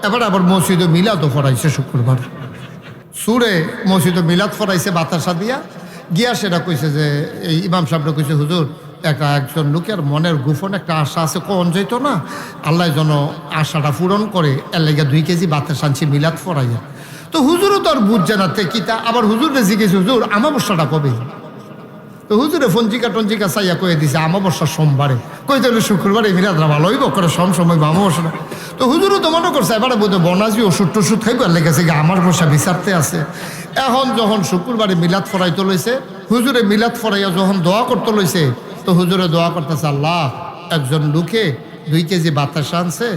এবার আবার মসজিদে মিলাদও পড়াইছে শুক্রবার। সুরে মসজিদে মিলাদ পড়াইছে বাতাসা দিয়া গিয়া সেটা কইছে যে এই ইমাম সাহেবরা কইছে হুজুর একজন লোকের মনের গোপন একটা আশা আছে, কোন যাইতো না, আল্লাহ যেন আশাটা পূরণ করে, এর লেগে 2 কেজি বাতাসা আনছি মিলাদ পড়াইয়া। তো হুজুরও তো আর বুঝছে না তে কিতা, আবার হুজুরে জিজ্ঞেস হুজুর আমাবস্যাটা কবে? তো হুজুরে ফঞ্জিকা টঞ্জিকা চাইয়া কয়ে দিছে আমাবস্যা সোমবারে। কই তাহলে শুক্রবারে মিলাদরা ভালো হইব করে সময় আমাবস্যা। তো হুজুরও তো মনে করছে এবারে বোধ বনাজি ওষুধ টষুধ খাইব, আর লেগেছে গিয়ে আমার বসা বিচারতে আছে। এখন যখন শুক্রবারে মিলাদ ফরাইতে লইছে, হুজুরে মিলাদ ফরাইয়া যখন দোয়া করতে লইছে, তো হুজুরে দোয়া করতেছে আল্লাহ একজন লোকে 2 কেজি বাতাসা আনছে,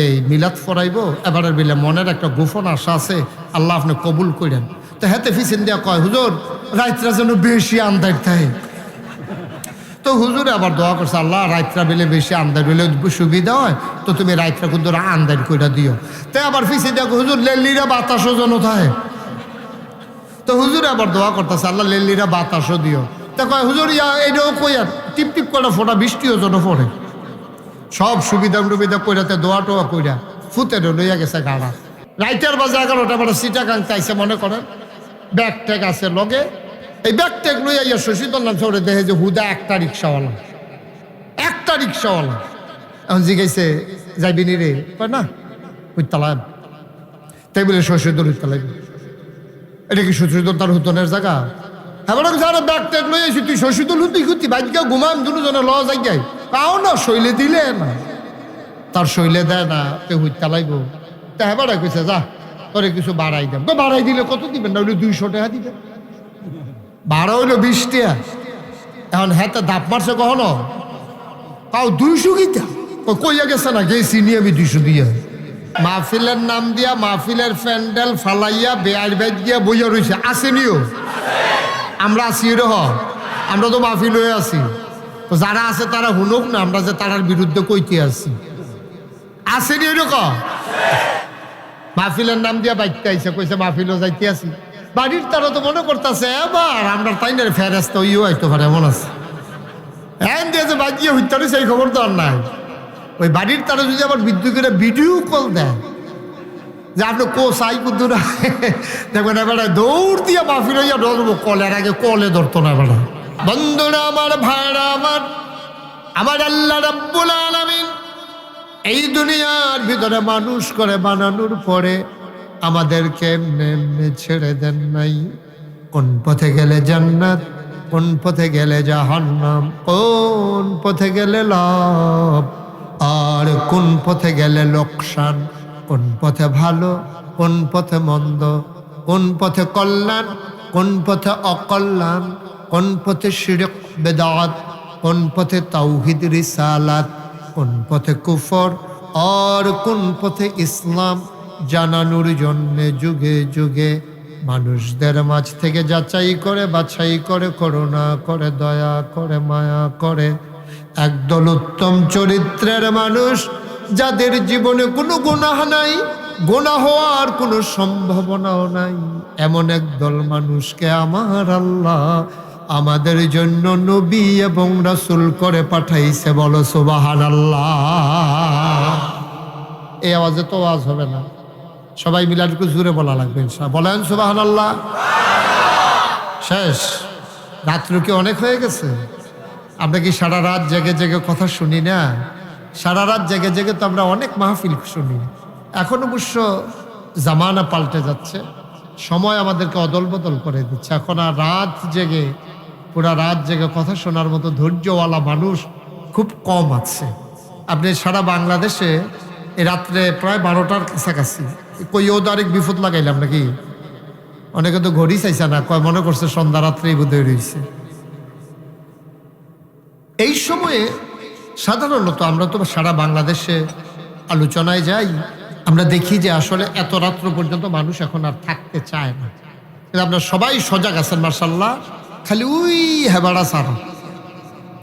এই মিলাদ ফরাইব, এবারে বিলে মনের একটা গোপন আশা আছে, আল্লাহ আপনি কবুল করেন। তো হেতে ফিসেন দিয়া কয় হুজুর রাত্রা যেন বেশি আন্দার থাকে। তো হুজুরে আবার দোয়া করছে আল্লাহ রাত্রা বেলে বেশি আন্দার হইলে সুবিধা হয়, তো তুমি রাত্রা কিন্তু আন্দার কইরা দিও। তাই আবার ফিসে দেখো হুজুর লেলিরা বাতাসও যেন থাকে। তো হুজুরে আবার দোয়া করতেছে আল্লাহ লেলিরা বাতাসও দিও। তা কয় হুজুর এটাও কইয়া টিপ টিপ করে ফোটা বৃষ্টিও যেন পড়ে। সব সুবিধা টুবিধা কইরাতে দোয়া টোয়া কইরা ফুতে লইয়া গেছে গাড়া। রাইতের বাজে 11টা বেলা সিটাগাং চাইছে মনে করেন, ব্যাগ ট্যাগ আছে লগে, এই ব্যাগ ট্যাগ লইয়া ইয়া শশীতল নাম শহরে দেখে যে হুদা একটা রিক্সাওয়ালা। এখন জিগাইছে যাইবি নি রে? কয় না ওই তালায়। তাই বলে শশীদল তালাই, এটা কি শশীদল তার হুতনের জায়গা? হ্যাঁ ব্যাগ ট্যাগ লই আইছি, তুই শশীদল হুতি বাইকা ঘুমাম দুজনে ল যাই যাই পাও না, শৈলে দিলে না, তার শৈলে দেয় না, তে হুই তালাইব। তা হ্যাঁ কইছে যা তোরে কিছু বাড়াই দেব। বাড়াই দিলে কত দিবেন? না হইলে 200 টাকা দিবেন। ভাড়া হইলো 20 টাকা। এখন হ্যাঁ দাপ মারছে কখনো পাও 200 গীতা কইয়া গেছে না, গেছি নিয়ে আমি 200 দিয়ে। মাহফিলের নাম দিয়া মাহফিলের প্যান্ডেল ফালাইয়া বেয়ার বেদ গিয়া বইয়া রয়েছে, আসেনিও? আমরা আছি রহ, আমরা তো মাহফিল হয়ে আছি। তো যারা আছে তারা হুনুক না, আমরা যে তারার বিরুদ্ধে কইতে আছি। আসেনি এরকম? মাহফিলের নাম দিয়া বাইতে আইসে, কইছে মাহফিলও যাইতে আছি। বাড়ির তারা তো মনে করতেছে এবার আমরা তাই না ফেরেস্তা ইও হইতে পারে, এমন আছে হ্যাঁ দিয়েছে বাজিয়ে হইতে পারে, সেই খবর তো আর নাই। ওই বাড়ির তারা যদি আবার বিদ্যুৎ করে ভিডিও কল দেয় যে আপনি সাই কুদ্দুরা দেখবেন, এবারে দৌড় দিয়ে মাহফিল হইয়া ধরবো, কলের আগে কলে ধরতো না। এবার বন্ধুরা আমার, ভাইরা আমার, আমার আল্লাহ রাব্বুল আলামিন এই দুনিয়ার ভিতরে মানুষ করে বানানোর পরে আমাদেরকে এমনি এমনি ছেড়ে দেন নাই। কোন পথে গেলে জান্নাত, কোন পথে গেলে জাহান্নাম, কোন পথে গেলে লাভ আর কোন পথে গেলে লোকসান, কোন পথে ভালো, কোন পথে মন্দ, কোন পথে কল্যাণ, কোন পথে অকল্যাণ, কোন পথে শিরক বেদাত, কোন পথে তাওহীদ রিসালাত, কোন পথে কুফর আর কোন পথে ইসলাম জানানোর জন্যে যুগে যুগে মানুষদের মাঝ থেকে যাচাই করে বাছাই করে করুণা করে দয়া করে মায়া করে একদল উত্তম চরিত্রের মানুষ, যাদের জীবনে কোনো গুনাহ নাই, গুনাহ হওয়ার কোনো সম্ভাবনাও নাই, এমন একদল মানুষকে আমার আল্লাহ আমাদের জন্য নবী এবং রাসূল করে পাঠাইছে। বলো সুবহানাল্লাহ। এই আওয়াজে তো আওয়াজ হবে না, সবাই মিলে একটু জোরে বলা লাগবে। বলেন সুবহানাল্লাহ। শেষ, রাত্র কি অনেক হয়ে গেছে? আমরা কি সারা রাত জেগে জেগে কথা শুনি না? সারা রাত জেগে জেগে তো আমরা অনেক মাহফিল শুনি। এখন অবশ্য জামানা পাল্টে যাচ্ছে, সময় আমাদেরকে অদল বদল করে দিচ্ছে। এখন আর রাত জেগে পুরা রাত জেগে কথা শোনার মতো ধৈর্যওয়ালা মানুষ খুব কম আছে। আপনি সারা বাংলাদেশে এই রাত্রে প্রায় 12টার কাছাকাছি কইও তারিখ বিপদ লাগাইলাম নাকি? অনেকে তো ঘড়ি চাইছে না, কয় মনে করছে সন্ধ্যা রাত্রেই বোধহয় রয়েছে। এই সময়ে সাধারণত আমরা তো সারা বাংলাদেশে আলোচনায় যাই, আমরা দেখি যে আসলে এত রাত্র পর্যন্ত মানুষ এখন আর থাকতে চায় না। আপনার সবাই সজাগ আছেন মাশাআল্লাহ। খালি ওই হেবাড়া সারা,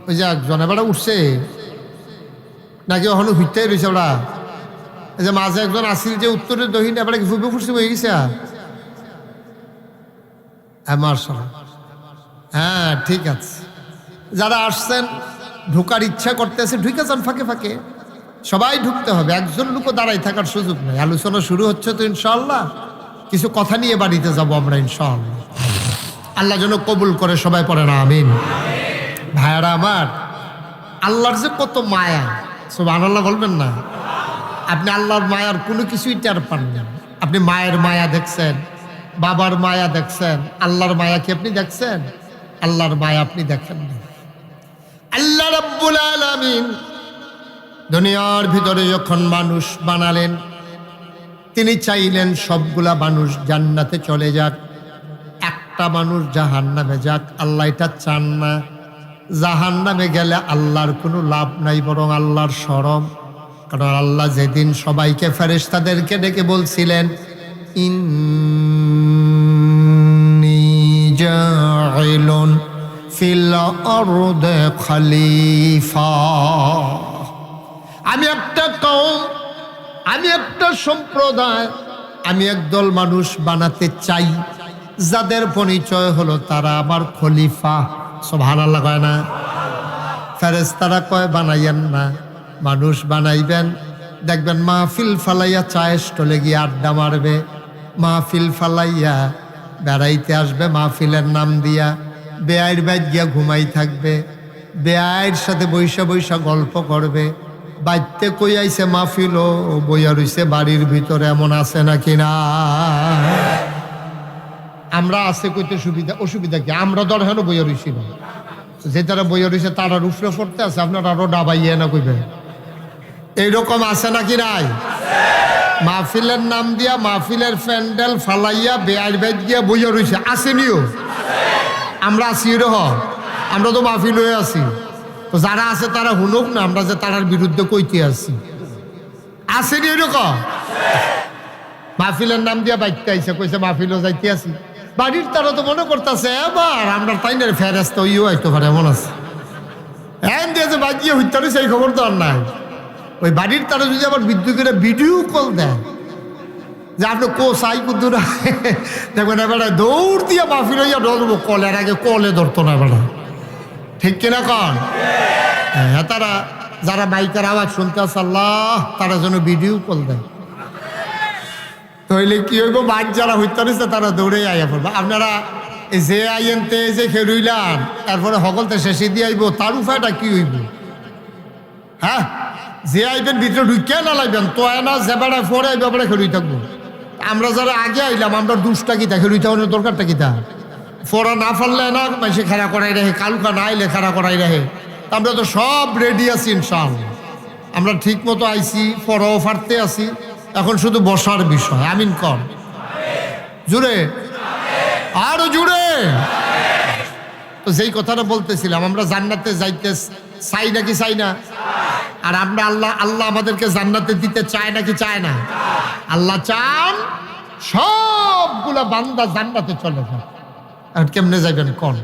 ওই যে একজন হেবাড়া উঠছে নাকি এখনো হুইতে রয়েছে। ওরা এই যে মাঝে একজন আসিল যে উত্তরের দহিন এবারে ফুটবে ফুটছে হয়ে গেছে। হ্যাঁ মাশাআল্লাহ, হ্যাঁ ঠিক আছে। যারা আসছেন ঢোকার ইচ্ছা করতেছে ঢুকে যান ফাঁকে ফাঁকে, সবাই ঢুকতে হবে, একজন লোকও দাঁড়াই থাকার সুযোগ নেই। আলোচনা শুরু হচ্ছে তো ইনশাআল্লাহ, কিছু কথা নিয়ে বাড়িতে যাব আমরা ইনশাআল্লাহ। আল্লাহ যেন কবুল করে, সবাই পড়েন আমিন। ভাইয়ারা আমার, আল্লাহর যে কত মায়া, সুবহানাল্লাহ বলবেন না? আপনি আল্লাহর মায়ার কোনো কিছুই টের পান না। আপনি মায়ের মায়া দেখছেন, বাবার মায়া দেখছেন, আল্লাহর মায়া কি আপনি দেখছেন? আল্লাহর মায়া আপনি দেখেন না। আল্লাহ রাব্বুল আলামিন দুনিয়ার ভিতরে যখন মানুষ বানালেন, তিনি চাইলেন সবগুলা মানুষ জান্নাতে চলে যাক, একটা মানুষ জাহান্নামে যাক। আল্লাহ এটা চান না। জাহান্নামে গেলে আল্লাহর কোনো লাভ নাই, বরং আল্লাহর শরম। কারণ আল্লাহ যেদিন সবাইকে ফেরেশতাদেরকে ডেকে বলছিলেন, ইন্নী জাইলুন ফিল আরদি খলিফা, আমি একটা কওম, আমি একটা সম্প্রদায়, আমি একদল মানুষ বানাতে চাই, যাদের পরিচয় হলো তারা আমার খলিফা। সুবহানাল্লাহ কয় না? ফেরেশতারা কয় বানাইয়েন না, মানুষ বানাইবেন। দেখবেন মাহফিল ফালাইয়া চায়ের স্টলে গিয়ে আড্ডা মারবে, মাহফিল ফালাইয়া বেড়াইতে আসবে মাহফিলের নাম দিয়া, বেআইর বাইত গিয়া ঘুমাই থাকবে, বেআইর সাথে বৈশা বৈশা গল্প করবে। বাইতে কই আইছে মাহফিল, ও বইয়া রইছে বাড়ির ভিতরে। এমন আছে নাকি না? আমরা আছে কইতে সুবিধা, অসুবিধা কি? আমরা দরকার বইয়া রইছি না, যে তারা বইয়া রইছে তারা রুফরে পড়তে আছে, আপনারা আরো ডাবাইয়া না কইবে। এইরকম আছে নাকি নাই? মাহফিলের নাম দিয়া মাহফিলের প্যান্ডেল ফালাইয়া বেআইর বাইত গিয়া বইয়া রইছে, আসেনিও? আমরা আছি রহ, আমরা তো মাহফিল হয়ে আছি। তো যারা আছে তারা হুনুক না, আমরা যে তারার বিরুদ্ধে কইতে আছি। আসেনি এরকম? মাহফিলের নাম দিয়া বাইতে আইসে, কইছে মাহফিলও যাইতে আছি। বাড়ির তারা তো মনে করতেছে এবার আমরা তাই না ফেরেস্তা ইও হইতে পারে, এমন আছে। হ্যাঁ দিয়েছে বাজিয়ে হইতে পারে, সেই খবর তো আর নাই। ওই বাড়ির তারা যদি আবার বিদ্যুৎ করে ভিডিও কল দেয় যে আপনি কোসাই কুদ্দুর, দেখবেন এবার দৌড় দিয়ে মাহফিল হইয়া ধরবো। কলের আগে কলে ধরতো না এবার, ঠিক কিনা কন? হ্যাঁ, তারা যারা মাইকের আওয়াজ শুনতে আসে আল্লাহ, তারা যেন ভিডিও কল দেয়। তাহলে কি হইব? বাদ যারা হইতে পারিস তারা দৌড়ে আইয়া পড়বে। আপনারা যে আইনতে যে খেলুইলাম, তারপরে সকলতে শেষে দিয়ে আইব, তার উপায়টা কি হইব? হ্যাঁ, যে আইবেন ভিতরে ঢুকিয়া না লাগবেন তো না, যে বেড়ায় পরে আইবে বেড়া খেলুই থাকবো। আমরা যারা আগে আইলাম, আমরা দুষ্টা কিতা খেলুই থাকার দরকারটা কিতা? ফোড়া না ফাললে না মানুষে খেলা করাই রাখে, কালুকা না আইলে খেলা করাই রাখে। আমরা তো সব রেডি আছি ইনশাআল্লাহ। আমরা ঠিক মতো আইছি, ফোড়াও ফাটতে আছি, এখন শুধু বসার বিষয়। আমিন কর জুড়ে, আরো জুড়ে। তো যেই কথাটা বলতেছিলাম, আমরা জান্নাতে যাইতে চাই নাকি চাই না? আর আমরা আল্লাহ আমাদেরকে জান্নাতে দিতে চায় নাকি চায় না? আল্লাহ চান সবগুলা বান্দা জান্নাতে চলে যায়। আর কেমনে যাইবেন কোন?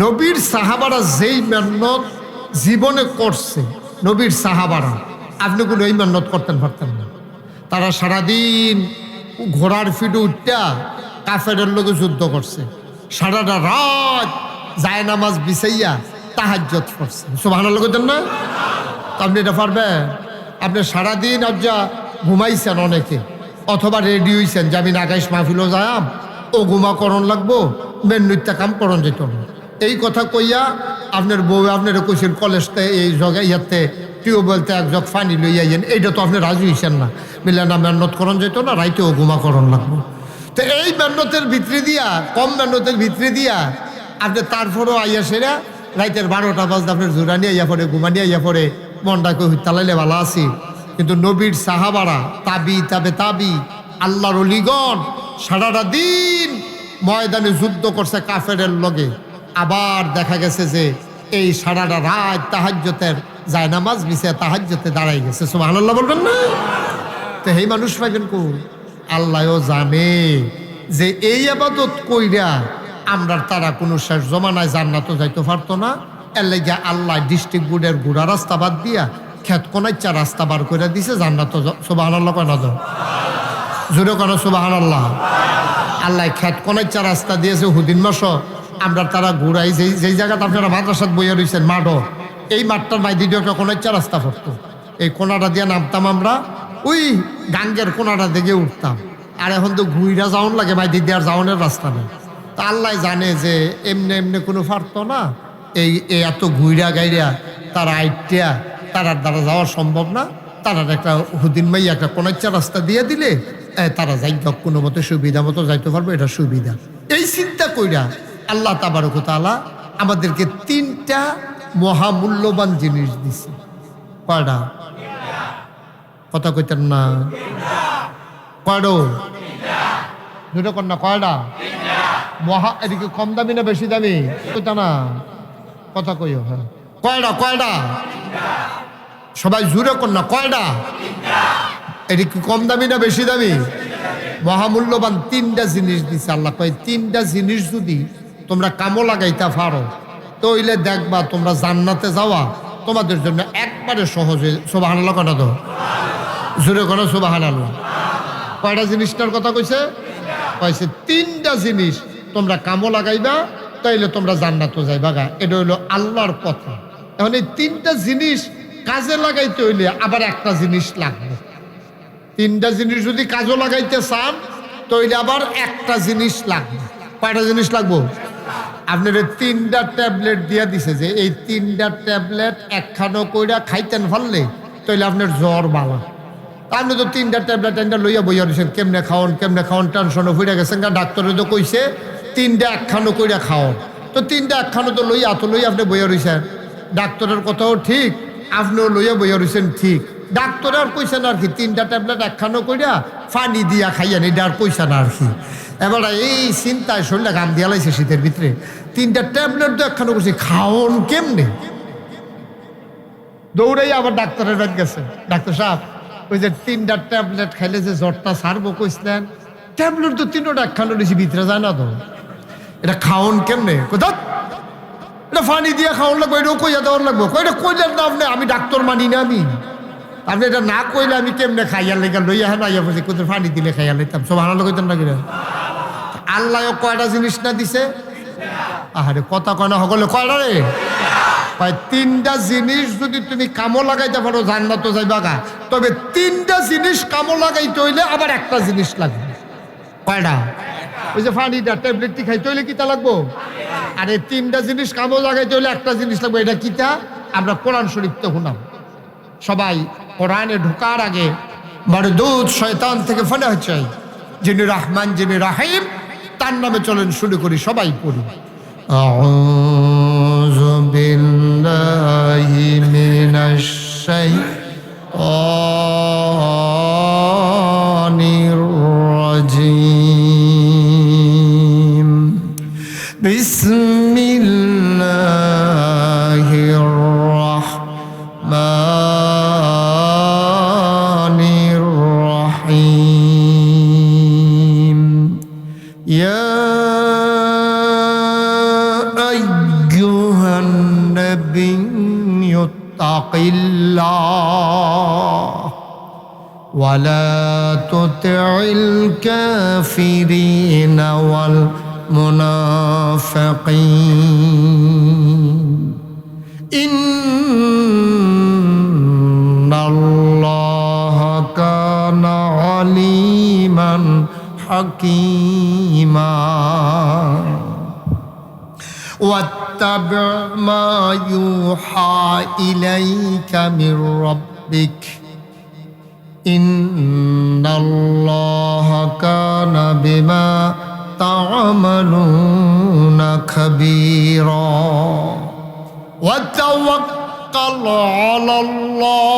নবীর সাহাবারা যেই মেহনত জীবনে করছে, নবীর সাহাবারা, আপনি কোনো এই মেহনত করতেন পারতেন না। তারা সারাদিন ঘোড়ার ফিটে উঠটা কাফেরের লোকে যুদ্ধ করছে, সারাটা রাত যায় নামাজ বিছাইয়া তাহাজ্জুদ করছে। সুবহানাল্লাহ কইতেন না? আপনি এটা পারবেন? আপনি সারাদিন আজ্জা ঘুমাইছেন অনেকে, অথবা রেডি হইছেন যে আমি নাগাইশ মাহফিলও যাম, ও ঘুমা করণ লাগবো, মেন নৃত্য কাম করণ যেত না। এই কথা কইয়া আপনার বউ আপনার কইছেন কলেজতে এই জগে ইয়াতে টিউবওয়েলতে এক জগ পানি লইয়াইয়েন, এইটা তো আপনি রাজি হইছেন না। মিলে না মেহনত করণ যেত না, রাইতেও ঘুমা করণ লাগবো। তো এই মেহনতের ভিতরে দিয়া, কম মেহনতের ভিতরে দিয়া আপনি তারপরও আইয়া সেরা রাইতের 12টা বাজতে আপনার জোরানি আইয়া পড়ে, ঘুমানি আইয়া পড়ে, মনটাকে তালাইলে ভালো আছি। কিন্তু নবীর সাহাবারা, তাবি আল্লাহর ওলিগণ সারাটা দিন ময়দানে যুদ্ধ করছে কাফেরের লগে। আবার দেখা গেছে যে এই সারাটা রাত তাহাজ্জুদের জায়নামাজ বিছে তাহাজ্জুদে দাঁড়াই গেছে। সুবহানাল্লাহ বলবেন না? তো এই মানুষ পাইবেন কোন? আল্লাহও জানে যে এই আবাদত কইরা আমরা তারা কোনো শেষ জমানায় জান্নাতও যাইতে পারতো না। এর লাগে আল্লাহ ডিস্ট্রিক্ট বোর্ডের গুড়া রাস্তা বাদ দিয়া খেত কোনাইচা রাস্তা বার করে দিছে জান্নাত। সুবহানাল্লাহ কয় না? জোরে কেন সুবহানাল্লাহ? আল্লাহ খেত কোনাইচা রাস্তা দিয়েছে হুদিন মাস। আমরা তারা ঘুরাই যেই জায়গাটা আপনারা মাদ্রাসাত বইয়া রয়েছেন মাঠও, এই মাঠটার মাইদি দিয়ে কোনাইচা রাস্তা পড়তো। এই কোনাটা দিয়ে নামতাম আমরা, ওই গাঙ্গের কোনাটা দিকে উঠতাম। আর এখন তো ঘুইরা যাওন লাগে, ভাই দিদি আর যাওনের রাস্তা নেই। তা আল্লাহ জানে যে এমনি এমনি কোনো পারতো না, এই এত ঘুইরা গাইরা তারা আইটিয়া তারার দ্বারা যাওয়া সম্ভব না। তারার একটা হুদিন মাইয়া একটা কোনাচ্চা রাস্তা দিয়ে দিলে তারা যাই কোনো মতো সুবিধা মতো যাইতে পারবো, এটা সুবিধা। এই চিন্তা কইরা আল্লাহ তাবারক ওয়া তাআলা আমাদেরকে 3টা মহামূল্যবান জিনিস দিছে। কয়টা? কথা কইতেন না? কয়ডো? দুটো কন্যা কয়টা? মহা এদিকে কম দামি না বেশি দামি? কইতা না, কথা কইও। হ্যাঁ, কয়টা? কয়টা? সবাই জুড়ে কন্যা কয়টা? এদিকে কম দামি না বেশি দামি? মহামূল্যবান 3টা জিনিস দিছে আল্লাহ। কয় 3টা জিনিস যদি তোমরা কামো লাগাইতে পারো তইলে দেখবা তোমরা জান্নাতে যাওয়া তোমাদের জন্য একবারে সহজে। সুবহানাল্লাহ কথা তো জোরে করো, সুবহানাল্লাহ। কয়টা জিনিসটার কথা কইছে? কইছে 3টা জিনিস তোমরা কামো লাগাইবা তাইলে তোমরা জান্নাতে যাইবা গা। এটা হইলো আল্লাহর কথা। এখন এই 3টা জিনিস কাজে লাগাইতে হইলে আবার একটা জিনিস লাগবে। 3টা জিনিস যদি কাজে লাগাইতে চান তাইলে আবার একটা জিনিস লাগবে। কয়টা জিনিস লাগবো? আপনার 3টা ট্যাবলেট দিয়া দিছে যে এই 3টা ট্যাবলেট একখানো কইরা খাইতেন পারলে তাইলে আপনার জ্বর ভালো। আপনি তো 3টা ট্যাবলেট লইয়া বইয়া দিয়েছেন, কেমনে খাওয়ান কেমনে খাওয়ান, টেনশনে ফুটে গেছেন। ডাক্তারে তো কইছে 3টা একখানো কইরা খাওয়ান। তো 3টা একখানো তো লইয়া আপনি বইয়া রয়েছেন। ডাক্তারের কথাও ঠিক, আপনিও লইয়া বইয়া রয়েছেন ঠিক। ডাক্তার আর কইছেন আর কি 3টা ট্যাবলেট একখানো কইরা পানি দিয়া খাইয়েন, এটা আর কইছেন আর কি। এবার এই চিন্তায় শরীরটা গাম দিয়া লাইছে শীতের ভিতরে। 3টা ট্যাবলেট তো একখানো করছি, খাওন কেমনে? দৌড়াই আবার ডাক্তারের বাড়ি গেছে। ডাক্তার সাহেব ওই যে 3টা ট্যাবলেট খাইলে যে জ্বরটা ছাড়বো কইছিলেন, ট্যাবলেট তো 3টা একখানো নিয়েছি, ভিতরে যায় না তো, এটা খাওন কেমনে? কোথা এটা পানি দিয়ে খাওয়ান লাগবো, এটাও কইয়া দেওয়ার লাগবো। কইটা কইলেন না আপনি, আমি ডাক্তার মানি না। আপনি এটা না কইলে আমি কেমনে খাইয়ার লেগে লইয়া হেন আইয়া বলছি কোথায় পানি দিলে খাইয়া লইতাম। সব আনন্দ কইতেন না কিনা? আল্লাহ কয়টা জিনিস না দিছে? আহারে কথা কয় না সকলে কয়টা রে? 3টা জিনিস যদি তুমি কামো লাগাইতে পারো জান্নাতে যাইবা গা। তবে 3টা জিনিস কামো লাগাইতে হইলে আবার একটা জিনিস লাগবে। কয়টা? ওই যে পানিটা ট্যাবলেটটি খাইতে হইলে কিতা লাগবো? আর এই 3টা জিনিস কামো লাগাইতে হইলে একটা জিনিস লাগবে। এটা কিতা? আমরা কোরআন শরীফ তো শুনাম। সবাই কোরআনে ঢোকার আগে বড় দুধ শয়তান থেকে ফেলে হচ্ছে, যিনি রহমান যিনি রাহিম, তার নামে চলেন শুরু করি। সবাই পড়ি। আউযু বিল্লাহি মিনাশ শাইতানির রাজিম। বিসমিল্লাহির রাহমানির রাহিম। ইয়া আইয়ুহান নাবিয়্যু তাকিল্লাহ ওয়া লা তুতি'ল কাফিরিনা ওয়াল মুনাফিকিন ইন্নাল্লাহা কানা আলিমান হাকীমা। ওয়াত্তাবি' মা ইউহা ইলাইকা মির রাব্বিক ইন্নাল্লাহা কানা বিমা তা'মালুনা খাবীরা। ওয়াতাওয়াক্কাল আলাল্লাহ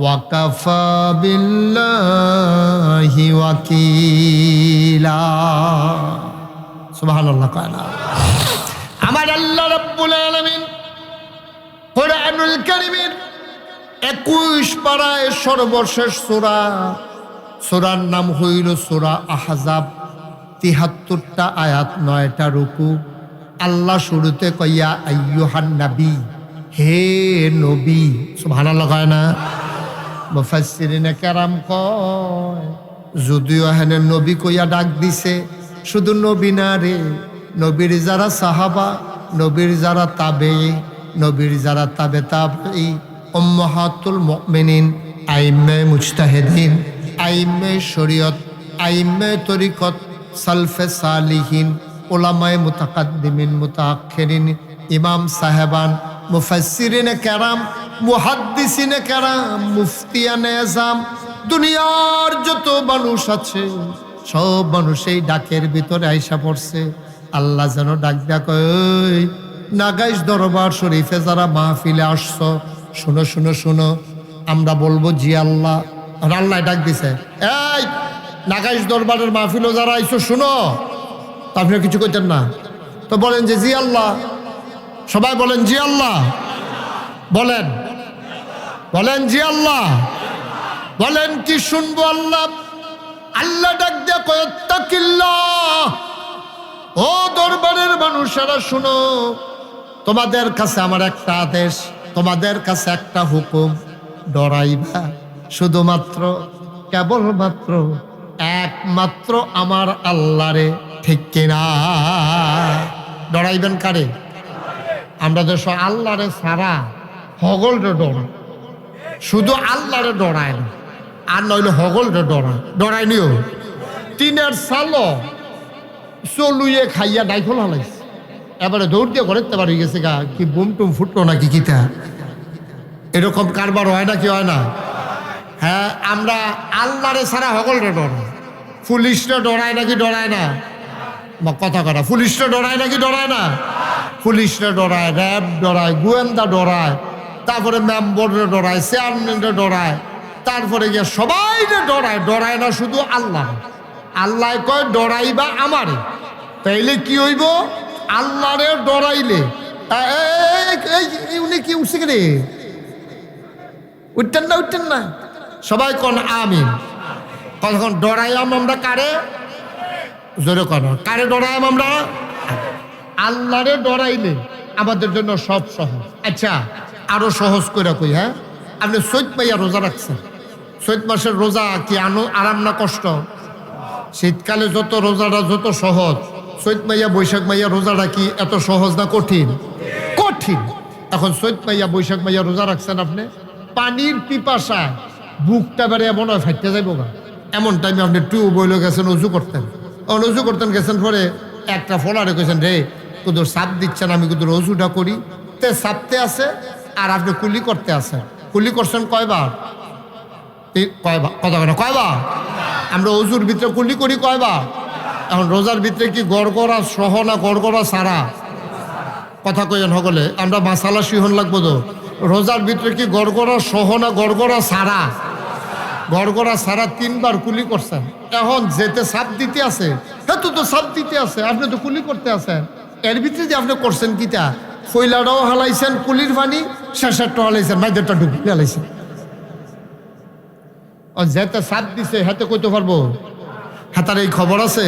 ওয়া কাফা বিল্লাহি ওয়াকিলা। সুবহানাল্লাহ। আমার আল্লাহ রাব্বুল আলামিন কোরআনুল কারীমের 21 পারায় সর্বশেষ সূরা, সূরার নাম হইল সূরা আহজাব। ৭৩টা আয়াত, 9টা রুকু। আল্লাহ শুরুতে কইয়া আইয়ুহান নবী, হে নবী। সুবহানাল্লাহ কয় না? মুফাসসিরিনে কেরাম কয় যদিও এখানে নবী কইয়া ডাক দিছে, শুধু নবী না রে, নবীর যারা সাহাবা, নবীর যারা তাবেঈ, নবীর যারা তাবে তাবেঈ, উম্মাহাতুল মুমিনিন, আইম্মে মুজতাহিদিন, আইম্মে শরীয়ত, আইম্মে তরিকত, সালফে সালিহিন, উলামায়ে মুতাকাদ্দিমিন মুতাআখিরিন, ইমাম সাহেবান, মুফাসসিরিনে কেরাম, মুহাদ্দিসিনে কেরাম, মুফতিয়ানে আযম, দুনিয়ার যত মানুষ আছে সব মানুষ এই ডাকের ভিতরে আইসা পড়ছে। আল্লাহ যেন ডাক দেয়া কয়, ওই নাগাইশ দরবার শরীফে যারা মাহফিলে আসছো, শুনো শুনো শুনো, আমরা বলবো জি আল্লাহ। আর আল্লাহ ডাক দিছে, এই নাগাইশ দরবারের মাহফিলও যারা আইসো শুনো। তা আপনি কিছু কইতেন না, তো বলেন যে জি আল্লাহ। সবাই বলেন জি আল্লাহ, বলেন বলেন জি আল্লাহ, বলেন কি শুনবো আল্লাহ। আল্লাহ ডাক দেয়া কয়, তাকিল্লাহ, ও দরবারের মানুষেরা শুনো, তোমাদের কাছে আমার একটা আদেশ, তোমাদের কাছে একটা হুকুম, ডরাইবা শুধুমাত্র কেবলমাত্র একমাত্র আমার আল্লাহরে, ঠিক কিনা? ডরাইবেন কারে? আমরা দেশ আল্লাহরে সারা হগলরে ডরাই, শুধু আল্লাহরে ডরায় না, আর নইলে হগলরে ডরায়। ডরাই নিও টিনের সালো চলুয়ে খাইয়া ডাইফল হালাইছে, এবারে দৌড় দিয়ে ঘরেতে পারি গেছে গা, কি বুম টুম ফুটলো নাকি কিতা, এরকম কারবার হয় না কি হয় না? হ্যাঁ, আমরা আল্লাহরে সারা হগলরে ডরাই। পুলিশরা ডরায় নাকি ডরায় না? কথা কথা, পুলিশরা ডরায় নাকি ডরায় না? পুলিশরা ডরায়, র্যাব ডরায়, গোয়েন্দা ডরায়, তারপরে মেম্বররা ডরায়, চেয়ারম্যানরা ডরায়, তারপরে গিয়ে সবাই ডরায়। ডরায় না শুধু আল্লাহ। আল্লাহ কয় ডরাইবা আমারে, তাইলে কি হইব? আল্লাহরে ডরাইলে উনি কি উঠছে রে, উঠতেন না উঠতেন না, সবাই কোন আমিন। তখন ডরাইলাম আমরা কারে? জোরে কোন কারে ডরাইলাম আমরা? আল্লাহরে ডরাইলে আমাদের জন্য সব সহজ। আচ্ছা, আরো সহজ করে কই। হ্যাঁ, আপনি চৈত মাইয়া রোজা রাখছেন, চৈত মাসের রোজা কি আরাম না কষ্ট? শীতকালে যত রোজাটা যত সহজ, চৈত মাইয়া বৈশাখ মাইয়া রোজাটা কি এত সহজ না কঠিন? কঠিন। এখন চৈত মাইয়া বৈশাখ মাইয়া রোজা রাখছেন, আপনি পানির পিপাসায় বুকটা বেড়ে এমন হয় ফাইটতে যাইব গা, এমন টাইমে আপনি টিউবওয়েলে গেছেন উজু করতেন, উজু করতেন, গেছেন পরে একটা ফলারে কইছেন, রে কুদুর সাপ দিচ্ছেন, আমি কুদুর অজুটা করি, তে সাপতে আছে আর আপনি কুলি করতে আছেন। কুলি করছেন কয়বার? কয়বার? কথা কেন কয়বার? আমরা অজুর ভিতরে কুলি করি কয়বার? এখন রোজার ভিতরে কি গড়গড়া সহ না গড়গড়া সারা? কথা কইন সকলে, আমরা মাসালা সিহন লাগবো তো। রোজার ভিতরে কি গড়গড়া সহ না গড়গড়া সারা? গড়গড়া সারা 3 বার কুলি করছেন। এখন যেতে সাপ দিতে আছে, হ্যাঁ তো সাপ দিতে আছে, আপনি তো কুলি করতে আছেন। এর ভিতরে যে আপনি করছেন কিটা, ফইলাটাও হালাইছেন কুলির পানি, শেষেরটা হালাইছেন, মাইদেরটা ঢুকিয়ে হালাইছেন। যেতে সাপ দিছে হাতে কইতে পারবো হাতার এই খবর আছে?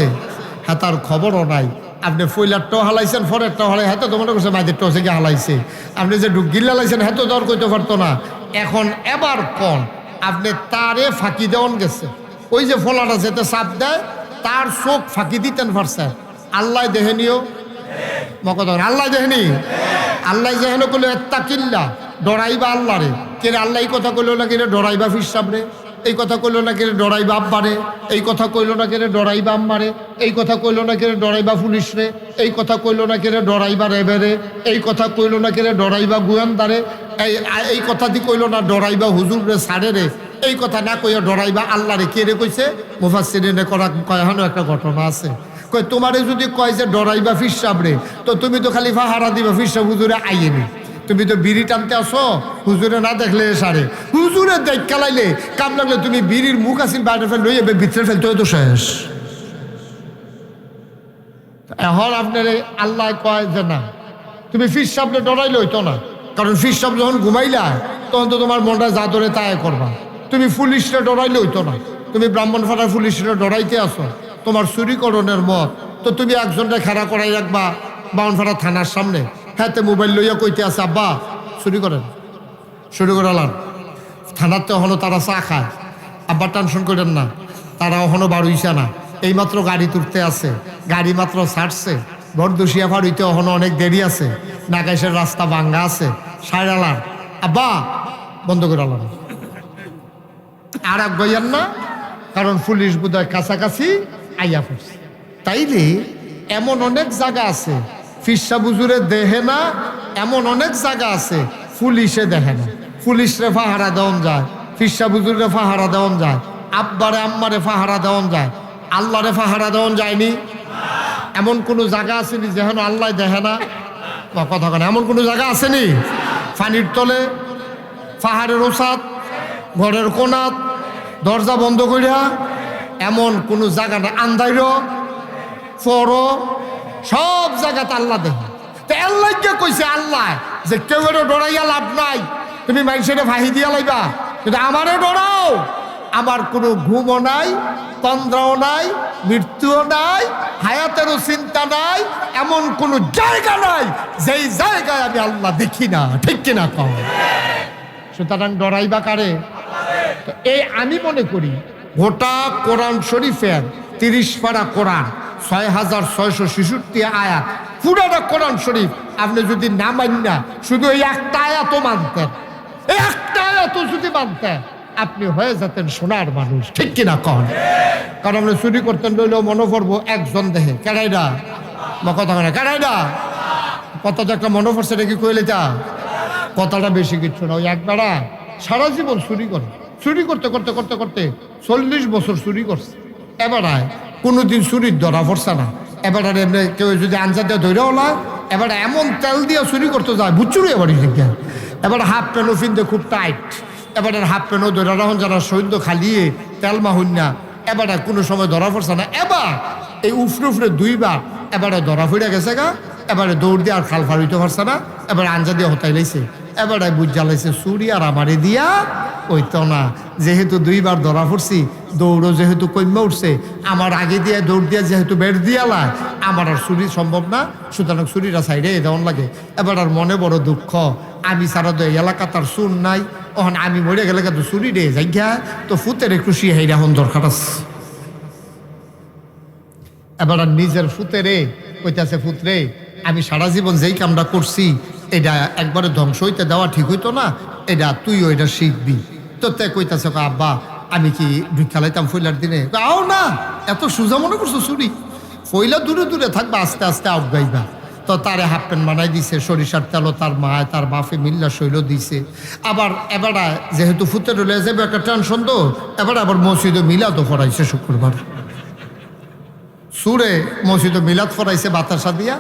হাতার খবরও নাই। আপনি ফইলারটাও হালাইছেন, ফরেরটাও হালাই, হাতে তো মনে করছে মাইদেরটাও থেকে হালাইছে। আপনি যে গিল হালাইছেন হাতে দর কইতে পারতো না। এখন এবার কোন আপনি তারে ফাঁকি দেওয়ান গেছে, ওই যে ফলাটা যেতে চাপ দেয় তার চোখ ফাঁকি দিতেন পারছেন। আল্লাহ দেহেনিও মকদ, আল্লাহ দেহেনি, আল্লাহ যেহেন করলো একটা কিল্লা ডরাইবা আল্লাহ রে, কে আল্লাহ এই কথা কইল না, কিরে ডরাইবা ফিসাব রে, এই কথা কইল না, কেড়ে ডরাইবা আব্বারে, এই কথা কইল না, কেড়ে ডরাইবা আম্মারে, এই কথা কইল না, কেড়ে ডরাইবা পুলিশ রে, এই কথা কইল না, কেড়ে ডরাইবা রেবেরে, এই কথা কইল না, কেড়ে ডরাইবা গোয়েন্দারে, এই কথা দি কইল না ডরাইবা হুজুর রে, সারে রে, এই কথা না কইয়া ডরাইবা আল্লাহ রে। কে রে কইছে? মুফাসসিরিনে করা কয়হানো একটা ঘটনা আছে। কই তোমারে যদি কয় যে ডরাইবা ফিসাব রে, তো তুমি তো খালি ফাহারা দিবা ফিসাব হুজুরে আইয়েনি। তুমি তো বিড়ি টানতে আসো, হুজুরে না দেখলে সারে, হুজুরে দেখ কালাইলে কাম লাগলে তুমি বিড়ির মুখ আসিল বাইরে ফেল লইয়ে ভিতরে ফেলতে তো শেষ। এখন আপনার আল্লাহ কয় যে না, তুমি ফির সামনে ডরাইলে হইতো না, কারণ ফির সাপ যখন ঘুমাইলা তখন তো তোমার মনটা যা ধরে তাই করবা। তুমি পুলিশরা ডরাইলে হইতো না, তুমি ব্রাহ্মণপাড়ার পুলিশরা ডরাইতে আসো, তোমার চুরিকরণের মত, তো তুমি একজনটা খেলা করাই রাখবা ব্রাহ্মণপাড়া থানার সামনে, হাতে মোবাইল লইয়া কইতে আছে আব্বা চুরি করেন, চুরি করালাম। থানাতে এখনো তারা চা খায়, আব্বা টেনশন করেন না, তারা এখনো বাড়ুইছে না, এইমাত্র গাড়ি তুলতে আছে, গাড়ি মাত্র ছাড়ছে, বরদুশিয়া ফাড়ুইতে এখনো অনেক দেরি আছে। নাগাইশের রাস্তা ভাঙ্গা আছে সাইরালার আব্বা বন্ধ করে আলাম আর এক গইয়ান না, কারণ পুলিশ বোধহয় কাছাকাছি আইয়া পড়ছে। তাইলে এমন অনেক জায়গা আছে ফিরসা বুজুরে দেহে না, এমন অনেক জায়গা আছে পুলিশে দেখে না। পুলিশরে ফাহারা দেওয়ান যায়, ফিরসা বুজুরে ফাহারা দেওয়ান যায়, আব্বারে আম্মারে ফাহারা দেওয়ান যায়, আল্লাহরে ফাহারা দেওয়ান যায়নি। এমন কোনো জায়গা আসেনি যেখানে আল্লাহ দেখে না? বা কথা কেন, এমন কোনো জায়গা আসেনি? পানির তলে, পাহাড়ের ওসাদ, ঘরের কোনাত, দরজা বন্ধ করিয়া, এমন কোনো জায়গা না। আন্দাইর ফর সব জায়গাতে আল্লাহ দেখে। তো আল্লাহ কে কইছে আল্লাহ যে কেউ ডরাইয়া লাভ নাই, তুমি মানুষের ফাহি দিয়া লাইবা, কিন্তু আমারে ডরাও। আমার কোনো ঘুমও নাই, তন্দ্রাও নাই, মৃত্যুও নাই, হায়াতেরও চিন্তা নাই, এমন কোনো জায়গা নাই যেই জায়গায় আমি আল্লাহ দেখি না। ঠিক কিনা কম? সুতরাং ডরাইবা কারে? তো এই আমি মনে করি গোটা কোরআন শরীফের 30 পারা কোরআন, 6666 আয়াত, পুরাটা কোরআন শরীফ আপনি যদি না মান্না শুধু এই একটা আয়াতও মানতেন, এই একটা আয়াতও যদি মানতেন, আপনি হয়ে যেতেন সোনার মানুষ। ঠিক কিনা কন? কারণ আপনি চুরি করতেন রইলেও মনে পড়বো একজন দেহে কেডাইডা বা কথা কেনা কেডাইডা কথাটা একটা মনে পড়ছে নাকি কইলে যা কথাটা বেশি কিছু না। ওই একবারা সারা জীবন চুরি করে, চুরি করতে করতে করতে করতে 40 বছর চুরি করছে। এবারে কোনোদিন চুরির ধরা পড়ছে না। এবারে এমনি কেউ যদি আনসার দিয়ে ধৈর্য হলা, এবারে এমন তেল দিয়ে চুরি করতে যায় বুচুরি এবারই দেখে। এবারে হাফ প্যান্টও ফিনতে খুব টাইট, এবারে হাফ প্যান্টও ধরে রাখুন যারা সৈন্য খালিয়ে তেল মাহুন না, এবারে কোনো সময় ধরা পড়ছে না। এবার এই উফরে উফরে 2 বার এবারে ধরা ফিরে গেছে গা, এবারে দৌড় দিয়ে আর খাল ফার হইতে পারছে না, এবারে আঞ্জা দিয়ে হতাই লাইছে। এবারে বুঝ জ্বালাইছে চুরি আর আমারে দিয়া ওইতো না। যেহেতু 2 বার ধরা পড়ছি, দৌড়ও যেহেতু কইমা উঠছে, আমার আগে দিয়ে দৌড় দিয়ে যেহেতু বের দিয়ালায়, আমার আর চুরি সম্ভব না, সুতরাং চুরিটা সাইডে দেওয়ান লাগে। এবার আর মনে বড় দুঃখ, আমি সারা তো এই এলাকা তার চুর নাই, ওখানে আমি মরে গেলে তো চুরি রে যাই গা, তো ফুতের খুশি হেরা হন দরকার আছে। এবার আর নিজের ফুতেরে কইতাছে, ফুতরে আমি সারা জীবন যেই কামটা করছি এটা একবারে ধ্বংস হইতে দেওয়া ঠিক হইতো না, এটা তুইও এটা শিখবি। তো তে কইতাছে আব্বা আমি কি ভিক্ষা লাইতাম ফইলার দিনে? আও না, এত সোজা মনে করছো চুরি? ফইলা দূরে দূরে থাকবা, আস্তে আস্তে আউগাইবা। তো তারে হাফ প্যান্ট বানাই দিছে, সরিষার তেলও তার মায় তার বাপে মিল্লা শৈল দিছে। আবার এবার যেহেতু ফুতের রলে যাবে একটা টেনশন, তো আবার মসজিদে মিলাদও পড়াইছে শুক্রবার। সুরে মসজিদে মিলাদ পড়াইছে বাতাসা দিয়া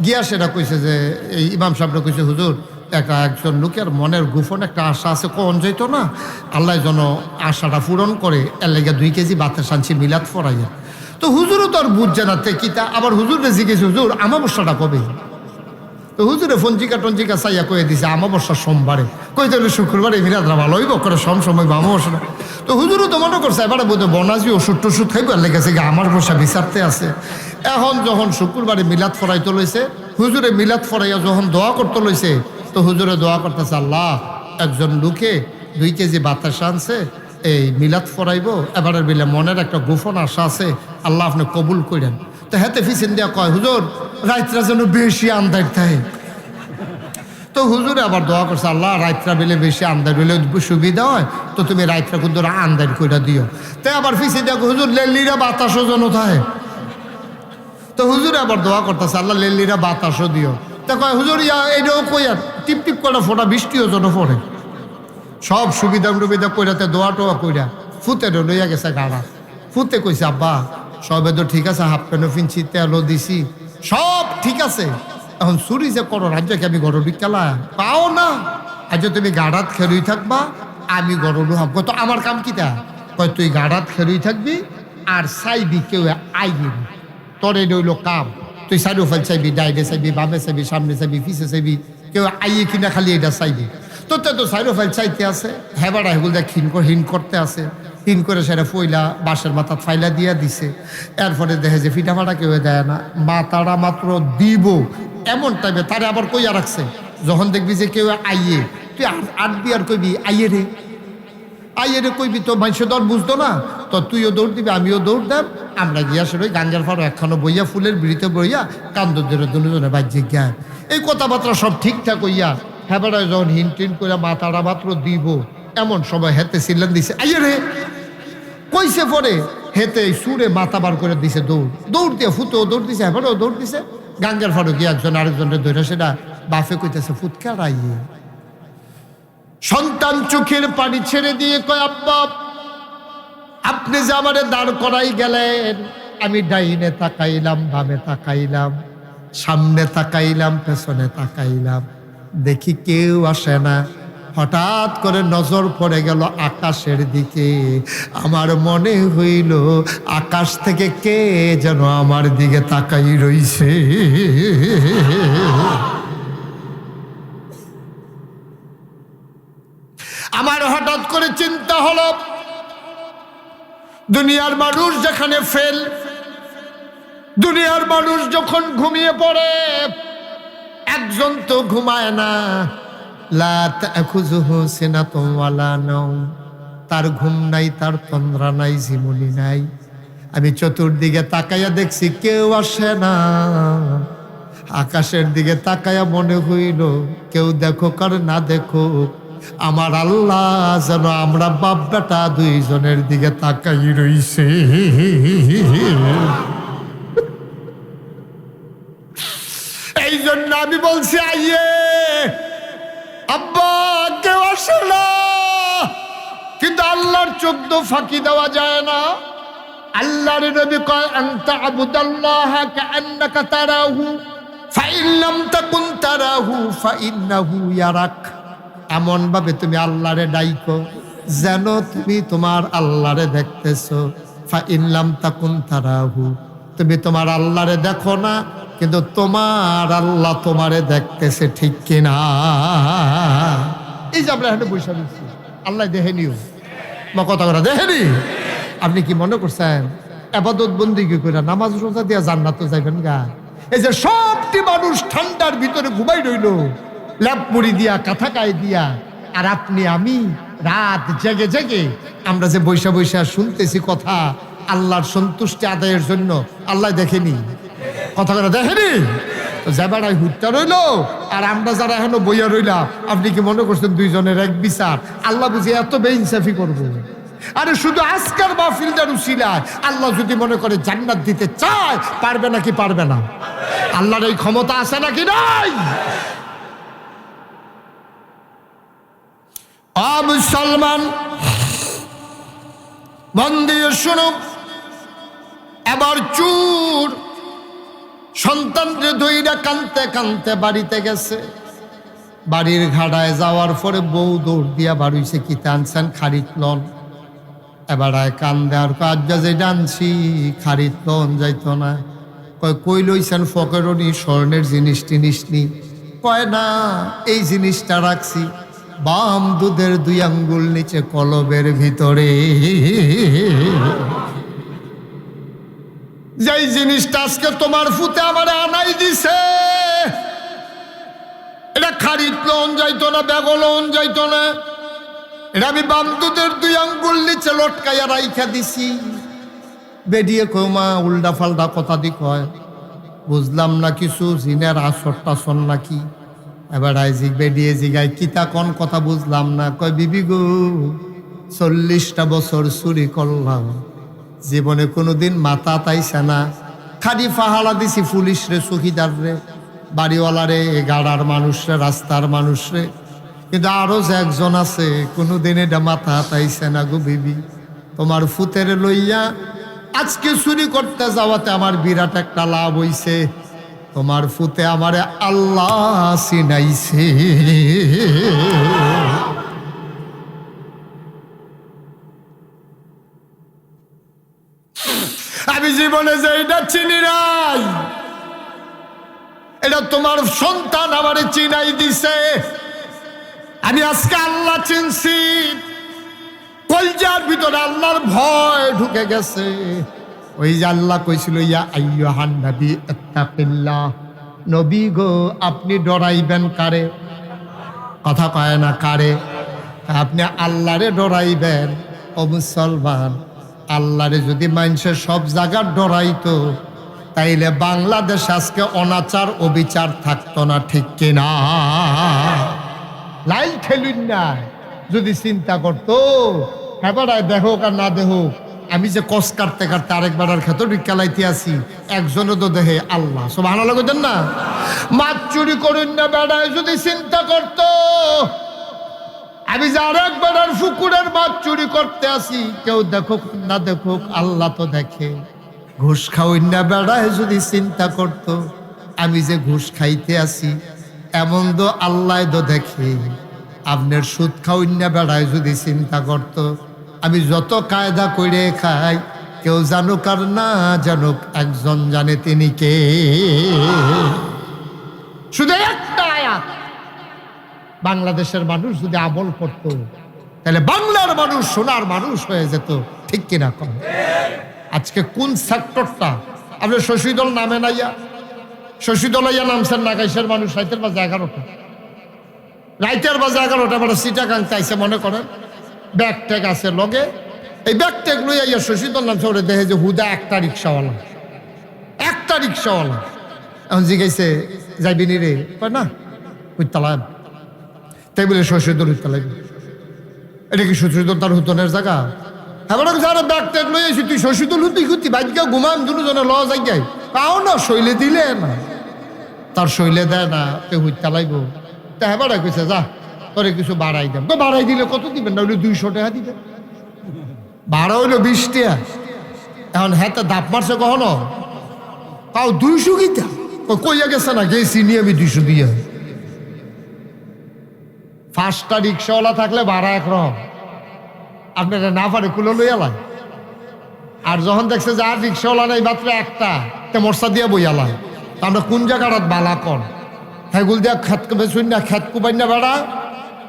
গিয়া। সেটা কইছে যে এই ইমাম সাহেবরা কইছে, হুজুর একজন লোকের মনের গোপন একটা আশা আছে, কোন যাইত না, আল্লাহ যেন আশাটা পূরণ করে, এর লেগে 2 কেজি বাতাস আনছি মিলাদ পড়াইয়া। তো হুজুরও তো আর বুঝছে না কিতা। আবার হুজুরে জিজ্ঞেস, হুজুর আমাবস্যাটা কবে? তো হুজুরে ফঞ্জিকা টঞ্জিকা চাইয়া কয়ে দিছে আমাবস্যা সোমবারে। কই তাহলে শুক্রবারে মিলাদরা ভালো হইব করে সময় আমাবস্যা। তো হুজুরও তো মনে করছে এবারে বোধহয় বনাজি ওষুধ টষুধ খাইব, লেগেছে আমার বসা বিচারতে আছে। এখন যখন শুক্রবারে মিলাদ ফরাইতে লইছে, হুজুরে মিলাদ ফরাইয়া যখন দোয়া করতে লইছে, তো হুজুরে দোয়া করতেছে, আল্লাহ একজন লোকে 2 কেজি বাতাস আনছে, এই মিলাদ ফরাইব, এবারে বিলে মনের একটা গোপন আশা আছে, আল্লাহ আপনি কবুল করেন। তো হেতে ফিসেন দিয়া কয়, হুজুর রাইতরা যেন বেশি আন্দার থাকে। তো হুজুরে আবার দোয়া করছে, আল্লাহ রাইতরা বেলে বেশি আন্দার হইলে সুবিধা হয়, তো তুমি রাইতরা কিন্তু আন্দার কইরা দিও। তাই আবার ফিসে দিয়া হুজুর লেলিরা বাতাসও যেন থাকে। তো হুজুরে আবার দোয়া করতেছে, আল্লাহ লেলিরা বাতাসও দিও। তা কয় হুজুর এইটাও কইয়া টিপ টিপ করে ফোটা বৃষ্টিও যেন পড়ে। সব সুবিধা টুবিধা কইরাতে দোয়া টোয়া কইরা ফুতে লইয়া গেছে গাড়া। ফুতে কইছে, আব্বা সবে তো ঠিক আছে, হাফ প্যান্টও ফিনছি, তেলও দিছি, সব ঠিক আছে, এখন চুরি যে করো রাজ্যকে আমি গরু বিকালা পাও না, আজ তুমি গাড়াত খেলুই থাকবা, আমি গরু লুহাম। কত আমার কাম কিতা? কয় তুই গাড়াত খেলুই থাকবি আর চাইবি কেউ আইবি, তোর এই রইল কাম। তুই সাইডোফাইল চাইবি, ডাইডে চাইবি, বামে চাইবি, সামনে চাইবি, পিছে চাইবি, কেউ আইয়ে কিনা খালি এটা চাইবি। তো সাইডোফাইল চাইতে আছে, হেবারা এগুলো হিন করতে আছে, হিন করে সেটা ফইলা বাঁশের মাথা ফাইলা দিয়া দিছে। এরপরে দেখে যে ফিটা ফাটা কেউ দেয় না, মাথাটা মাত্র দিব এমন টাইমে তারে আবার কইয়া রাখছে, যখন দেখবি যে কেউ আইয়ে তুই আটবি আর কইবি আইয়ে রে কইবি, তো মানুষ দর বুঝতো না, তো তুইও দৌড় দিবি, আমিও দৌড় দেব, আমরা গিয়া ওই গাঞ্জার ফাড়ো একখানো বইয়া ফুলের বিড়িতে বইয়া কান্দ ধরে দুজনে বাহ্যিক জ্ঞান এই কথাবার্তা সব ঠিকঠাক হইয়া হ্যাঁ যখন হিন করে মাথাটা মাত্র দিব এমন সময় হেতে সিলেন দিছে আইয়ে রে কইছে পরে হেতে সুরে মাথা বার করে দিছে দৌড় দিয়ে ফুটো দৌড় দিছে হ্যাঁ দৌড় দিছে গাঞ্জার ফাড়ো গিয়ে একজন আরেকজনের ধরে সেটা বাফে কইতেছে ফুটকা রাইয়ে সন্তান চোখের পানি ছেড়ে দিয়ে কয় আব্বা আপনি যে আমারে দাঁড় করাই গেলেন আমি ডাইনে তাকাইলাম বামে তাকাইলাম সামনে তাকাইলাম পেছনে তাকাইলাম দেখি কেউ আসে না হঠাৎ করে নজর পড়ে গেল আকাশের দিকে আমার মনে হইল আকাশ থেকে কে যেন আমার দিকে তাকাই রইছে আমার হঠাৎ করে চিন্তা হলো দুনিয়ার মানুষ যেখানে ফেল দুনিয়ার মানুষ যখন ঘুমিয়ে পড়ে একজন তো ঘুমায় না লা তাখুযুহু সিনাতুন ওয়ালা নাওম তার ঘুম নাই তার তন্দ্রা নাই ঝিমুনি নাই আমি চতুর্দিকে তাকাইয়া দেখছি কেউ আসে না আকাশের দিকে তাকাইয়া মনে হইল কেউ দেখুক আর না দেখুক আমার আল্লাহ যেন আমরা বাপ বেটা দুইজনের দিকে তাকাই রইছে এই জন্য আমি বলছি আইয়ে আব্বা কেউ আসে না কিন্তু আল্লাহর চোখ তো ফাঁকি দেওয়া যায় না আল্লাহর নবী কয় আনতা আবুদাল্লাহা কাআন্নাকা তারাহু ফাইন লাম তাকুন তারাহু ফাইন্নাহু ইয়ারাক এমন ভাবে তুমি আল্লাহরে ডাইকো যেন তুমি তোমার আল্লাহরে দেখতেছো ফাইন লাম তাকুন তারাহু তুমি তোমার আল্লাহরে দেখো না কিন্তু তোমার আল্লাহ তোমারে দেখতেছে ঠিক কিনা এই যে আমরা এখানে বসে আছি আল্লাহ দেখেনিও মা কথা কথা দেখেনি আপনি কি মনে করছেন ইবাদত বন্দেগী করে নামাজ রোজা দিয়া জান্নাতে যাবেন গা এই যে সবটি মানুষ ঠান্ডার ভিতরে ঘুমাই রইল ল্যাপ মুড়ি দিয়া কাঁথা গায়ে দিয়া আর আপনি আমি রাত জেগে জেগে আমরা যে বৈশা বৈশা শুনতেছি কথা আল্লাহর সন্তুষ্টি আদায়ের জন্য আল্লাহ দেখেনি কথা কথা দেখেনি যাবারাই হুটটা রইল আর আমরা যারা এখনো বইয়া রইলাম আপনি কি মনে করছেন দুইজনের এক বিচার আল্লাহ বুঝি এত বেইনসাফি করবো আরে শুধু আজকার মাহফিলটার উসিলায় আল্লাহ যদি মনে করে জান্নাত দিতে চায় পারবে নাকি পারবে না আল্লাহর এই ক্ষমতা আছে নাকি নাই মুসলমান মন দিয়ে শুনো এবার চুর সন্তানরে দইরা কানতে কানতে বাড়িতে গেছে বাড়ির ঘাড়ায় যাওয়ার পরে বউ দৌড় দিয়া বাড়িছে কি টানছেন খারিত লন এবার কান দেওয়ার কাজ যে ডানছি খারিত লন যাইতো না কই লইছেন ফকেরনি স্বর্ণের জিনিস টিনিস নি কয় না এই জিনিসটা রাখছি বাম দুধের 2 আঙ্গুল নিচে কলবের ভিতরে যেই জিনিসটা আজকে তোমার ফুতে আমার আনাই দিছে এটা খারিত লোন যাইতো না বেগলন যাইতো না এটা আমি বাম দুধের 2 আঙ্গুল নিচে লটকাইয়া রাইখা দিছি বেডিয়ে কমা উল্টা ফাল্টা কথা দি কয় বুঝলাম না কিছু জিনের আসর টাসর নাকি এবার আইজিক বেডিয়ে জিগায় কিতা কোন কথা বুঝলাম না কয় বিবি গো 40টা বছর চুরি করলাম জীবনে কোনোদিন মাথা তাইছে না খালি ফাহালা দিছি পুলিশ রে চৌকিদার রে বাড়িওয়ালারে গাড়ার মানুষরে রাস্তার মানুষরে কিন্তু আরো যে একজন আছে কোনোদিন এটা মাথা তাইছে না গো বিবি তোমার ফুতের লইয়া আজকে চুরি করতে যাওয়াতে আমার বিরাট একটা লাভ হইছে তোমার ফুতে আমারে আল্লাহ চিনাইছে আমি জীবনে যে এটা চিনি নাই এটা তোমার সন্তান আমারে চিনাই দিছে আমি আজকে আল্লাহ চিনছি কলজার ভিতরে আল্লাহর ভয় ঢুকে গেছে ওই যে আল্লাহ কইছিল ইয়া আইয়ুহান নবী ইত্তাকিল্লাহ নবী গো আপনি ডরাইবেন কারে কথা কয় না কারে আপনি আল্লাহরে ডরাইবেন ও মুসলমান আল্লাহরে যদি মানুষের সব জায়গার ডরাইতো তাইলে বাংলাদেশ আজকে অনাচার অবিচার থাকতো না, ঠিক কিনা? লাইল খেলুন না যদি চিন্তা করতো, হ্যাঁ দেখুক আর না দেখুক, আমি যে কস কাটতে কাটতে আরেকবার আর খেত খেলাইতে আসি, একজনও তো দেখে আল্লাহ সুবহানাল্লাহ কইতেন না? মাছ চুরি করুন না বেড়ায় যদি চিন্তা করতো, আমি যে আরেকবার আর পুকুরের মাছ চুরি করতে আসি, কেউ দেখুক না দেখুক আল্লাহ তো দেখে। ঘুষ খাওয়াই না বেড়ায় যদি চিন্তা করতো, আমি যে ঘুষ খাইতে আসি এমন তো আল্লাহ তো দেখে। আপনার সুদ খাওয়াই না বেড়ায় যদি চিন্তা করতো, আমি যত কায়দা করে খাই কেউ জানুক আর না জানুক একজন জানে, তিনি কে? শুধু একটা আয়াত বাংলাদেশের মানুষ যদি আমল করতো তাহলে বাংলার মানুষ সোনার মানুষ হয়ে যেত, ঠিক কিনা কম? আজকে কোন সেক্টরটা আপনার শশীদল নামে নাইয়া, শশীদল আইয়া নামছেন নাগাইশের মানুষ রাইতের বাজে 11টা, রাইতের বাজে 11টা মানে সিটাগাং চাইছে মনে করেন, ব্যাগ ট্যাগ আছে লগে, এই ব্যাগ ট্যাগ লই আইয়া শশীদল নামছে, ওরে দেখে যে হুদা একটা রিক্সাওয়ালা, একটা রিক্সাওয়ালা। এখন জিজ্ঞাসে যাইবিনি রে, না উত্তালাম, তাই বলে শশীদল উত্তালাম, এটা কি শশীদল তার হুতনের জায়গা? এবার যারা ব্যাগ ট্যাগ লই আইসি, তুই শশীদল হুতি হুতি বাইকে ঘুমাম দুজনে ল যাই যাই, কাও না শৈলে দিলে না, তার শৈলে দেয় না, তে হুইতা লাগব। তা এবার কইছে যা তোরে কিছু বাড়াই দেন, তো বাড়াই দিলে কত দিবেন না? ওইলে 200 টাকা দিবেন, ভাড়া হইলো 20 টাকা। এখন হ্যাঁ দাপ মারছে কখনো? তাও 200 গীতা কইয়া গেছে না, গেছি নিয়ে আমি 200 দিয়ে। 5টা রিক্সাওয়ালা থাকলে ভাড়া একরকম, আপনারা না পারে কুলো লইয়ালাম। আর যখন দেখছে যে আর রিক্সাওয়ালা নেই মাত্র একটা, তে মর্সা দিয়া বইয়ালাম। আমরা কোন জায়গাটাত বালা কর হেগুল দিয়া খেত বেছুন না, খেত কুবাই না বেড়া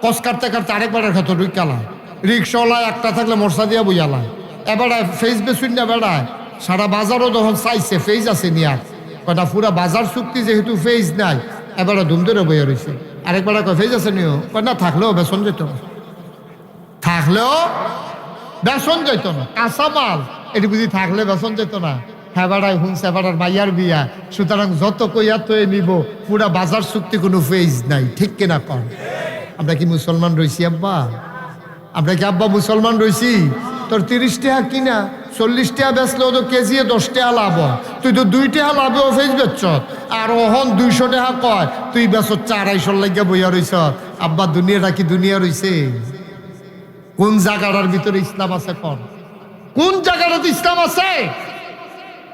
কস কাটতে কাটতে আরেকবারের খেত ঢুকালাম। রিক্সাওয়ালা একটা থাকলে মর্সা দিয়া বইয়ালাম। এবার ফেস বেছুন না বেড়ায়, সারা বাজারও যখন চাইছে ফেজ আছে নিয়া, কটা পুরা বাজার চুক্তি যেহেতু ফেজ নাই, এবারে ধুম ধরে বইয়া রয়েছে। আরেকবার কয় ফেজ আছে নিও, কয় না থাকলেও বেসন যেত না, থাকলেও বেসন যেত না, কাঁচা মাল এটি বুঝি থাকলে বেসন যেত না। হ্যাঁ বেড়ায় হুঁসে বেড়ার মাইয়ার বিয়া, সুতরাং যত কইয়া তো নিব, পুরা বাজার চুক্তি কোনো ফেজ নাই, ঠিক কিনা কম? আমরা কি মুসলমান রয়েছি আব্বা? আমরা কি আব্বা মুসলমান রয়েছি? তোর 30 টাকা কিনা 40 টাকা বেচলেও তো কেজি 10 টাকা লাভ, তুই তো 2 টাকা লাভেও ফেস বেচছ, আর ওহন 200 টাকা কয়, তুই বেচ 450 লাগিয়া বইয়া রইছ। আব্বা দুনিয়াটা কি দুনিয়া রইছে? কোন জায়গাটার ভিতরে ইসলাম আছে? কোন জায়গাটাতে ইসলাম আছে?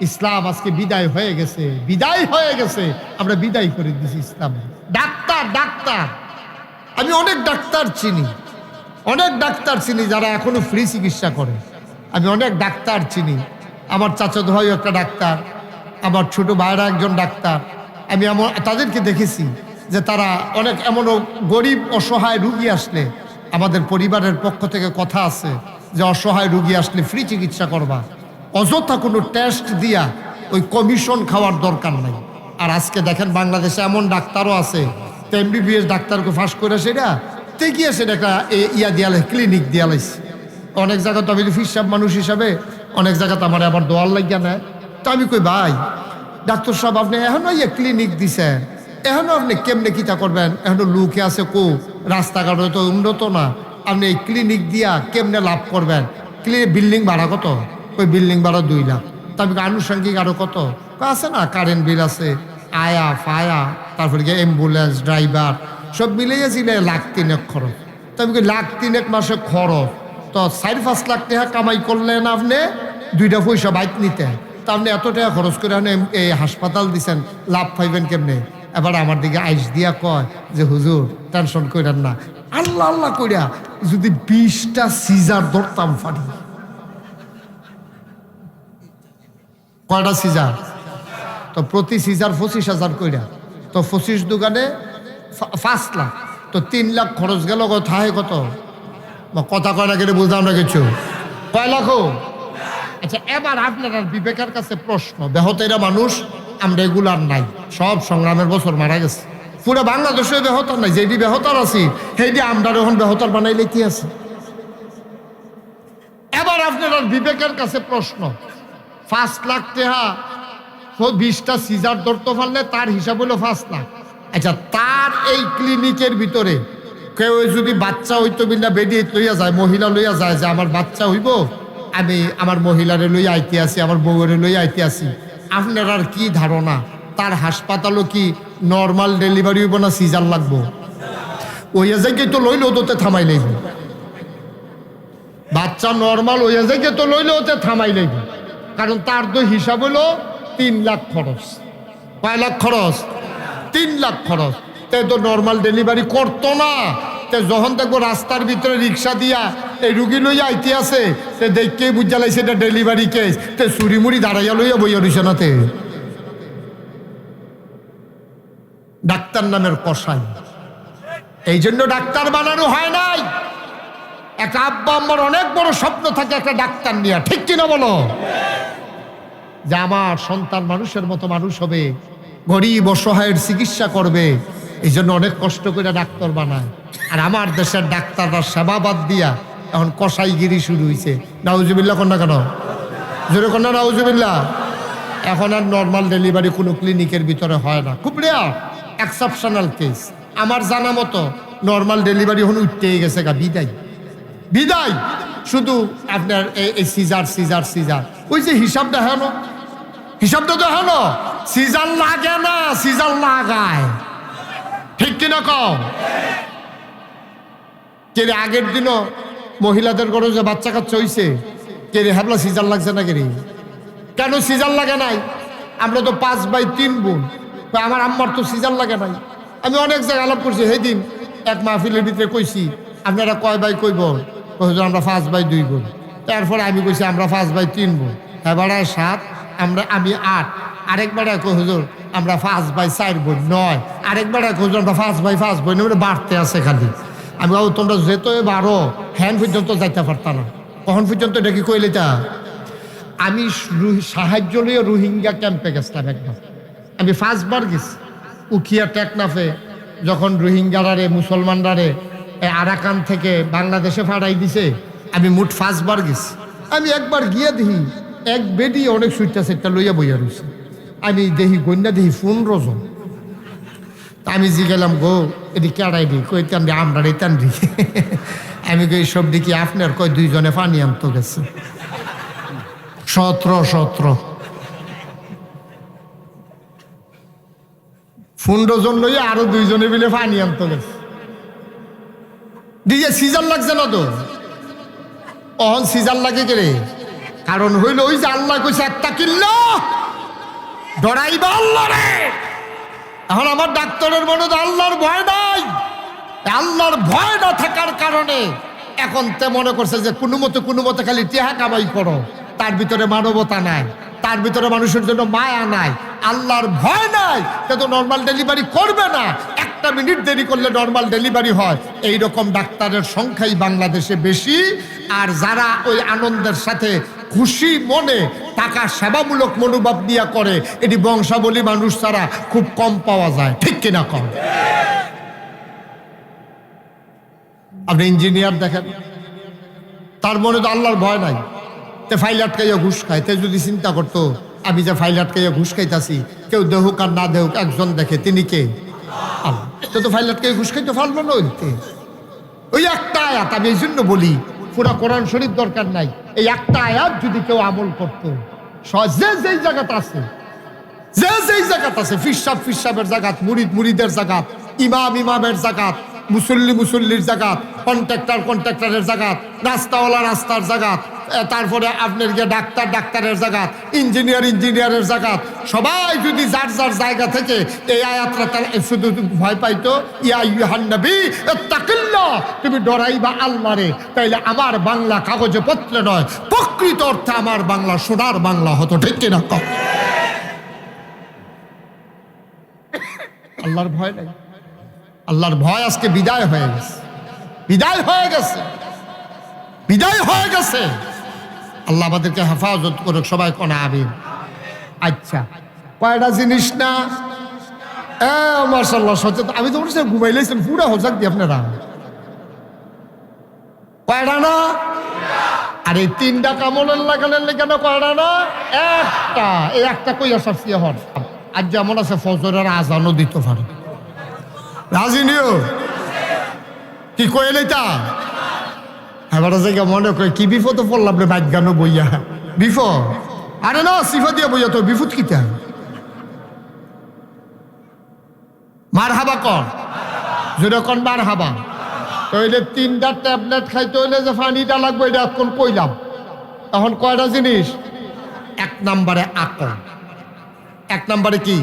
ইসলাম আজকে বিদায় হয়ে গেছে, বিদায় হয়ে গেছে, আমরা বিদায় করে দিছি ইসলাম। ডাক্তার ডাক্তার আমি অনেক ডাক্তার চিনি, অনেক ডাক্তার চিনি যারা এখনো ফ্রি চিকিৎসা করে। আমি অনেক ডাক্তার চিনি, আমার চাচাতো ভাই একটা ডাক্তার, আমার ছোট ভাইরা একজন ডাক্তার। আমি তাদেরকে দেখেছি যে তারা অনেক এমনও গরিব অসহায় রুগী আসলে আমাদের পরিবারের পক্ষ থেকে কথা আছে যে অসহায় রুগী আসলে ফ্রি চিকিৎসা করবা, অযথা কোনো টেস্ট দিয়া ওই কমিশন খাওয়ার দরকার নাই। আর আজকে দেখেন বাংলাদেশে এমন ডাক্তারও আছে, তো MBBS ডাক্তারকে ফাঁস করে সেটা তে গিয়েছে একটা ইয়া দিয়ালে, ক্লিনিক দিয়ালাইছে। অনেক জায়গা তো আমি ফিসাব মানুষ হিসাবে অনেক জায়গাতে আমার আবার দোয়ার লাগিয়া নেয়। তো আমি কই ভাই ডাক্তার সাহেব আপনি এখনো ইয়ে ক্লিনিক দিছেন, এখনো আপনি কেমনে কিতা করবেন? এখনো লোকে আছে কো, রাস্তাঘাট তো উন্নত না, আপনি এই ক্লিনিক দিয়া কেমনে লাভ করবেন? বিল্ডিং ভাড়া কত? ওই বিল্ডিং ভাড়া 2 লাখ। তবে আনুষঙ্গিক আরো কত আছে না, কারেন্ট বিল আছে, আয়া ফায়া, তারপরে গিয়ে অ্যাম্বুলেন্স ড্রাইভার সব মিলিয়েছিল 1.3 লাখ খরচ। তবে 1.3 লাখ মাসে খরচ, তো 4-5 লাখ টাকা কামাই করলেন আপনি, 2টা পয়সা বাইক নিতে, তা আপনি এত টাকা খরচ করে এই হাসপাতাল দিচ্ছেন, লাভ পাইবেন কেমনে? এবার আমার দিকে আইস দিয়া কয় যে হুজুর টেনশন করেন না, আল্লাহ আল্লাহ কইরা যদি 20টা সিজার ধরতাম ফাটি। কয়টা সিজার? তো প্রতি সিজার 25,000 কইরা, তো 25 দোকানে 5 লাখ, তো 3 লাখ খরচ গেল। থাহে কত? কথা কয় না কেটে বুঝলাম না কিছু, কয় লাখ? আচ্ছা এবার আপনার বিবেকের কাছে প্রশ্ন, বেহতেরা মানুষ আমরা রেগুলার নাই, সব সংগ্রামের বছর মারা গেছে, পুরো বাংলাদেশে বেহতার নাই, যেটি বেহতার আছি সেইটি আমরা এখন বেহতার বানাইলে কি আছে? এবার আপনার বিবেকের কাছে প্রশ্ন, 5 লাখ টাকা 20টা সিজার ধরতে পারলে তার হিসাব হলো 5 লাখ। আচ্ছা, তার এই ক্লিনিকের ভিতরে কেউ যদি বাচ্চা হইতো বিনা বেডি লইয়া যায়, মহিলা লইয়া যায় যে আমার বাচ্চা হইব, আমি আমার মহিলারে লইয়া আইতে আসি, আমার বউরে লইয়া আইতে আসি, আপনার আর কি ধারণা তার হাসপাতালও কি নর্মাল ডেলিভারি হইব না সিজার লাগবো? ওই জায়গায় তো লইলেও তোতে থামাই লইব, বাচ্চা নর্মাল ওই জায়গায় তো লইলেও তো থামাই লইব, কারণ তার তো হিসাব হলো 3 লাখ খরচ। কয় লাখ খরচ? 3 লাখ খরচ। তে তো নর্মাল ডেলিভারি করতো না। তে যখন দেখবো রাস্তার ভিতরে রিক্সা দিয়া এই রুগী লইয়া আইতে আছে, তে দেখকে বুঝা লাইছে এটা ডেলিভারি কেস, তে চুরি মুড়ি দাঁড়াইয়া লইয়া বইয়া রইছে নাতে। ডাক্তার নামের কসাই, এই জন্য ডাক্তার বানানো হয় নাই। একটা আব্বা আম্মার অনেক বড় স্বপ্ন থাকে একটা ডাক্তার নিয়ে, ঠিক কিনা বলো? যে আমার সন্তান মানুষের মতো মানুষ হবে, গরিব অসহায়ের চিকিৎসা করবে, এই জন্য অনেক কষ্ট করে ডাক্তার বানায়। আর আমার দেশের ডাক্তাররা সেবা বাদ দিয়া এখন কসাইগিরি শুরু হয়েছে। নাউজুবিল্লাহ কন্যা কেন? জোরে কন্যা নাউজুবিল্লাহ। এখন আর নর্মাল ডেলিভারি কোনো ক্লিনিকের ভিতরে হয় না, খুব রেয়ার এক্সেপশনাল কেস। আমার জানা মতো নর্মাল ডেলিভারি এখন উঠতেই গেছে গা, বিদায় বিদায়। শুধু আপনার এই সিজার সিজার সিজার, ওই যে হিসাবটা হেন, হিসাবটা তো হেন, সিজার লাগে না, সিজার লাগায়, ঠিক কিনা কম? কে রে আগের দিনও মহিলাদের ঘরে যে বাচ্চা কাচ্চা হইছে, কে রে হাবলা সিজার লাগছে না? কে রে কেন সিজার লাগে নাই? আমরা তো 5/3 বোন, আমার আম্মার তো সিজার লাগে নাই। আমি অনেক জায়গায় আলাপ করছি, সেই দিন এক মাহফিলের ভিতরে কইছি আপনারা কয় ভাই কইব? হুজুর আমরা 5/2 বোন। তারপরে আমি কইছি আমরা 5/3 বোন। হ্যাঁ বাড়ায় 7, আমি 8। আরেক বেড়ায় কই হুজুর আমরা 5/4 বোন 9। আরেক বেড়ায় কই হুজুর আমরা 5/5 বোন। এবারে বাড়তে আছে খালি। আমি বাবু তোমরা যেতই বাড়ো হ্যান পর্যন্ত যাইতে পারতাম না। কখন পর্যন্ত এটা কি কইলে? তা আমি সাহায্য লিয়ে রোহিঙ্গা ক্যাম্পে গেছিলাম একবার। আমি 5 বার গেছি উখিয়া টেকনাফে, যখন রোহিঙ্গারারে মুসলমানরারে আরাকান থেকে বাংলাদেশে ফাড়াই দিছে। আমি মোট 5 বার গেছি। আমি একবার গিয়ে দেখি এক বেডি অনেক সুইটা সেটটা লইয়া বইয়া রয়েছে। আমি দেখি গন্যা দেখি 15 জন। আমি জিগেলাম গো এটি কেড়াই দি, কই তান আমরা রে তান দি। আমি কই সব দেখি আপনার, কই 2 জনে পানি আনতে গেছে। 17 15 জন লইয়া আরো 2 জনে মিলে পানি আনতে গেছে। দিয়ে সিজার লাগছে না তো? অহন সিজার লাগে কে রে? কারণ হইল ওই যে আল্লাহ কইছে আত্তাকিল্লাহ, ডরাইবা আল্লাহ রে। এখন আমার ডাক্তারের মনে তো আল্লাহর ভয় নাই। আল্লাহর ভয় না থাকার কারণে এখন তে মনে করছে যে কোনো মতে খালি টেহা কামাই করো, তার ভিতরে মানবতা নাই, তার ভিতরে মানুষের জন্য মায়া নাই, আল্লাহর ভয় নাই, সে তো নর্মাল ডেলিভারি করবে না। 1 মিনিট দেরি করলে নর্মাল ডেলিভারি হয়। এইরকম ডাক্তারের সংখ্যাই বাংলাদেশে বেশি। আর যারা ওই আনন্দের সাথে খুশি মনে টাকা সেবামূলক মনোভাব দিয়া করে, এটি বংশাবলী মানুষ ছাড়া খুব কম পাওয়া যায়, ঠিক কিনা কম? আপনি ইঞ্জিনিয়ার দেখেন, তার মনে তো আল্লাহর ভয় নাই, তে ফাইল আটকাইয়া ঘুষ খায়। তে যদি চিন্তা করতো আমি যে ফাইল আটকাইয়া ঘুষ খাইতাছি, কেউ দেহুক আর না দেহুক একজন দেখে, তিনি কে? আল্লাহ। তো ফাইল আটকাইয়া ঘুষ খাইতে পারলো না। ওই একটা আয়াত, আমি এই জন্য বলি পুরা কোরআন শরীফ দরকার নাই, এই একটা আয়াত যদি কেউ আমল করতো, যে যেই জায়গাত আছে, যে যেই জায়গাত আছে, ফিসাবের জায়গাত, মুরিদের জায়গাত, ইমামের জায়গাত, মুসল্লির জায়গাত, কন্ট্রাক্টরের জায়গাত, রাস্তাওয়ালা রাস্তার জায়গাত, তারপরে আপনার গিয়ে ডাক্তারের জায়গাত, ইঞ্জিনিয়ারের জায়গাত, সবাই যদি যার যার জায়গা থেকে এই আয়াতটা শুধু ভয় পাইতো, ইয়া আইয়ুহান নবী ইত্তাকিল্লাহ, তুমি ডরাইবা আল্লাহরে, তাইলে আমার বাংলা কাগজে পত্রে নয়, প্রকৃত অর্থে আমার বাংলা সোনার বাংলা হতো, ঠিক কিনা? আল্লাহর ভয় নাই। আল্লাহর ভয় আজকে বিদায় হয়ে গেছে। আল্লাহ আমাদেরকে হেফাজত করুক, সবাই কোন আমিন। আচ্ছা, কয়টা জিনিস না? মাশাআল্লাহ সচেতন। আমি তো বলছি ঘুমাইলেছেন পুরা হজাক দিয়ে আপনারা। কয়টা না? আর এই তিনটা কামলের লাগালেন কেন করা না একটা, এই একটা কই আসছি হন আজ যেমন আছে ফজরের আজানও দিতে পারে। রাজি নিও কি কইলে তা এবার জায়গা মনে করে কি বিপদে পড়লাম রে বাজ্ঞানো বইয়া বিপদ। আরে না সিফা দিয়া বইয়া তো বিপদ কিতা মার হাবা কর যেরকম মার হাবা। তাইলে তিনটা ট্যাবলেট খাইতে হইলে যে পানিটা লাগবে এটা এখন কইলাম। এখন কয়টা জিনিস? এক নম্বরে আকল। এক নম্বরে কি?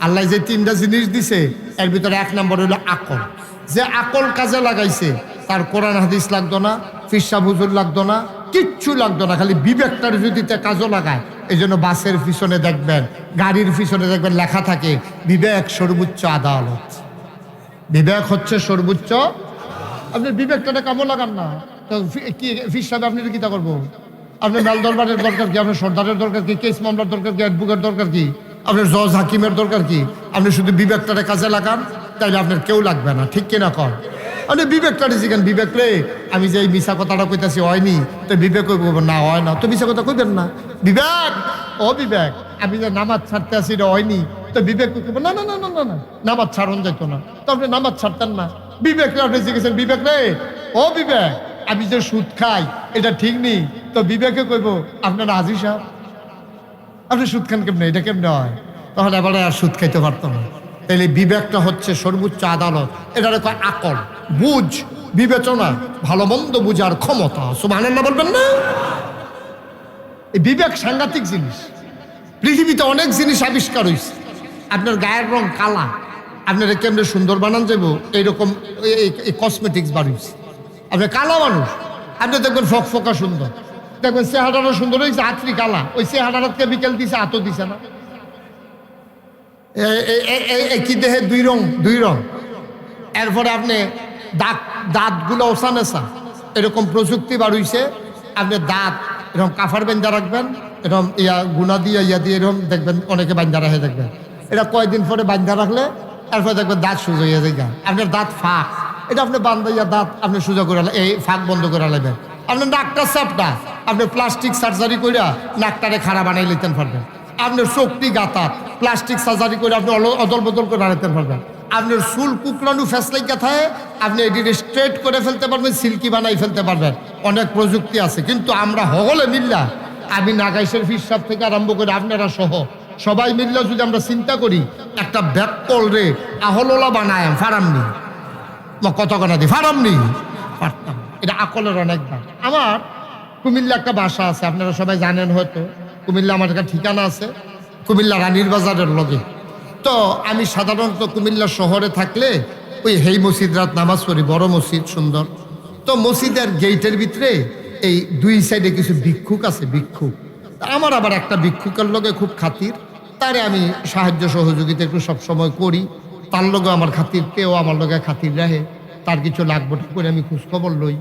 আল্লাহ যে তিনটা জিনিস দিছে এর ভিতরে এক নম্বর হইলো আকল। যে আকল কাজে লাগাইছে তার কোরআন হাদিস লাগতো না, ফিরসা হুজুর লাগতো না, কিচ্ছু লাগতো না, খালি বিবেকটার যদি কাজও লাগায়। এই জন্য বাসের পিছনে দেখবেন, গাড়ির পিছনে দেখবেন লেখা থাকে বিবেক সর্বোচ্চ আদালত। বিবেক হচ্ছে সর্বোচ্চ। আপনি বিবেকটা কামও লাগান না তো কি ফিস সাহেব আপনি কি তা করবো? আপনার মেল দরবারের দরকার কি? আপনার সর্দারের দরকার কি? কেস মামলার দরকার কি? অ্যাডভোকেট দরকার কি? আপনার জজ হাকিমের দরকার কি? আপনি শুধু বিবেকটারে কাজে লাগান, তাইলে আপনার কেউ লাগবে না। ঠিক কিনা কর? আপনি বিবেকটারে শিখেন। বিবেক রে আমি যে এই মিশা কথাটা কইতাছি হয়নি, তো বিবেক কইব না হয় না, তো মিশা কথা কইবেন না। বিবেক ও বিবেক আমি যে নামাজ ছাড়তে আসি রে হয়নি, তো বিবেক কইব না না না না না না নামাজ ছাড়ন যাইতো না, তো আপনি নামাজ ছাড়তেন না। বিবেক রে আপনি শিখেছেন। বিবেক রে ও বিবেক আমি যে সুদ খাই এটা ঠিক নেই, তো বিবেকে কইব আপনার হাজি সাহেব আপনি সুদ খান কেমনে, এটা কেমনে হয়? তখন এবারে আর সুদ খাইতে পারতো না। তাইলে বিবেকটা হচ্ছে সর্বোচ্চ আদালত। এটা কয় আকল, বুঝ, বিবেচনা, ভালো মন্দ বুঝার ক্ষমতা। সুবহানাল্লাহ বলবেন না? এই বিবেক সাংঘাতিক জিনিস। পৃথিবীতে অনেক জিনিস আবিষ্কার হয়েছে। আপনার গায়ের রং কালা, আপনারা কেমনে সুন্দর বানান যাব এইরকম এই কসমেটিক্স বাড়িয়েছে। আপনি কালা মানুষ, আপনি দেখবেন ফকফকা সুন্দর, দেখবেন চেহারাটা সুন্দর হয়েছে, হাতরি কালা, ওই চেহারাকে বিকেল দিছে হাতও দিছে না। কি দেহে দুই রং, দুই রং। এরপরে আপনি দাঁতগুলো ওসানেসা, এরকম প্রযুক্তি বাড়িয়েছে। আপনি দাঁত এরকম কাফার বান্ধা রাখবেন, এরকম গুনা দিয়ে এরকম দেখবেন অনেকে বান্ধা রাখে। দেখবেন এটা কয়দিন পরে বান্ধা রাখলে এরপরে দেখবেন দাঁত সোজা হয়ে যায়। আপনার দাঁত ফাঁক, এটা আপনি বান্ধাইয়া দাঁত আপনি সোজা করে এই ফাঁক বন্ধ করে নেবেন। আপনার নাকটা চাপটা আপনি প্লাস্টিক সার্জারি করে নাকটারে খাড়া বানাই নিতে পারবেন। আপনার চোখটি গাতাত প্লাস্টিক সার্জারি করে আপনি অদল বদল করে আনতে পারবেন। আপনার চুল কুকড়ানো ফেসলাই কথায় আপনি এটি স্ট্রেট করে ফেলতে পারবেন, সিল্কি বানাই ফেলতে পারবেন। অনেক প্রযুক্তি আছে, কিন্তু আমরা হগলে মিল্লা, আমি নাগাইশের ফিরসাব থেকে আরম্ভ করে আপনারা সহ সবাই মিললে যদি আমরা চিন্তা করি একটা ব্যাককল রে আহলোলা বানায় ফারামনি কত কনা দি ফারামনি পারতাম। এটা আকলের অনেক দাম। আমার কুমিল্লা একটা বাসা আছে, আপনারা সবাই জানেন হয়তো। কুমিল্লা আমার একটা ঠিকানা আছে, কুমিল্লা রানীর বাজারের লগে। তো আমি সাধারণত কুমিল্লা শহরে থাকলে ওই হেই মসজিদ রাত নামাজ পড়ি, বড় মসজিদ সুন্দর। তো মসজিদের গেইটের ভিতরে এই দুই সাইডে কিছু ভিক্ষুক আছে, ভিক্ষুক। আমার আবার একটা ভিক্ষুকের লগে খুব খাতির, তারে আমি সাহায্য সহযোগিতা একটু সবসময় করি। তার লগে আমার খাতির, কেউ আমার লগে খাতির রাখে, তার কিছু লাগবে করে আমি খোঁজখবর লই।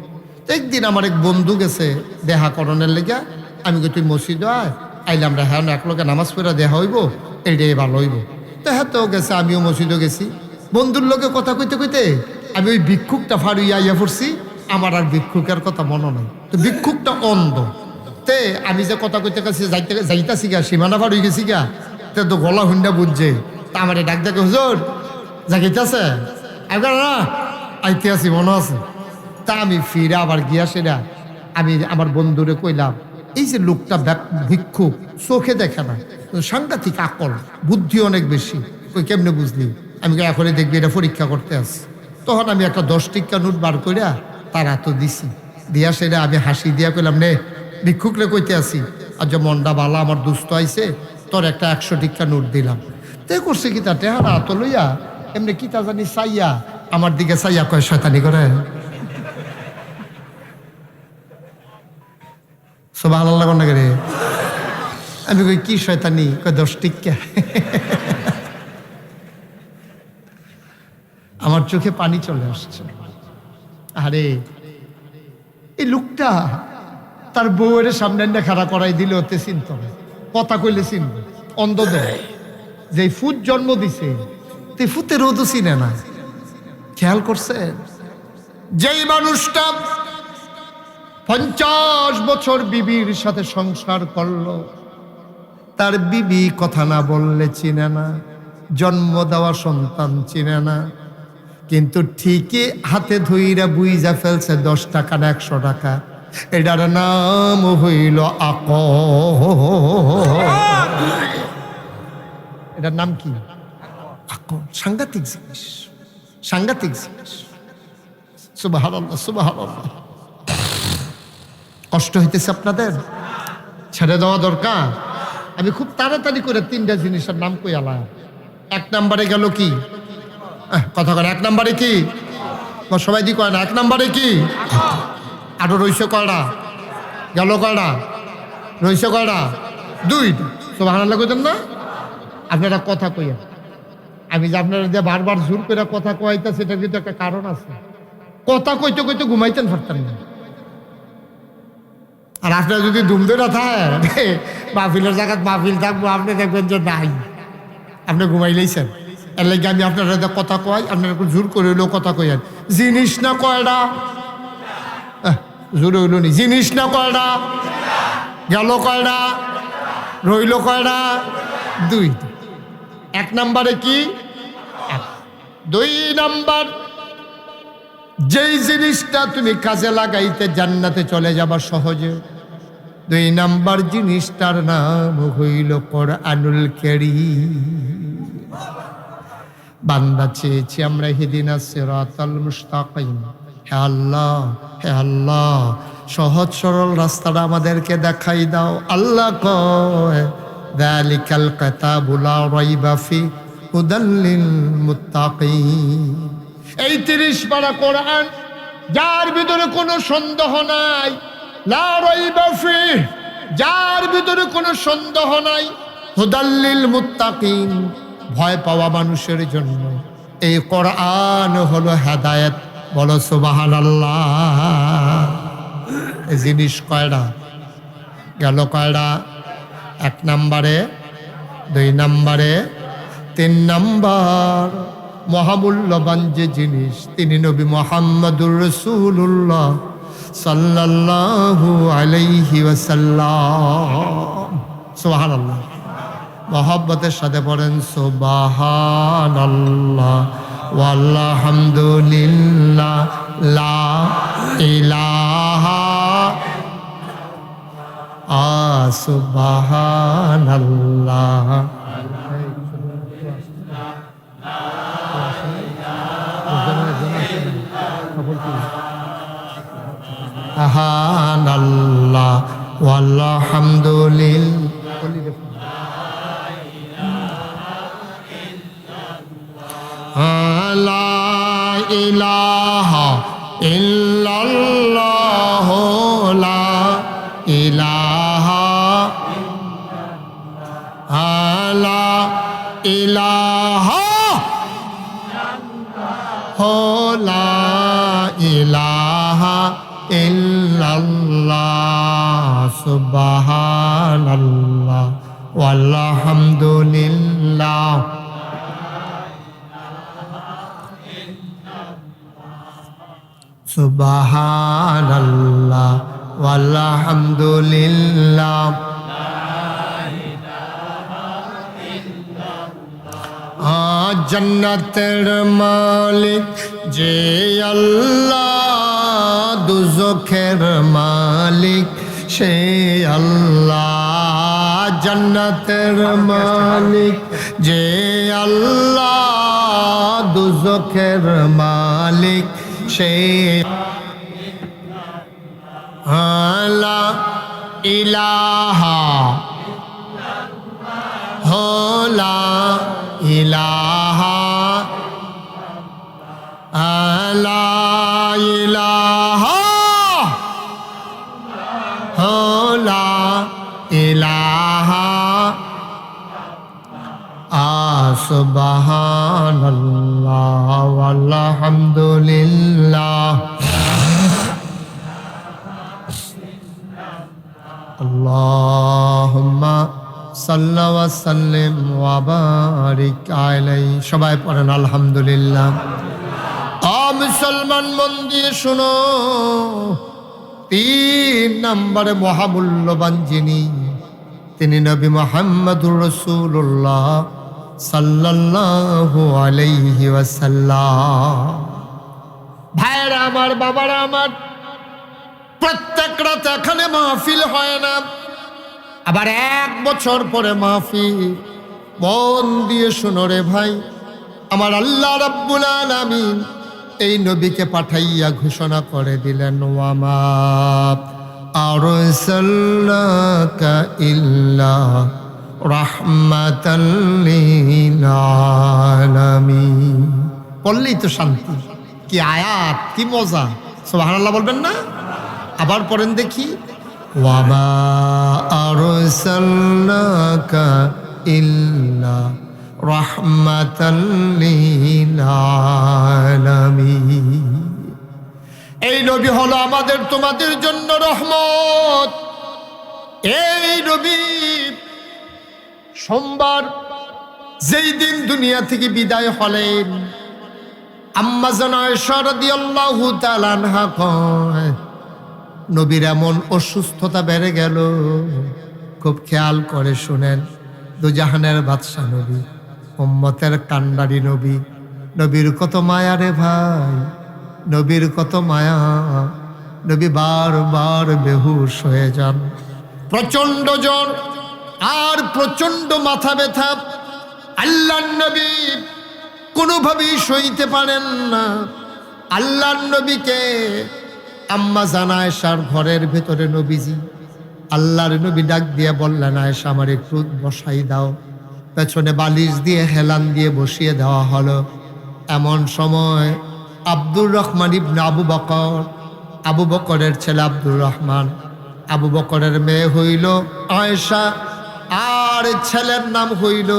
একদিন আমার এক বন্ধু গেছে দেখা করণের লেগে, আমি তুই মসজিদ আইলে আমরা হ্যাঁ এক লোকে নামাজ পড়া দেখা হইব, এইটাই ভালো হইব। তো হ্যাঁ তো গেছে, আমিও মসজিদও গেছি। বন্ধুর লোকে কথা কইতে কইতে আমি ওই ভিক্ষুকটা ফাড়ুইয়া ইয়া পড়ছি, আমার আর ভিক্ষুকের কথা মনে নাই। তো ভিক্ষুকটা অন্ধ, তে আমি যে কথা কইতে গেছি যাইতাছি গা, সীমানা ফাড়ুই গেছি গা, তে তো গলা হুন্ডা বুঝছে। তা আমার ডাক দেখে হুজুর জাগিতেছে না, আইতে আছি মনে আছে। তা আমি ফিরে আবার গিয়া সেরা আমি আমার বন্ধুরে কইলাম, এই যে লোকটা ভিক্ষুক, চোখে দেখে না, সাংঘাতিক আকল, বুদ্ধি অনেক বেশি। কই কেমনে বুঝলি? আমি এখনই দেখবি এটা পরীক্ষা করতে আসি। তখন আমি একটা 10 টিক্কা নোট বার করিয়া তার হাতও দিছি। দিয়া সেটা আমি হাসি দিয়া কইলাম, নে ভিক্ষুকরে কইতে আসি, আর যে মন্ডা বালা আমার দুস্থ আইছে, তোর একটা 100 টিক্কা নোট দিলাম। তে করছে কি তা টেহারা হাত লইয়া এমনি কি তা জানি চাইয়া আমার দিকে চাইয়া কয় শয়তানি করে। সুবহানাল্লাহ কোন রে? আমি কই কি শয়তানি? কয় 10 টিক্কা। আমার চোখে পানি চলে আসছে। আরে এই লোকটা তার বউয়ের সামনে এনে খাড়া করাই দিলে ওতে চিনত না, কথা কইলে চিনব। অন্ধ দেয় যে ফুট জন্ম দিছে, তুই ফুতের রোদও চিনে না। খেয়াল করছে? যেই মানুষটা 50 বছর বিবির সাথে সংসার করলো, তার বিবি কথা না বললে চিনে না, জন্ম দেওয়া সন্তান চিনে না, কিন্তু ঠিকই হাতে ধইরা বুইজা ফেলছে 10 টাকা না 100 টাকা। এটার নাম হইল এটার নাম কি? সাংঘাতিক জিনিস, সাংঘাতিক জিনিস। সুবহানাল্লাহ, সুবহানাল্লাহ। কষ্ট হইতেছে আপনাদের? ছেড়ে দেওয়া দরকার। আমি খুব তাড়াতাড়ি করে 3টা জিনিসের নাম কই আলাম। 1 নম্বরে গেল কি? কথা কর, 1 নম্বরে কি? সবাই দি কয় না, 1 নম্বরে কি? আরো রইছে কয়টা? গেল কয়টা? রইছে কয়টা? 2টা। সুবহানাল্লাহ কইতেন না? আপনারা কথা কইয়া, আমি যে আপনারা যে বারবার জোর করে কথা কইতা, সেটা কিন্তু একটা কারণ আছে। কথা কইতে কইতে ঘুমাইতেন পারতেন না। আর আপনারা যদি দুমদে না থাকে, মাহফিলের জায়গায় মাহফিল থাকবো, আপনি দেখবেন যে নাই, আপনি ঘুমাইলেইছেন। এর লাগে আমি আপনারা কথা কয়, আপনারা জোর করে হইলেও কথা কইয়েন। জিনিস না কয়টা? জোরে হইল নি? জিনিস না কয়টা? গেল কয়টা? রইল কয়টা? 2টা। 1 নম্বরে কি? 2 নম্বর, যেই জিনিসটা তুমি কাজে লাগাইতে জান্নাতে চলে যাবা সহজে, 2 নম্বর জিনিসটার নাম হইল কোরআনুল কারীম। বান্দা চেয়েছি আমরা হিদিনা সিরাতাল মুস্তাকিম। হে আল্লাহ, হে আল্লাহ, সহজ সরল রাস্তাটা আমাদেরকে দেখাই দাও। আল্লাহ কয়, যালিকাল কিতাবু লা রাইবা ফি হুদাল লিল মুত্তাকিন। এই 30 পারা কোরআন, যার ভিতরে কোনো সন্দেহ নাই, লা রাইবা ফি, যার ভিতরে কোনো সন্দেহ নাই, হুদাল লিল মুত্তাকিন, ভয় পাওয়া মানুষের জন্য এই কোরআন হলো হেদায়েত। বলো সুবহানাল্লাহ। এই জিনিস কয়টা? গেল কয়টা? 1 নম্বরে, 2 নম্বরে, 3 নম্বর, মহামূল্যবান যে জিনিস, তিনি নবী মুহাম্মদুর রাসূলুল্লাহ সাল্লাল্লাহু আলাইহি ওয়াসাল্লাম। সুবহানাল্লাহ। মহব্বতের সাথে পড়েন সুবহানাল্লাহ ওয়ালহামদুলিল্লাহ লা ইলাহা সুবহানাল্লাহ। সুবহানাল্লাহ ওয়ালহামদুলিল্লাহ লা ইলাহা ইল্লাল্লাহ লা ইলাহা লা ইলাহা লা ইলাহা ইল্লাল্লাহ। সুবহানাল্লাহ ওয়ালহামদুলিল্লাহ সুবহানাল্লাহ ওয়ালহামদুলিল্লাহ। জান্নাতের মালিক যে আল্লাহ, দুজখের মালিক সে আল্লাহ। জান্নাতের মালিক যে আল্লাহ, দুজখের মালিক সে লা ইলাহা লা ইলাহা লা ইলাহা লা ইলাহা সুবহানাল্লাহ ওয়ালহামদুলিল্লাহ। আল্লাহুম্মা সাল্লি ওয়া সাল্লিম ওয়া বারিক আলাইহি। সবাই পড়েন আলহামদুলিল্লাহ। মুসলমান মন দিয়ে শুনো, তিন নম্বরে মহামূল্যবান যিনি, তিনি নবী মুহাম্মদুর রাসূলুল্লাহ সাল্লাল্লাহু আলাইহি ওয়াসাল্লাম। ভাইরা আমার, বাবারা আমার, প্রত্যেক রাত এখানে মাহফিল হয় না, আবার 1 বছর পরে মাহফিল। মন দিয়ে শুনো রে ভাই, আমার আল্লাহ রাব্বুল আলামিন এই নবীকে পাঠাইয়া ঘোষণা করে দিলেন, ওয়ামা আরসালনাকা ইল্লা রাহমাতাল লিল আলামিন। পড়লেই তো শান্তি, কি আয়াত, কি মজা! সুবহানাল্লাহ বলবেন না? আবার পড়েন দেখি, ওয়ামা আরসালনাকা ইল্লা রাহমাতাল লিল আলামিন। এই নবী হলো আমাদের তোমাদের জন্য রহমত। এই নবী সোমবার যেই দিন দুনিয়া থেকে বিদায় হলেন, আম্মা জান আয়েশা রাদিয়াল্লাহু তাআলা আনহা কয়, নবীর এমন অসুস্থতা বেড়ে গেল, খুব খেয়াল করে শুনেন, দুজাহানের বাদশা নবী, উম্মতের কান্ডারি নবী, নবীর কত মায়া রে ভাই, নবীর কত মায়া। নবী বারবার বেহুশ হয়ে যান, প্রচন্ড জ্বর আর প্রচন্ড মাথা ব্যথা। আল্লাহর নবী কোনোভাবেই সইতে পারেন না। আল্লাহর নবীকে আম্মা জান আয়েশার ঘরের ভেতরে নবীজি, আল্লাহর নবী ডাক দিয়ে বললেন, আয়েশা আমার একটু বসাই দাও। পেছনে বালিশ দিয়ে হেলান দিয়ে বসিয়ে দেওয়া হলো। এমন সময় আব্দুর রহমান ইবনে আবু বকর, আবু বকরের ছেলে আব্দুর রহমান, আবু বকরের মেয়ে হইল আয়েশা, আর ছেলের নাম হইল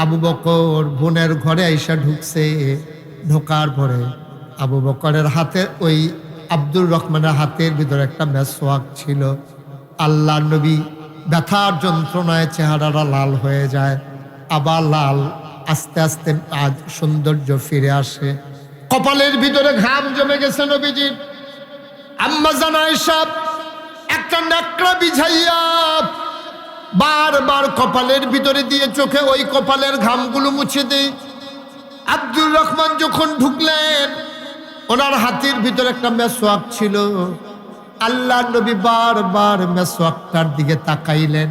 আবু বকর। বোনের ঘরে আয়েশা ঢুকছে। ঢোকার পরে আবু বকরের হাতে, ওই আব্দুর রহমানের হাতের ভিতরে একটা মেসওয়াক ছিল। আল্লাহ নবী ব্যথার যন্ত্রণায় চেহারাটা লাল হয়ে যায়, আবার লাল, আস্তে আস্তে আজ সৌন্দর্য ফিরে আসে। কপালের ভিতরে ঘাম জমে গেছে নবীজির। আম্মা জান আয়েশা একটা নেকড়া বিছাইয়া বারবার কপালের ভিতরে দিয়ে চোখে ওই কপালের ঘামগুলো মুছে দেয়। আব্দুর রহমান যখন ঢুকলেন, ওনার হাতের ভিতরে একটা মেসওয়াক ছিল। আল্লাহ নবী বারবার মেসওয়াকটার দিকে তাকাইলেন।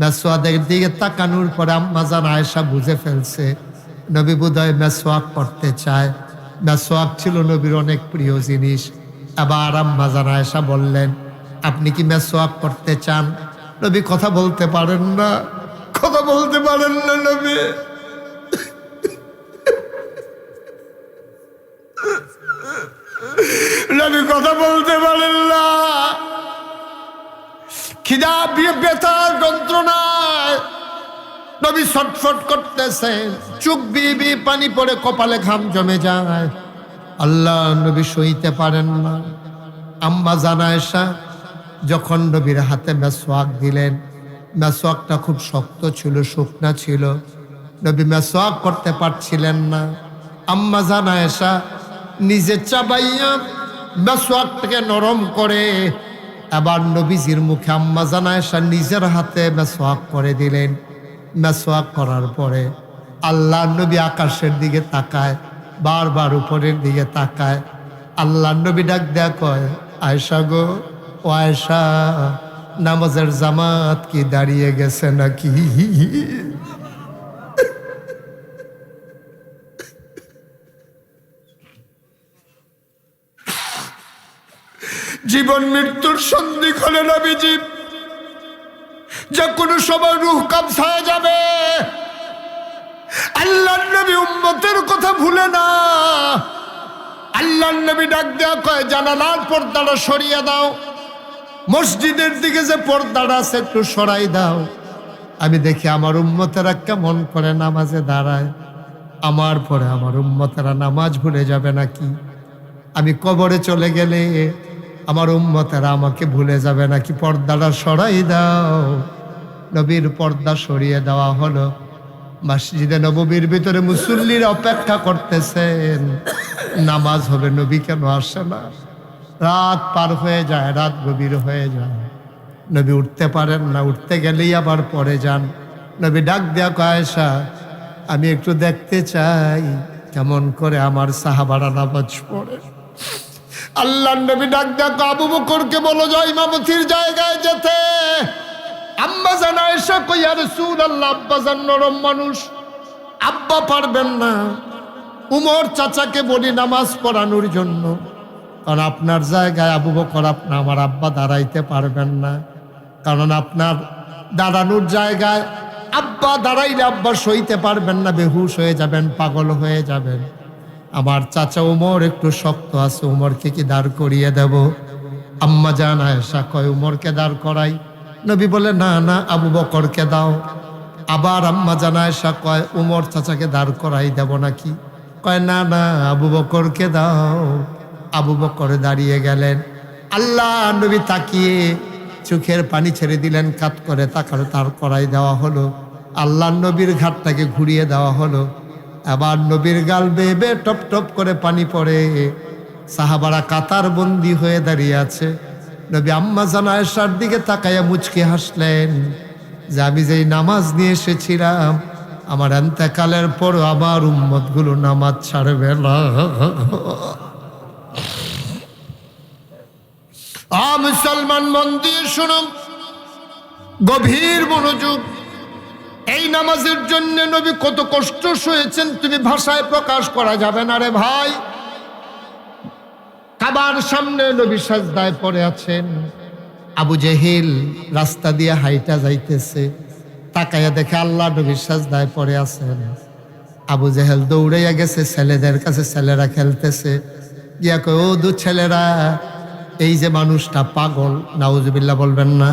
মেসওয়াকের দিকে তাকানোর পরে আম্মা জান আয়েশা বুঝে ফেলছে নবী বোধহয় মেসওয়াক করতে চায়। মেসওয়াক ছিল নবীর অনেক প্রিয় জিনিস। আবার আম্মা জান আয়েশা বললেন, আপনি কি মেসওয়াক করতে চান? নবী কথা বলতে পারেন না, কথা বলতে পারেন না নবী। নবী কথা বলতে পারেন না। খিদা ব্যথার যন্ত্রণায় নবী ছটফট করতেছেন, চোখ বিবি পানি পড়ে, কপালে ঘাম জমে যায়। আল্লাহ নবী সইতে পারেন না। আম্মা জান আয়েশা যখন নবীর হাতে মেসওয়াক দিলেন, মেসওয়াকটা খুব শক্ত ছিল, শুকনা ছিল। নবী মেসওয়াক করতে পারছিলেন না। আম্মা জান আয়েশা নিজে চাবাইয়া মেসওয়াকটাকে নরম করে আবার নবীজির মুখে আম্মা জান আয়েশা নিজের হাতে মেসওয়াক করে দিলেন। মেসওয়াক করার পরে আল্লাহ নবী আকাশের দিকে তাকায়, বারবার উপরের দিকে তাকায়। আল্লাহ নবী ডাক দেয়া কয়, আয়েশা গো, ও আয়েশা, নামাজের জামাত কি দাঁড়িয়ে গেছে নাকি? জীবন মৃত্যুর সন্ধিক্ষণে নবীজি যে কোনো সময় রূহ কবজায় যাবে। আল্লাহর নবী উম্মতের কথা ভুলে না। আল্লাহর নবী ডাক দেয়া কয়, জানালার পর্দাটা সরিয়ে দাও, মসজিদের দিকে যে পর্দাটা আছে একটু সরাই দাও, আমি দেখি আমার উম্মতেরা কেমন করে নামাজে দাঁড়ায়। আমার পরে আমার উম্মতেরা নামাজ ভুলে যাবে নাকি? আমি কবরে চলে গেলে আমার উম্মতেরা আমাকে ভুলে যাবে নাকি? পর্দাটা সরাই দাও। নবীর পর্দা সরিয়ে দেওয়া হলো। মসজিদে নববীর ভিতরে মুসল্লিরা অপেক্ষা করতেছেন, নামাজ হবে, নবী কেন আসে না? রাত পার হয়ে যায়, রাত গভীর হয়ে যায়, নবী উঠতে পারেন না, উঠতে গেলেই আবার পরে যান। নবী ডাক দেয়া কয় আয়েশা, আমি একটু দেখতে চাই কেমন করে আমার সাহাবারা নামাজ পড়ে। আল্লাহ নবী ডাক দেয়া কয় আবু বকরকে বলো যাও ইমামতির জায়গায় যেতে। আম্মা জান আয়েশা কই ইয়া রাসূলুল্লাহ, আব্বা জান নরম মানুষ, আব্বা পারবেন না, উমর চাচাকে বলি নামাজ পড়ানোর জন্য, কারণ আপনার জায়গায় আবু বকর আমার আব্বা দাঁড়াইতে পারবেন না, কারণ আপনার দাঁড়ানোর জায়গায় আব্বা দাঁড়াইলে আব্বা সইতে পারবেন না, বেহুশ হয়ে যাবেন, পাগল হয়ে যাবেন। আমার চাচা উমর একটু শক্ত আছে, উমরকে কি দাঁড় করিয়ে দেব? আম্মা জান আয়েশা কয় উমরকে দাঁড় করাই। নবী বলে না না, আবু বকরকে দাও। আবার আম্মা জান আয়েশা কয় উমর চাচাকে দাঁড় করাই দেব নাকি? কয় না না, আবু বকরকে দাও। আবু বকর দাঁড়িয়ে গেলেন। আল্লাহ নবী তাকিয়ে চোখের পানি ছেড়ে দিলেন, কাত করে তাকালো, তার করাই দেওয়া হলো। আল্লাহ নবীর ঘাটটাকে ঘুরিয়ে দেওয়া হলো। আবার নবীর গাল বেয়ে বেয়ে টপ টপ করে পানি পড়ে। সাহাবারা কাতার বন্দি হয়ে দাঁড়িয়ে আছে। নবী আম্মা জান আয়েশার দিকে তাকাইয়া মুচকি হাসলেন যে আমি যেই নামাজ নিয়ে এসেছিলাম, আমার এন্তেকালের পর আমার উম্মতগুলো নামাজ ছাড়বে না। মুসলমান মন দিয়ে শুনুন, গভীর মনোযোগ। এই নামাজের জন্য নবী কত কষ্ট সয়েছেন তুমি ভাষায় প্রকাশ করা যাবে না রে ভাই। কাবার সামনে নবী সাজদায় পড়ে আছেন। আবু জেহেল রাস্তা দিয়ে হাইটা যাইতেছে, তাকাইয়া দেখে আল্লাহ নবী সাজদায় পড়ে আছেন। আবু জেহেল দৌড়াইয়া গেছে ছেলেদের কাছে, ছেলেরা খেলতেছে, গিয়া কয় ও দু ছেলেরা, এই যে মানুষটা পাগল, নাউজুবিল্লাহ বলবেন না,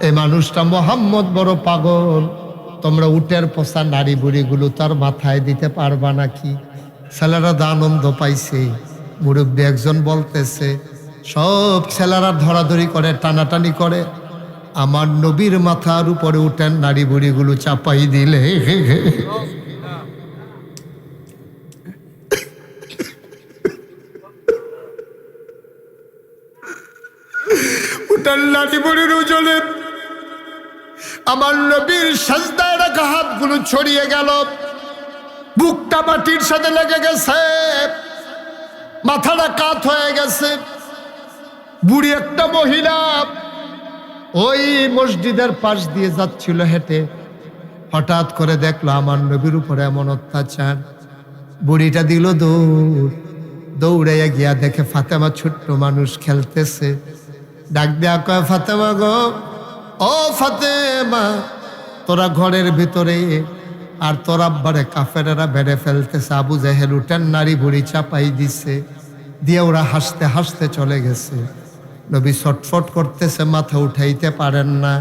এই মানুষটা মোহাম্মদ বড় পাগল, তোমরা উটের পোষা নারী বুড়িগুলো তার মাথায় দিতে পারবা নাকি? ছেলেরা আনন্দ পাইছে। মুরব্বী একজন বলতেছে, সব ছেলেরা ধরাধরি করে, টানাটানি করে, আমার নবীর মাথার উপরে উঠেন নারী বুড়িগুলো চাপাই দিলে উঠেন নারী বুড়ির ওজনে আমার নবীর সাজদায় রাখা হাতগুলো ছড়িয়ে গেল, বুকটা মাটির সাথে লেগে গেছে, মাথাটা কাত হয়ে গেছে। বুড়ি একটা মহিলা ওই মসজিদের পাশ দিয়ে যাচ্ছিল হেঁটে, হঠাৎ করে দেখলো আমার নবীর উপরে এমন অত্যাচার। বুড়িটা দিল দৌড়, দৌড়াইয়া গিয়া দেখে ফাতেমা ছোট্ট মানুষ খেলতেছে। ডাক দেয়া কয় ফাতেমা গো, ও ফাতেমা, তোরা ঘরের ভিতরে আর তোর আব্বারে কাফেরেরা বেড়ে ফেলতেছে। আবু জেহেল উঠেন নারী বুড়ি চাপাই দিছে, দিয়ে ওরা হাসতে হাসতে চলে গেছে। নবী ছটফট করতেছে, মাথা উঠাইতে পারেন না।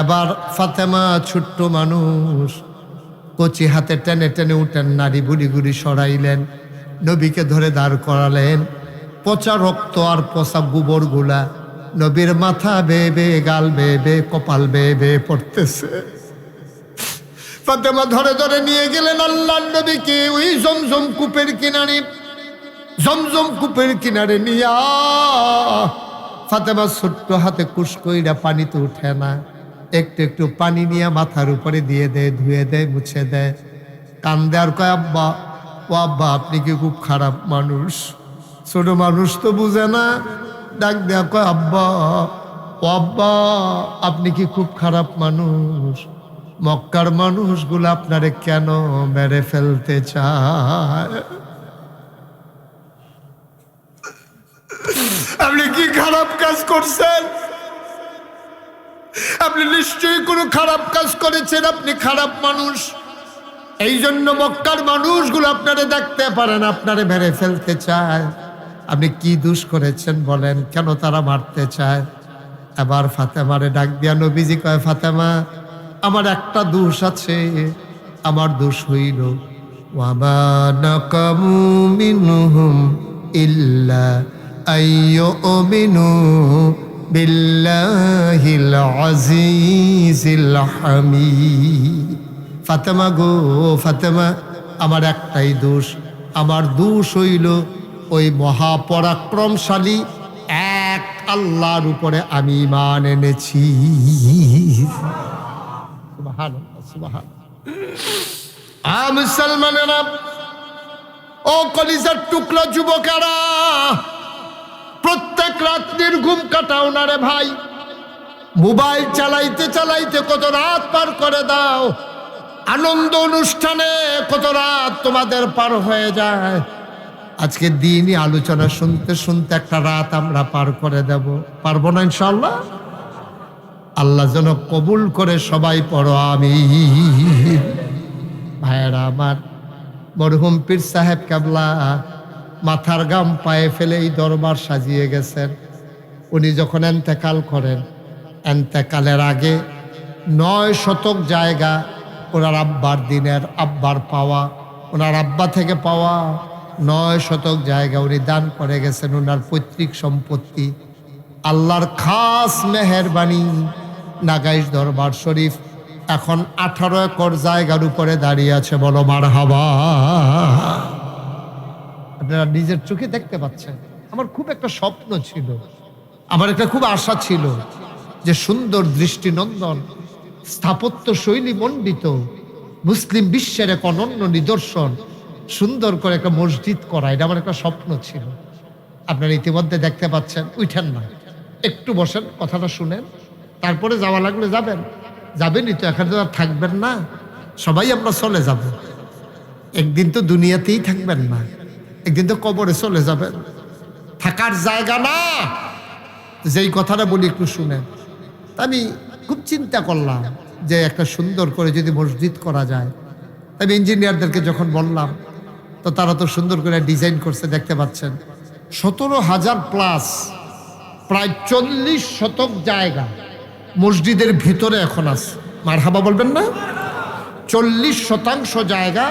এবার ফাতেমা ছোট্ট মানুষ কচি হাতে টেনে টেনে উঠেন নারী বুড়িগুড়ি সরাইলেন, নবীকে ধরে দাঁড় করালেন। পচা রক্ত আর পচা গোবর গুলা নবীর মাথা বেয়ে বেয়ে, গাল বেয়ে বেয়ে, কপাল বেয়ে বেয়ে পড়তেছে। ফাতেমা ধরে ধরে নিয়ে গেলেন আল্লাহ নবীকে ওই জমজম কূপের কিনারে। জমজম কূপের কিনারে নিয়া ফাতেমা ছোট্ট হাতে কুসকইরা, পানিতে উঠে না, একটু একটু পানি নিয়ে মাথার উপরে দিয়ে দেয়, ধুয়ে দেয়, মুছে দেয়। কান্দে আর কয় আব্বা, ও আব্বা আপনি কি খুব খারাপ মানুষ? ছোট মানুষ তো বুঝে না। ডাক দেয়া কয় আব্বা, ও আব্বা আপনি কি খুব খারাপ মানুষ? মক্কার মানুষগুলো আপনারে কেন মেরে ফেলতে চায়? আপনি কি খারাপ কাজ করছেন? আপনি নিশ্চয়ই কোনো খারাপ কাজ করেছেন, আপনি খারাপ মানুষ। এই জন্য মক্কার মানুষগুলো আপনারে দেখতে পারেন, আপনারে মেরে ফেলতে চায়। আপনি কি দোষ করেছেন বলেন, কেন তারা মারতে চায়? এবার ফাতেমারে ডাক দিয়া নবীজি কয় ফাতেমা, আমার একটা দোষ আছে, আমার দোষ হইল ওয়ামা নাকামু মিনহুম ইল্লা আইয়ুমিনু বিল্লাহিল আজিজিল হামিদ। ফাতেমা গো ফাতেমা, আমার একটাই দোষ, আমার দোষ হইল ওই মহাপরাক্রমশালী এক আল্লাহর উপরে আমি ঈমান এনেছি। সুবহানাল্লাহ, সুবহানাল্লাহ। মুসলমানেরা, ও কলিজার টুকরা যুবকেরা, প্রত্যেক রাত নির্ঘুম কাটাও না রে ভাই। মোবাইল চালাইতে চালাইতে কত রাত পার করে দাও, আনন্দ অনুষ্ঠানে কত রাত তোমাদের পার হয়ে যায়। আজকে দিনই আলোচনা শুনতে শুনতে একটা রাত আমরা পার করে দেব, পারবো না ইনশাআল্লাহ? আল্লাহ যেন কবুল করে, সবাই পড়ো আমিন। ভাইয়েরা আমার, মরহুম পীর সাহেব কেবলা মাথার গাম পায়ে ফেলে এই দরবার সাজিয়ে গেছেন। উনি যখন এন্তেকাল করেন, এন্তেকালের আগে 9 শতক জায়গা ওনার আব্বার দিনের আব্বার পাওয়া, ওনার আব্বা থেকে পাওয়া 9 শতক জায়গা উনি দান করে গেছেন, ওনার পৈতৃক সম্পত্তি। আল্লাহর খাস মেহেরবানি, নাগাইশ দরবার শরীফ এখন 18 একর জায়গার উপরে দাঁড়িয়ে আছে। বলো মারহাবা। আপনারা নিজের চোখে দেখতে পাচ্ছেন। আমার খুব একটা স্বপ্ন ছিল, আমার একটা খুব আশা ছিল যে সুন্দর দৃষ্টিনন্দন স্থাপত্য শৈলী মণ্ডিত মুসলিম বিশ্বের এক অনন্য নিদর্শন সুন্দর করে একটা মসজিদ করা, এটা আমার একটা স্বপ্ন ছিল। আপনারা ইতিমধ্যে দেখতে পাচ্ছেন। উঠেন না, একটু বসেন, কথাটা শুনেন, তারপরে যাওয়া লাগলে যাবেন। যাবেনই তো, এখানে তো আর থাকবেন না, সবাই আমরা চলে যাব। একদিন তো দুনিয়াতেই থাকবেন না, একদিন তো কবরে চলে যাবেন। থাকার জায়গা না, যেই কথাটা বলি একটু শুনেন। আমি খুব চিন্তা করলাম যে একটা সুন্দর করে যদি মসজিদ করা যায়। আমি ইঞ্জিনিয়ারদেরকে যখন বললাম, তো তারা তো সুন্দর করে ডিজাইন করছে, দেখতে পাচ্ছেন। 17,000 প্লাস, প্রায় 40 শতক জায়গা মসজিদের ভিতরে এখন আছে। মারহাবা বলবেন না? 40% জায়গা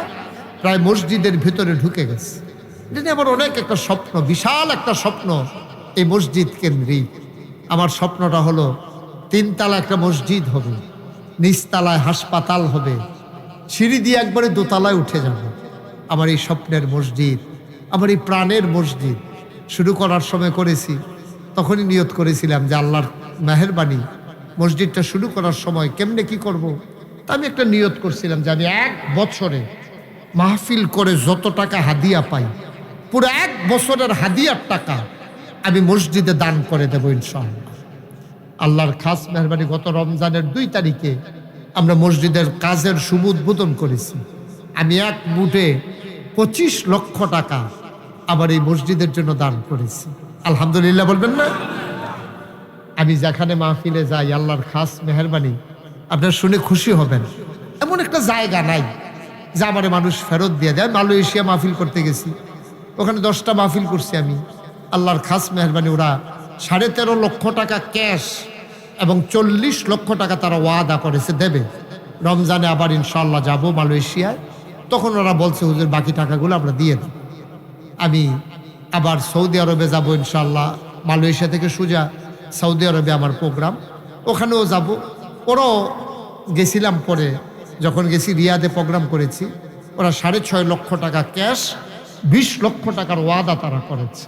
প্রায় মসজিদের ভিতরে ঢুকে গেছে। এটা আমার অনেক একটা স্বপ্ন, বিশাল একটা স্বপ্ন এই মসজিদ কেন্দ্রিক। আমার স্বপ্নটা হলো 3 তলা একটা মসজিদ হবে, নিচতলায় হাসপাতাল হবে, সিঁড়ি দিয়ে একবারে 2 তলায় উঠে যাবে। আমার এই স্বপ্নের মসজিদ, আমার এই প্রাণের মসজিদ শুরু করার সময় করেছি, তখনই নিয়ত করেছিলাম যে আল্লাহর মেহেরবানি মসজিদটা শুরু করার সময় কেমনে কি করব। তা আমি একটা নিয়ত করছিলাম যে আমি 1 বছরে মাহফিল করে যত টাকা হাদিয়া পাই, পুরো 1 বছরের হাদিয়ার টাকা আমি মসজিদে দান করে দেবো ইনশাআল্লাহ। আল্লাহর খাস মেহরবানি গত রমজানের 2 তারিখে আমরা মসজিদের কাজের শুভ উদ্বোধন করেছি। আমি 1 মুঠে 25 লক্ষ টাকা আবার এই মসজিদের জন্য দান করেছি। আলহামদুলিল্লাহ বলবেন না? আমি যেখানে মাহফিলে যাই, আল্লাহর খাস মেহরবানি, আপনারা শুনে খুশি হবেন, এমন একটা জায়গা নাই যে আমার মানুষ ফেরত দিয়ে দেয়। মালয়েশিয়া মাহফিল করতে গেছি, ওখানে 10টা মাহফিল করছি আমি। আল্লাহর খাস মেহরবানি ওরা 13.5 লক্ষ টাকা ক্যাশ এবং 40 লক্ষ টাকা তারা ওয়াদা করেছে দেবে। রমজানে আবার ইনশাআল্লাহ যাব মালয়েশিয়ায়, তখন ওরা বলছে হুজুর বাকি টাকাগুলো আমরা দিয়ে দেব। আমি আবার সৌদি আরবে যাব ইনশাআল্লাহ। মালয়েশিয়া থেকে সোজা সৌদি আরবে আমার প্রোগ্রাম, ওখানেও যাব। ওরাও গেছিলাম, পরে যখন গেছি রিয়াদে প্রোগ্রাম করেছি, ওরা 6.5 লক্ষ টাকা ক্যাশ, 20 লক্ষ টাকার ওয়াদা তারা করেছে।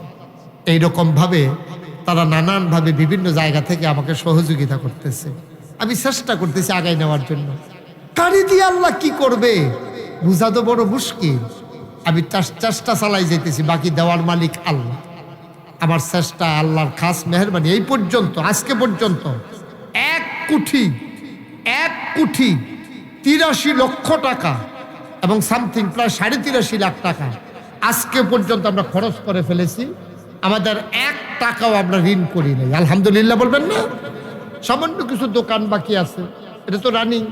এইরকমভাবে তারা নানানভাবে বিভিন্ন জায়গা থেকে আমাকে সহযোগিতা করতেছে। আমি চেষ্টা করতেছি আগায় নেওয়ার জন্য। কারি দিয়ে আল্লাহ কি করবে বুঝা তো বড় মুশকিল। আমি চেষ্টা চালাই যেতেছি, বাকি দেওয়ার মালিক আল্লাহ। আমার চেষ্টা, আল্লাহর খাস মেহেরবানি, এই পর্যন্ত আজকে পর্যন্ত 1 কোটি 83 লক্ষ টাকা এবং সামথিং প্রায় 83.5 লাখ টাকা আজকে পর্যন্ত আমরা খরচ করে ফেলেছি। আমাদের 1 টাকাও আমরা ঋণ করি নাই। আলহামদুলিল্লাহ বলবেন না? সামান্য কিছু দোকান বাকি আছে, এটা তো রানিং,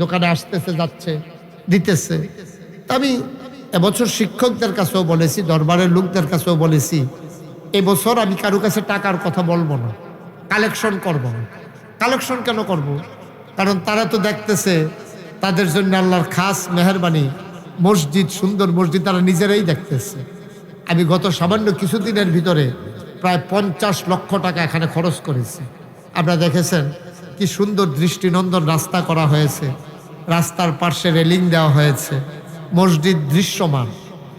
দোকানে আসতেছে যাচ্ছে দিতেছে। আমি এবছর শিক্ষকদের কাছেও বলেছি, দরবারের লোকদের কাছেও বলেছি, এবছর আমি কারো কাছে টাকার কথা বলবো না, কালেকশন করব না। কালেকশন কেন করব? কারণ তারা তো দেখতেছে তাদের জন্য আল্লাহর খাস মেহেরবানি মসজিদ, সুন্দর মসজিদ তারা নিজেরাই দেখতেছে। আমি গত সামান্য কিছুদিনের ভিতরে প্রায় 50 লক্ষ টাকা এখানে খরচ করেছি। আপনারা দেখেছেন কি সুন্দর দৃষ্টিনন্দন রাস্তা করা হয়েছে, রাস্তার পাশে রেলিং দেওয়া হয়েছে, মসজিদ দৃশ্যমান,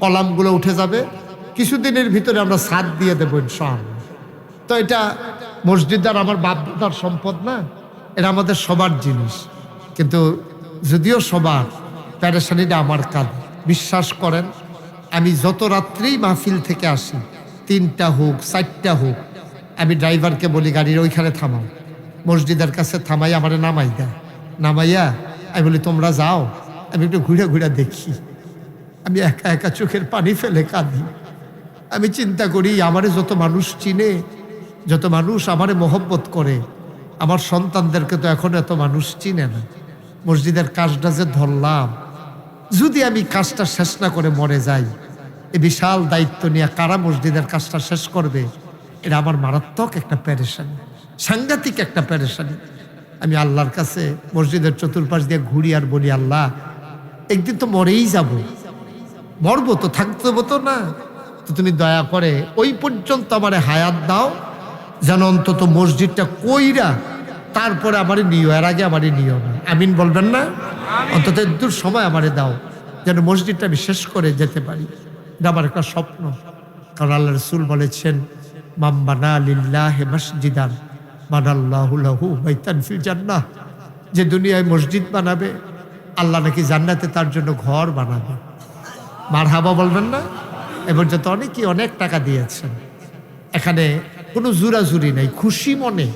কলামগুলো উঠে যাবে, কিছুদিনের ভিতরে আমরা ছাদ দিয়ে দেবো ইনশাআল্লাহ। তো এটা মসজিদ আর আমার বাপদাদার সম্পদ না, এটা আমাদের সবার জিনিস। কিন্তু যদিও সবার, প্যারেশানিটা আমার কাঁধে। বিশ্বাস করেন, আমি যত রাত্রেই মাহফিল থেকে আসি, 3টা হোক 4টা হোক, আমি ড্রাইভারকে বলি গাড়ির ওইখানে থামাও, মসজিদের কাছে থামাই, আমারে নামাই দেয়। নামাইয়া আমি বলি তোমরা যাও, আমি একটু ঘুরে ঘুরে দেখি। আমি একা একা চোখের পানি ফেলে কাঁদি। আমি চিন্তা করি, আমারে যত মানুষ চিনে, যত মানুষ আমারে মহব্বত করে, আমার সন্তানদেরকে তো এখন এত মানুষ চিনে না। মসজিদের কাজটা যে ধরলাম, যদি আমি কাজটা শেষ না করে মরে যাই, এই বিশাল দায়িত্ব নিয়ে কারা মসজিদের কাজটা শেষ করবে? এটা আমার মারাত্মক একটা প্যারেশানি, সাংঘাতিক একটা প্যারেশানি। আমি আল্লাহর কাছে মসজিদের চতুর্পাশ দিয়ে ঘুরি আর বলি, আল্লাহ একদিন তো মরেই যাব, মরবো তো, থাকতে হবো তো না, তো তুমি দয়া করে ওই পর্যন্ত আমারে হায়াত দাও, যেন অন্তত মসজিদটা কইরা তারপরে আমারে নিও, এর আগে আমারে নিও না। আমিন বলবেন না? অন্তত দূর সময় আমারে দাও, যেন মসজিদটা আমি শেষ করে যেতে পারি। এটা আমার একটা স্বপ্ন। কারণ আল্লাহ রাসূল বলেছেন, মান বানা লিল্লাহি মসজিদান বানাল্লাহু লাহু বাইতান ফিল জান্নাহ। যে দুনিয়ায় মসজিদ বানাবে, আল্লাহ নাকি জান্নাতে তার জন্য ঘর বানাবে। মারহাবা বলবেন না? এবার যত অনেকেই অনেক টাকা দিয়েছেন, এখানে কোনো জোরাজুরি নাই। খুশি মনে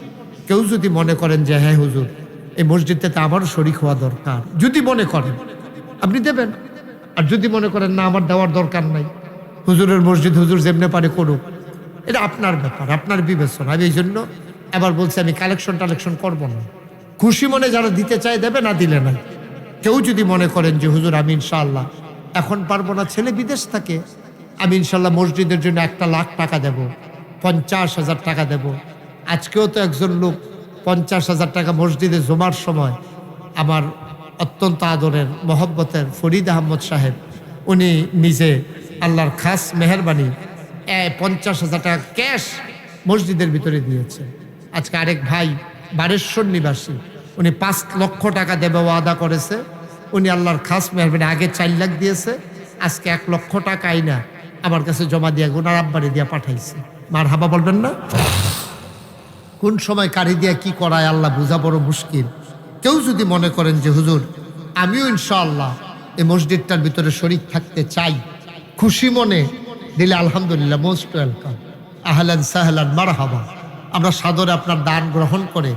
কেউ যদি মনে করেন যে হ্যাঁ হুজুর, এই মসজিদটাতে আমারও শরীক হওয়া দরকার, যদি মনে করেন আপনি দেবেন। আর যদি মনে করেন না আমার দেওয়ার দরকার নাই, হুজুরের মসজিদ হুজুর যেমনে পারে করুক, এটা আপনার ব্যাপার, আপনার বিবেচনা। আমি এই জন্য এবার বলছি, আমি কালেকশন করবো না। খুশি মনে যারা দিতে চায় দেবে, না দিলে নাই। কেউ যদি মনে করেন যে হুজুর আমি ইনশাআল্লাহ এখন পারবো না, ছেলে বিদেশ থাকে, আমি ইনশাল্লাহ মসজিদের জন্য 1,00,000 টাকা দেব, 50,000 টাকা দেব। আজকেও তো একজন লোক 50,000 টাকা মসজিদে জমার সময়, আমার অত্যন্ত আদরের মহব্বতের ফরিদ আহমদ সাহেব, উনি নিজে আল্লাহর খাস মেহরবানি 50,000 টাকা ক্যাশ মসজিদের ভিতরে দিয়েছে। আজকে আরেক ভাই বারেশ্বর নিবাসী, উনি 5 লক্ষ টাকা দেবে ওয়াদা করেছে। উনি আল্লাহর খাস মেহরবানি আগে 4 লাখ দিয়েছে, আজকে 1 লক্ষ টাকাই না আমার কাছে জমা দিয়ে ওনার আব্বারে দিয়া পাঠাইছে। মারহাবা বলবেন না? কোন সময় কারি দিয়া কি করায় আল্লাহ বোঝা বড় মুশকিল। কেউ যদি মনে করেন যে হুজুর আমিও ইনশাআল্লাহ এই মসজিদটার ভিতরে শরীক থাকতে চাই, খুশি মনে দিলে আলহামদুলিল্লাহ, মোস্ট ওয়েলকাম, আহলান সাহলান মারহাবা। আমরা সাদরে আপনার দান গ্রহণ করে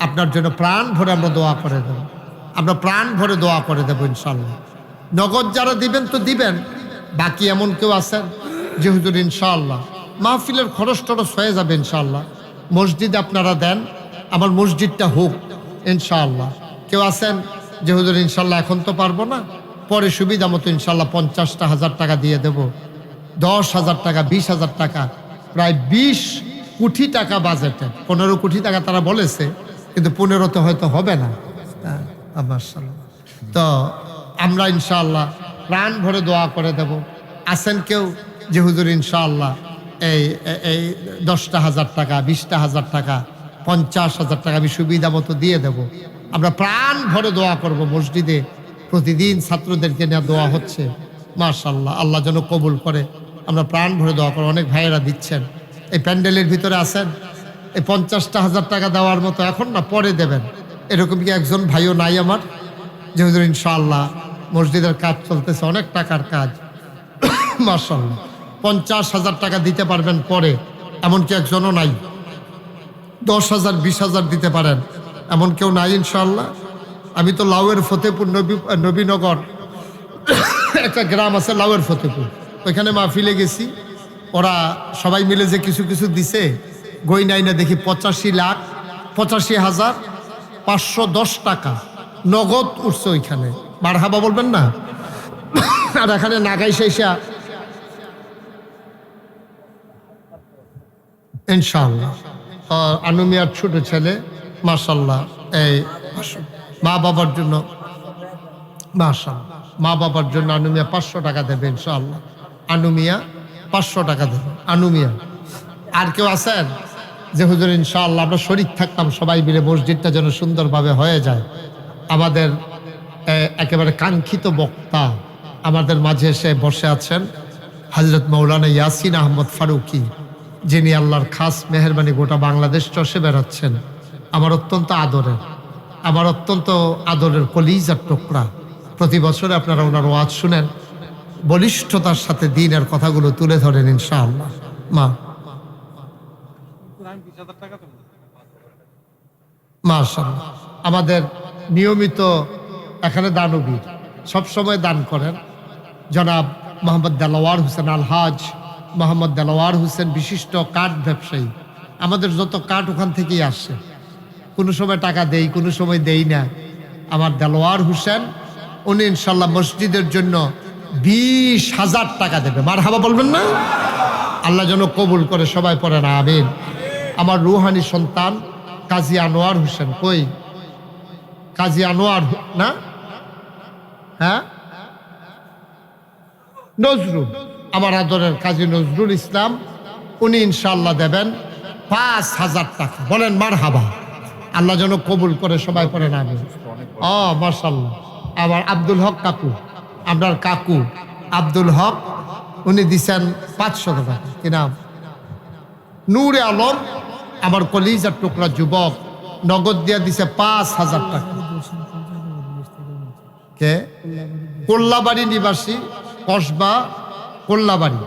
আপনার জন্য প্রাণ ভরে আমরা দোয়া করে দেব, আমরা প্রাণ ভরে দোয়া করে দেবো ইনশাআল্লাহ। নগদ যারা দিবেন তো দিবেন, বাকি এমন কেউ আছেন যে হুজুর ইনশাআল্লাহ মাহফিলের খরচ টরচ হয়ে যাবে ইনশাআল্লাহ, মসজিদে আপনারা দেন, আমার মসজিদটা হোক ইনশাআল্লাহ। কেউ আছেন যে হুজুর ইনশাআল্লাহ এখন তো পারবো না, পরে সুবিধা মতো ইনশাআল্লাহ 50,000 টাকা দিয়ে দেব, 10,000 টাকা, 20,000 টাকা, প্রায় 20 কোটি টাকা বাজেটে, 15 কোটি টাকা তারা বলেছে, কিন্তু 15 তো হয়তো হবে না। তো আমরা ইনশাআল্লাহ প্রাণ ভরে দোয়া করে দেব। আছেন কেউ যে হুজুর ইনশাআল্লাহ এই 10,000 টাকা, 20,000 টাকা, 50,000 টাকা আমি সুবিধা মতো দিয়ে দেব। আমরা প্রাণ ভরে দোয়া করব। মসজিদে প্রতিদিন ছাত্রদেরকে নিয়ে দোয়া হচ্ছে, মাশাআল্লাহ, আল্লাহ যেন কবুল করে। আমরা প্রাণ ভরে দোয়া করব। অনেক ভাইয়েরা দিচ্ছেন, এই প্যান্ডেলের ভিতরে আছেন, এই 50,000 টাকা দেওয়ার মতো এখন না, পরে দেবেন, এরকম কি একজন ভাইও নাই আমার যে হুজুর ইনশাআল্লাহ মসজিদের কাজ চলতেছে, অনেক টাকার কাজ, মাশাআল্লাহ 50,000 টাকা দিতে পারবেন পরে, এমন কি একজনও নাই? 10,000 20,000 দিতে পারেন, এমন কেউ নাই ইনশাআল্লাহ? আমি তো লাউয়ের ফতেপুর নবীনগর একটা গ্রাম আছে লাউয়ের ফতেপুর, ওইখানে মাহফিলে গেছি, ওরা সবাই মিলে যে কিছু কিছু দিছে, গই নাই না দেখি 85,85,510 টাকা নগদ উঠছে ওইখানে। মারহাবা বলবেন না? আর এখানে নাগাই শেষা ইনশাআল্লাহ আনুমিয়ার ছোট ছেলে, মাশাআল্লাহ, এই মা বাবার জন্য, মাশাআল্লাহ, মা বাবার জন্য আনুমিয়া 500 টাকা দেবে ইনশাআল্লাহ। আনুমিয়া 500 টাকা দেবে, আনুমিয়া। আর কেউ আছেন যে হুজুর ইনশাআল্লাহ আমরা শরীক থাকতাম সবাই মিলে, মসজিদটা যেন সুন্দরভাবে হয়ে যায়? আমাদের একেবারে কাঙ্ক্ষিত বক্তা আমাদের মাঝে এসে বসে আছেন, হযরত মাওলানা ইয়াসিন আহমদ ফারুকি, যিনি আল্লাহর খাস মেহেরবানি গোটা বাংলাদেশ চষে বেড়াচ্ছেন, আমার অত্যন্ত আদরের কলিজার টুকরা। প্রতি বছরে আপনারা ওনার ওয়াজ শুনেন, বলিষ্ঠতার সাথে দ্বীনের কথাগুলো তুলে ধরেন ইনশাআল্লাহ। মাশাআল্লাহ, আমাদের নিয়মিত এখানে দানবীর সবসময় দান করেন জনাব মোহাম্মদ দেলাওয়ার হোসেন, আলহাজ মোহাম্মদ দেলাওয়ার হোসেন, বিশিষ্ট কাঠ ব্যবসায়ী। আমাদের যত কাঠ ওখান থেকেই আসে, কোনো সময় টাকা দেই, কোনো সময় দেই না। আমার দেলাওয়ার হোসেন উনি ইনশাল্লাহ মসজিদের জন্য 20,000 টাকা দেবে। মারহাবা বলবেন না? আল্লাহ যেন কবুল করে, সবাই পড়েন আমিন। আমার রুহানি সন্তান কাজী আনোয়ার হোসেন, কই কাজী আনোয়ার না, হ্যাঁ নজরুল, আমার আদরের কাজী নজরুল ইসলাম, উনি ইনশাআল্লাহ দেবেন 5,000 টাকা। বলেন মারহাবা, আল্লাহ যেন কবুল করে, সবাই পড়েন আমিন। মাশাআল্লাহ। আবার আব্দুল হক কাকু, আপনার কাকু আব্দুল হক, উনি দিছেন 500 টাকা। কি নাম? নূরে আলম, আমার কলিজার টুকরা যুবক, নগদ দিয়া দিছে 5,000 টাকা। কে? কোল্লাবাড়ি নিবাসী, কসবা কোল্লাবাড়ি,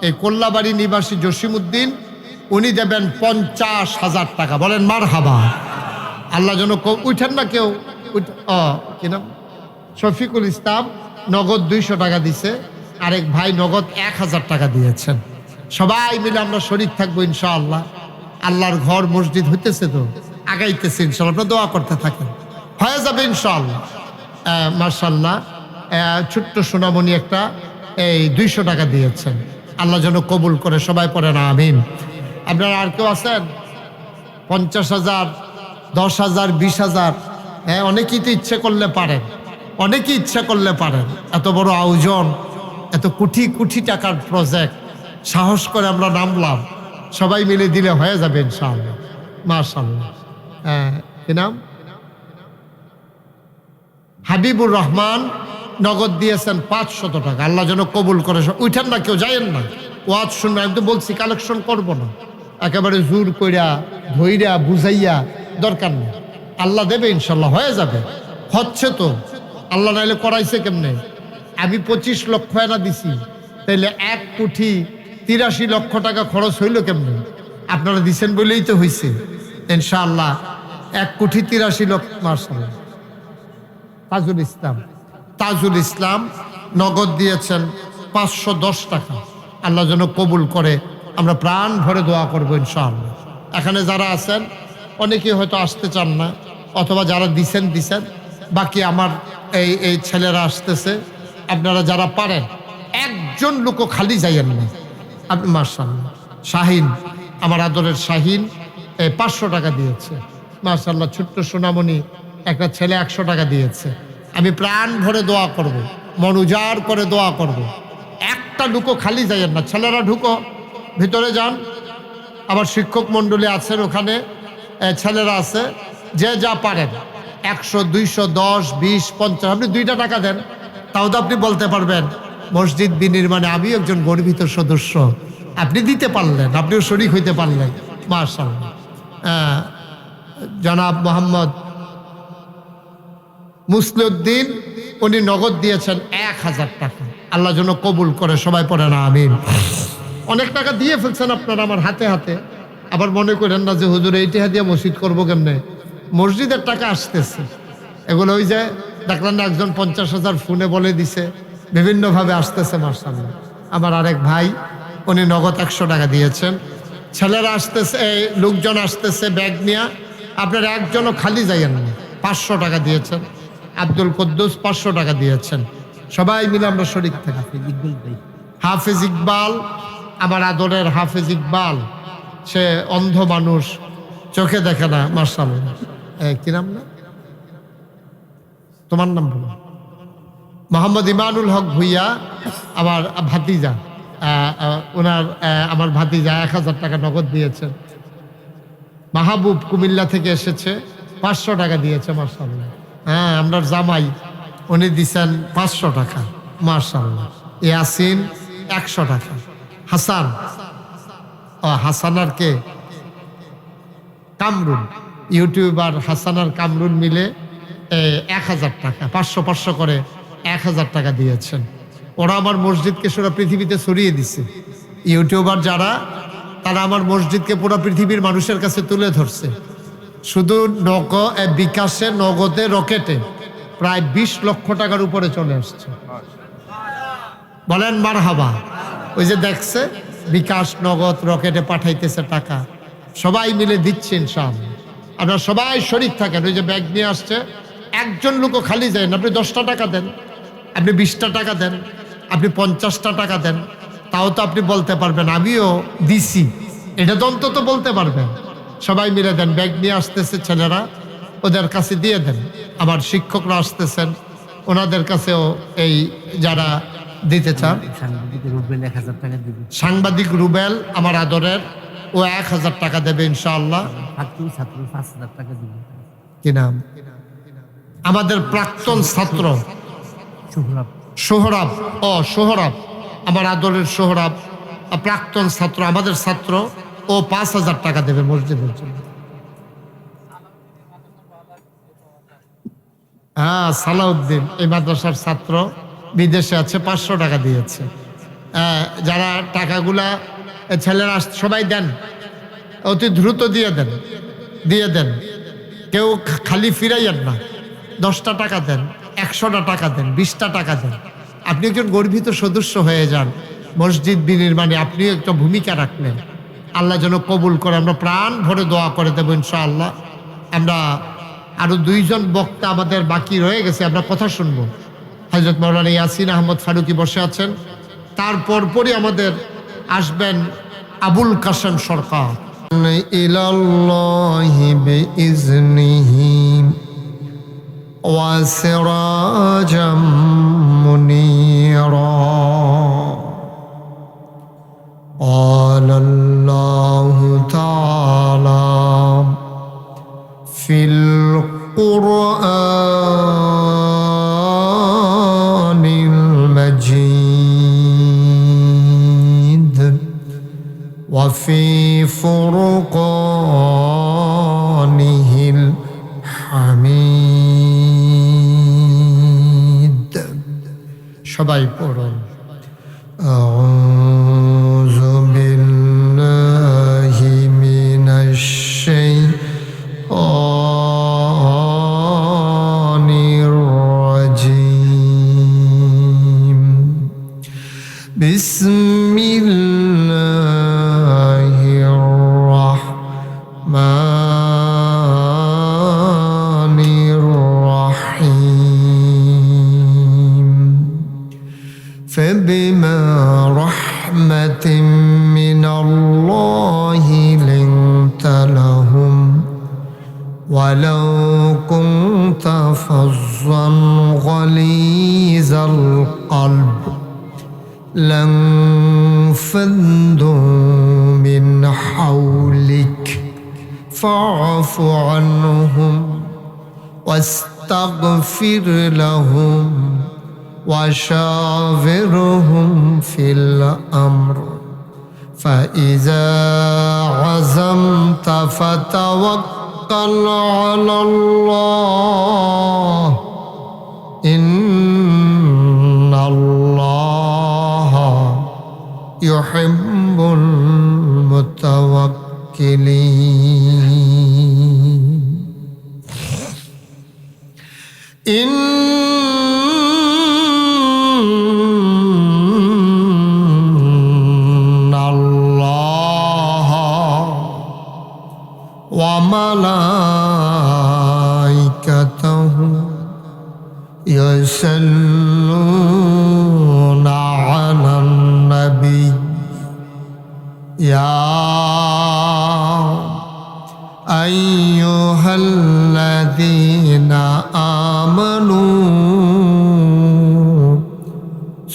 এই কোল্লাবাড়ি নিবাসী জসিমউদ্দিন, উনি দেবেন 50,000 টাকা। বলেন মারহাবা, আল্লাহ যেন উঠেন না কেউ। কি নাম? শফিকুল ইসলাম, নগদ 200 টাকা দিছে। আরেক ভাই নগদ 1,000 টাকা দিয়েছেন। সবাই মিলে আমরা শরীক থাকবো ইনশাআল্লাহ। আল্লাহর ঘর মসজিদ হইতেছে তো, আগাইতেছে ইনশাআল্লাহ, আপনারা দোয়া করতে থাকেন, হয়ে যাবে ইনশাআল্লাহ। মাশাআল্লাহ, ছোট্ট সোনামণি একটা এই 200 টাকা দিয়েছেন, আল্লাহ যেন কবুল করে, সবাই পড়েন আমিন। আপনারা আর কেউ আছেন? 50,000, 10,000, 20,000, হ্যাঁ, অনেকেই তো ইচ্ছে করলে পারেন, অনেকেই ইচ্ছা করলে পারেন। এত বড় আয়োজন, এত কোটি কোটি টাকার প্রজেক্ট, সাহস করে আমরা নামলাম, সবাই মিলে দিলে হয়ে যাবে ইনশাআল্লাহ। মাশাআল্লাহ। কি নাম? হাবিবুর রহমান, নগদ দিয়েছেন 500 টাকা, আল্লাহ যেন কবুল করে। উঠেন না কেউ, যাইয়েন না, ওয়াজ শুনবেন। আমি তো বলছি কালেকশন করব না, একেবারে জোর কইরা ধইরা বুঝাইয়া দরকার নেই, আল্লাহ দেবে ইনশাল্লাহ, হয়ে যাবে। হচ্ছে তো, আল্লাহ নাইলে করাইছে কেমনে? আমি 25 লক্ষ এনা দিছি, তাইলে 1,83,00,000 টাকা খরচ হইল কেমনে? আপনারা দিছেন বলেই তো হইছে ইনশাআল্লাহ। 1,83,00,000। মাশাআল্লাহ। তাজুল ইসলাম নগদ দিয়েছেন 510 টাকা, আল্লাহ যেন কবুল করে, আমরা প্রাণ ভরে দোয়া করবো ইনশাআল্লাহ। এখানে যারা আছেন অনেকেই হয়তো আসতে চান না, অথবা যারা দিছেন, বাকি আমার এই ছেলেরা আসতেছে। আপনারা যারা পারেন, একজন লোকও খালি যাইয়েন না। আপনি মাশাআল্লাহ, শাহিন, আমার আদরের শাহিন 500 টাকা দিয়েছে। মাশাআল্লাহ, ছোট্ট সোনামণি একটা ছেলে 100 টাকা দিয়েছে। আমি প্রাণ ভরে দোয়া করব, মন উজাড় করে দোয়া করব, একটা লোকও খালি যাইয়েন না। ছেলেরা ঢুকো, ভিতরে যান। আবার শিক্ষক মণ্ডলী আছেন ওখানে, ছেলেরা আছে, যে যা পারেন 100, 200, 10, 20, 50, আপনি 2টা টাকা দেন, তাও তো আপনি বলতে পারবেন মসজিদ বিনির্মাণে আমি একজন গর্বিত সদস্য। আপনি দিতে পারলেন, আপনিও শরীক হইতে পারলেন। মাশাআল্লাহ। জনাব মোহাম্মদ মুসলিউদ্দিন, উনি নগদ দিয়েছেন 1,000 টাকা, আল্লাহ যেন কবুল করে, সবাই পড়েন আমিন। অনেক টাকা দিয়ে ফেলছেন আপনারা আমার হাতে হাতে। আবার মনে করেন না যে হুজুর এইটা দিয়ে মসজিদ করবো কেমনে, মসজিদের টাকা আসতেছে। এগুলো ওই যে দেখলেন না, একজন 50,000 ফোনে বলে দিছে, বিভিন্নভাবে আসতেছে। মাশাআল্লাহ। আমার আরেক ভাই, উনি নগদ 100 টাকা দিয়েছেন। ছেলেরা আসতেছে, লোকজন আসতেছে ব্যাগ নিয়ে, আপনারা একজনও খালি যাইয়েন না। 500 টাকা দিয়েছেন। আব্দুল কুদ্দুস 500 টাকা দিয়েছেন। সবাই মিলে আমরা শরীক থাকি। হাফেজ ইকবাল, আমার আদরের হাফেজ ইকবাল, সে অন্ধ মানুষ, চোখে দেখে না। মাশাআল্লাহ। কি নাম? না তোমার নাম বলো? মোহাম্মদ ইমানুল হক ভুইয়া, আমার ভাতিজা, আমার ভাতিজা 1,000 টাকা নগদ দিয়েছেন। মাহবুব কুমিল্লা থেকে এসেছে, 500 টাকা দিয়েছে। মাশাআল্লাহ। আমরা জামাই, উনি দিচ্ছেন 500 টাকা। মাশাআল্লাহ। ইয়াসিন 100 টাকা। হাসান, হাসান আর কে, কামরুন, ইউটিউবার হাসান আর কামরুন মিলে 1000 টাকা, 500 করে 1000 টাকা দিয়েছেন। ওরা আমার মসজিদকে সারা পৃথিবীতে ছড়িয়ে দিছে। ইউটিউবার যারা, তারা আমার মসজিদকে পুরো পৃথিবীর মানুষের কাছে তুলে ধরছে। শুধু বিকাশে, নগদে, রকেটে প্রায় 20 লক্ষ টাকার উপরে চলে আসছে। বলেন মারহাবা। ওই যে দেখছে, বিকাশ, নগদ, রকেটে পাঠাইতেছে টাকা, সবাই মিলে দিচ্ছে ইনশাআল্লাহ। আপনারা সবাই শরীক থাকেন। ওই যে ব্যাগ নিয়ে আসছে, একজন লোকও খালি যায় না। আপনি 10টা টাকা দেন, আপনি 20টা টাকা দেন, আপনি 50টা টাকা দেন, তাও তো আপনি বলতে পারবেন আমিও দিছি, এটা তো অন্তত বলতে পারবেন। সবাই মিলে দেন। ব্যাগ নিয়ে আসতেছে ছেলেরা, ওদের কাছে দিয়ে দেন। আমার শিক্ষকরা আসতেছেন, ওনাদের কাছেও এই যারা দিতে চান। সাংবাদিক রুবেল আমার আদরের, ও 1000 টাকা দেবে ইনশাআল্লাহ। কি নাম? আমাদের প্রাক্তন ছাত্র সোহরাব। সোহরাব, আমার আদরের সোহরাব, প্রাক্তন ছাত্র, আমাদের ছাত্র, ও 5000 টাকা দেবে মসজিদের জন্য। হ্যাঁ, সালাউদ্দিন এই মাদ্রাসার ছাত্র, বিদেশে আছে, 500 টাকা দিয়েছে। যারা টাকাগুলা ছেলেরা সবাই দেন, অতি দ্রুত দিয়ে দেন, দিয়ে দেন। কেউ খালি ফিরাইয়েন না। 10টা টাকা দেন, 100টা টাকা দেন, 20টা টাকা দেন। আপনি একজন গর্বিত সদস্য হয়ে যান। মসজিদ বিনির্মাণে আপনিও একটা ভূমিকা রাখলেন। আল্লাহ যেন কবুল করে। আমরা প্রাণ ভরে দোয়া করে দেবো ইনশাআল্লাহ। আমরা আরো 2 জন বক্তা আমাদের বাকি রয়ে গেছে, আমরা কথা শুনবো। হযরত মাওলানা ইয়াসিন আহমদ ফারুকী বসে আছেন, তারপর পরই আমাদের আসবেন আবুল কাসেম সরকার। ইলাল্লাহি বিইজনিহি ওয়া সিরাজাম মুনীরা। قال الله تعالى في القرآن المجيد وفي فرقانه الحميد. সবাই পড়ুন। أعوذ بالله من الشيطان الرجيم. بسم الله الرحمن الرحيم. فبما رحمة من الله لنت لهم ولو كنت فظا غليظ القلب لانفضوا من حولك فاعف عنهم واستغفر لهم وشاورهم في الأمر فإذا عزمت فتوكل على الله إن الله يحب المتوكلين. إن الله وملائكته يصلون على النبي يا أيها الذين آمنوا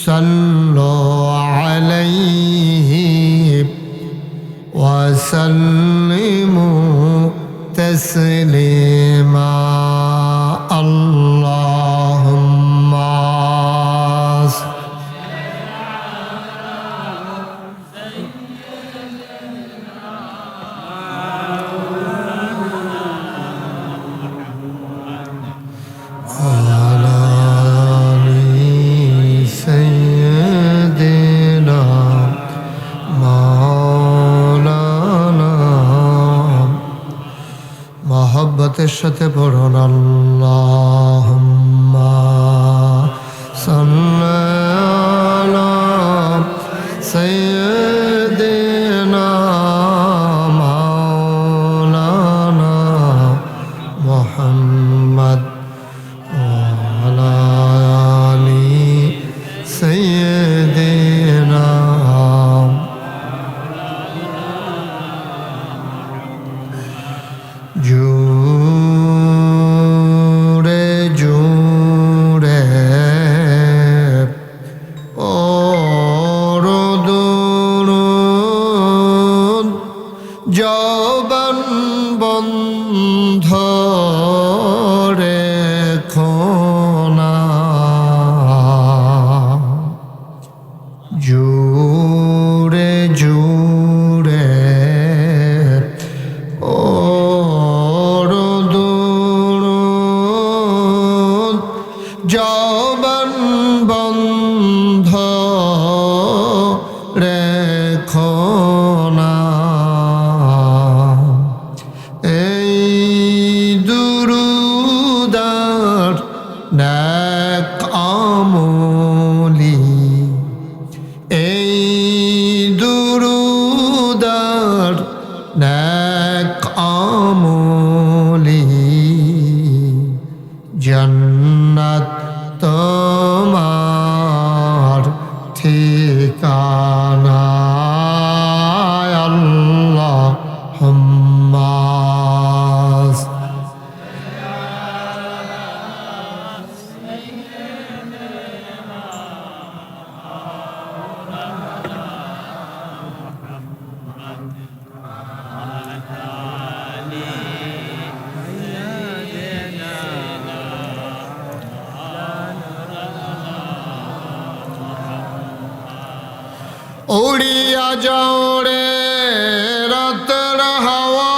صلوا عليه وسلموا تسليما. اللهم সাথে পড়ুন আল্লাহুম্মা সাল্লি আলা সাইয়্যিদিনা মাওলানা মুহাম্মদ ওয়া আলা আলি সাইয়্যিদিনা জুড়ে জুড়ে ওর দুরুদ জবান বন্ধ রেখো না জুড়ে জুড়ে ওর দুরুদ জবান বন্ধ রেখো না এই দুরুদার নেক আমলি এই দুরুদার নেক আমলি জান্নাত তোমার ঠিকানা আল্লাহুম্মা উড়িয়া যাও রে রাতের হাওয়া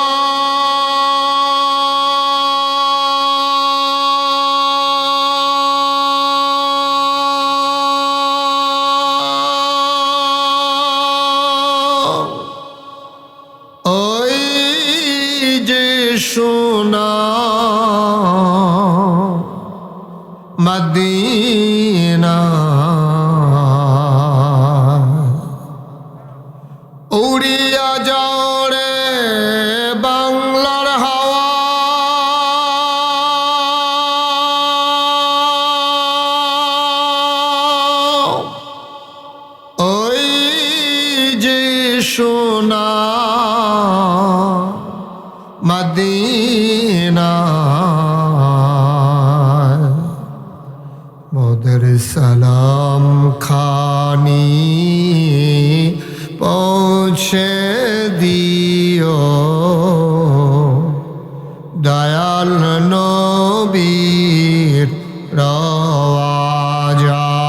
ওই যে সোনা মদিনা উড়িয়া যাও রে বাংলার হাওয়া ওই যে সোনা মদিনা মোদের সালাম খানি পৌঁছে দিও দয়াল নবীর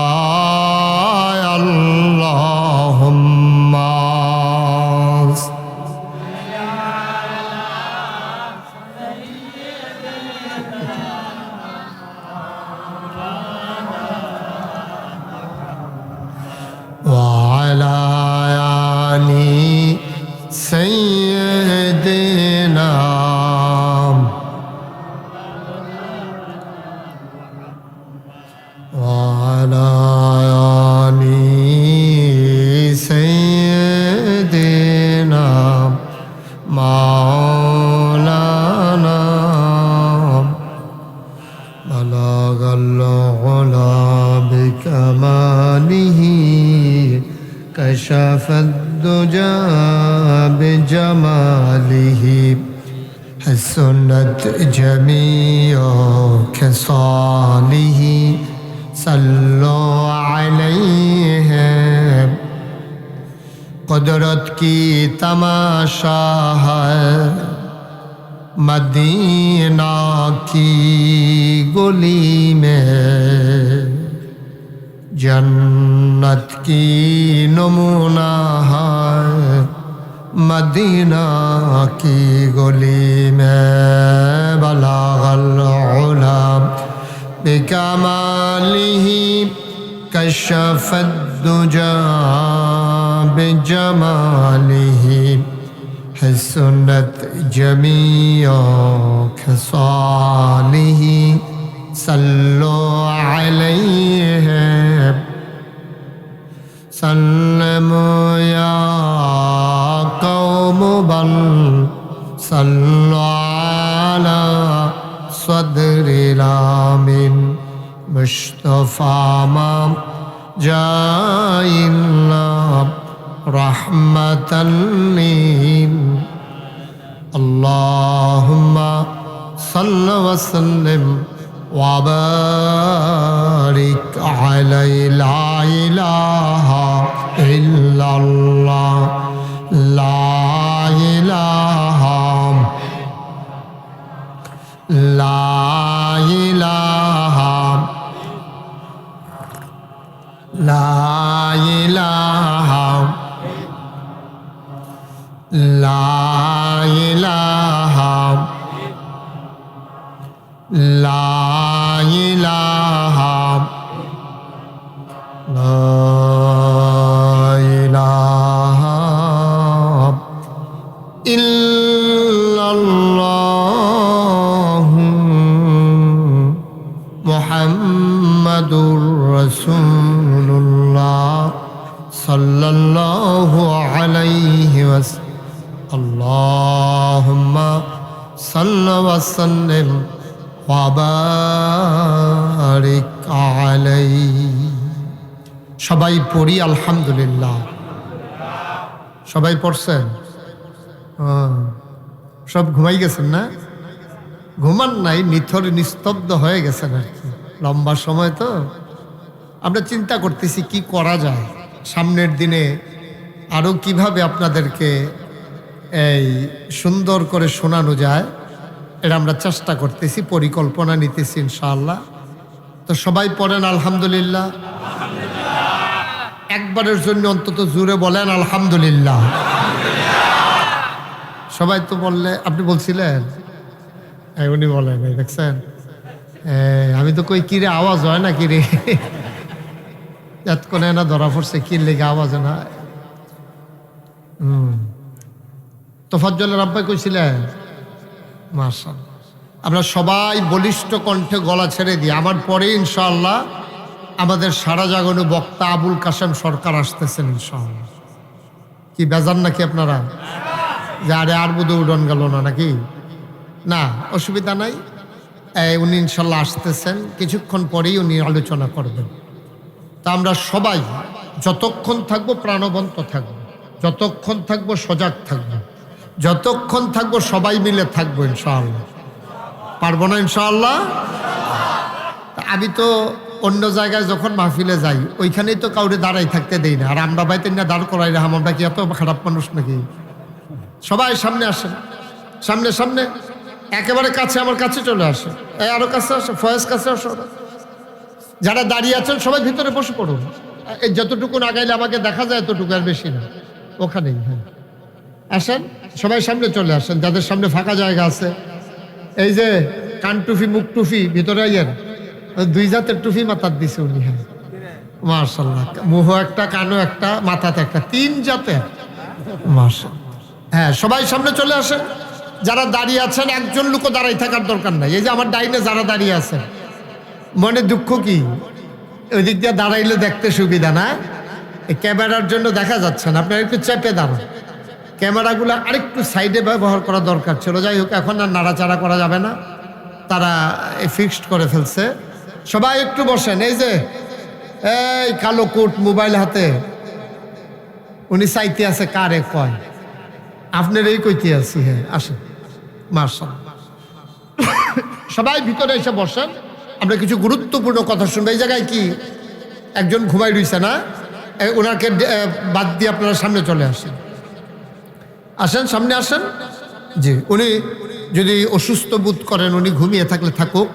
রওয়াজায় আল্লাহুম্মা وعلى آل سيدنا وعلى آل سيدنا مولانا بلغ العلا بكماله كشف الدجى بجماله حسنت جميع خصاله صلوا عليه قدرت کی تماشا ہے مدینہ کی گلی میں जन्नत की नमूना है मदीना की गली में बलागल उला बिकमालिही कशफत दुजा बिजमालिही حسنت جميع خصاله صلوا عليه سلموا يا قوم بل صلوا على صدر الامين مصطفى ما جاء الله رحمة للعالمين اللهم صل وسلم وبارك عليه لا إله إلا الله لا إله لا إله لا إله لا إله لا إله لا إله إلا الله محمد رسول الله صلى الله عليه وسلم اللهم صل وسلم وبارك عليه সবাই পড়ি আলহামদুলিল্লাহ সবাই পড়ছেন সব ঘুমাই গেছেন না ঘুমান নাই নিথর নিস্তব্ধ হয়ে গেছেন আর কি লম্বা সময় তো আমরা চিন্তা করতেছি কি করা যায় সামনের দিনে আরো কিভাবে আপনাদেরকে এই সুন্দর করে শোনানো যায় এটা আমরা চেষ্টা করতেছি পরিকল্পনা নিতেছি ইনশাআল্লাহ তো সবাই পড়েন আলহামদুলিল্লাহ একবারের জন্য অন্তত জোরে বলেন আলহামদুলিল্লাহ সবাই তো বললে আপনি বলছিলেন উনি বলেন দেখছেন আমি তো কই কিরে আওয়াজ হয় না কিরে এতক্ষণে না ধরা পড়ছে কি লেগে আওয়াজ না তোফাজ্জলের আব্বাই কইছিলেন মাশাআল্লাহ আমরা সবাই বলিষ্ঠ কণ্ঠে গলা ছেড়ে দিই আমার পরে ইনশাআল্লাহ আমাদের সারা জাগানো বক্তা আবুল কাশেম সরকার আসতেছেন ইনশাআল্লাহ কি বেজান নাকি আপনারা যে আরে আর বোধ উডন গেল না নাকি না অসুবিধা নাই উনি ইনশাআল্লাহ আসতেছেন কিছুক্ষণ পরেই উনি আলোচনা করবেন তা আমরা সবাই যতক্ষণ থাকবো প্রাণবন্ত থাকবো যতক্ষণ থাকবো সজাগ থাকবো যতক্ষণ থাকবো সবাই মিলে থাকবো ইনশাআল্লাহ পারবো না ইনশাআল্লাহ আমি তো অন্য জায়গায় যখন মাহফিলে যাই ওইখানেই তো কাউরে দাঁড়াই থাকতে দেই না আর আমরা বাইতে না দাঁড় করাই রাহাম আমরা কি এত খারাপ মানুষ নাকি সবাই সামনে আসেন সামনে সামনে একেবারে কাছে আমার কাছে চলে আসে আরো কাছে আসে ফয়েজ কাছে আসো যারা দাঁড়িয়ে আছেন সবাই ভিতরে বসে পড়ুন এই যতটুকু আগাইলে আমাকে দেখা যায় এতটুকু আর বেশি না ওখানেই হ্যাঁ আসেন সবাই সামনে চলে আসেন যাদের সামনে ফাঁকা জায়গা আছে এই যে কান টুফি মুখ টুফি ভিতরে আইয়েন দুই জাতের টুফি মাথার দিছে উনি হ্যাঁ মাশাআল্লাহ মুহ একটা কানো একটা মাথাতে একটা তিন জাতের মাশাআল্লাহ হ্যাঁ সবাই সামনে চলে আসেন যারা দাঁড়িয়ে আছেন একজন লোকও দাঁড়াই থাকার দরকার নাই এই যে আমার ডাইনে যারা দাঁড়িয়ে আছেন মনে দুঃখ কি ওই দিক দিয়ে দাঁড়াইলে দেখতে সুবিধা না এই ক্যামেরার জন্য দেখা যাচ্ছে না আপনার একটু চেপে দাঁড়ান ক্যামেরাগুলো আরেকটু সাইডে ব্যবহার করা দরকার ছিল যাই হোক এখন আর নাড়াচাড়া করা যাবে না তারা ফিক্সড করে ফেলছে সবাই একটু বসেন এই যে এই কালো কোট মোবাইল হাতে উনি চাইতে আছে কারে কয় আপনার এই কইতে আছি হ্যাঁ আসেন মাশাআল্লাহ সবাই ভিতরে এসে বসেন আমরা কিছু গুরুত্বপূর্ণ কথা শুনবো এই জায়গায় কি একজন ঘুমাই রইছে না ওনাকে বাদ দিয়ে আপনারা সামনে চলে আসেন আসেন সামনে আসেন জি উনি যদি অসুস্থ বোধ করেন উনি ঘুমিয়ে থাকলে থাকুক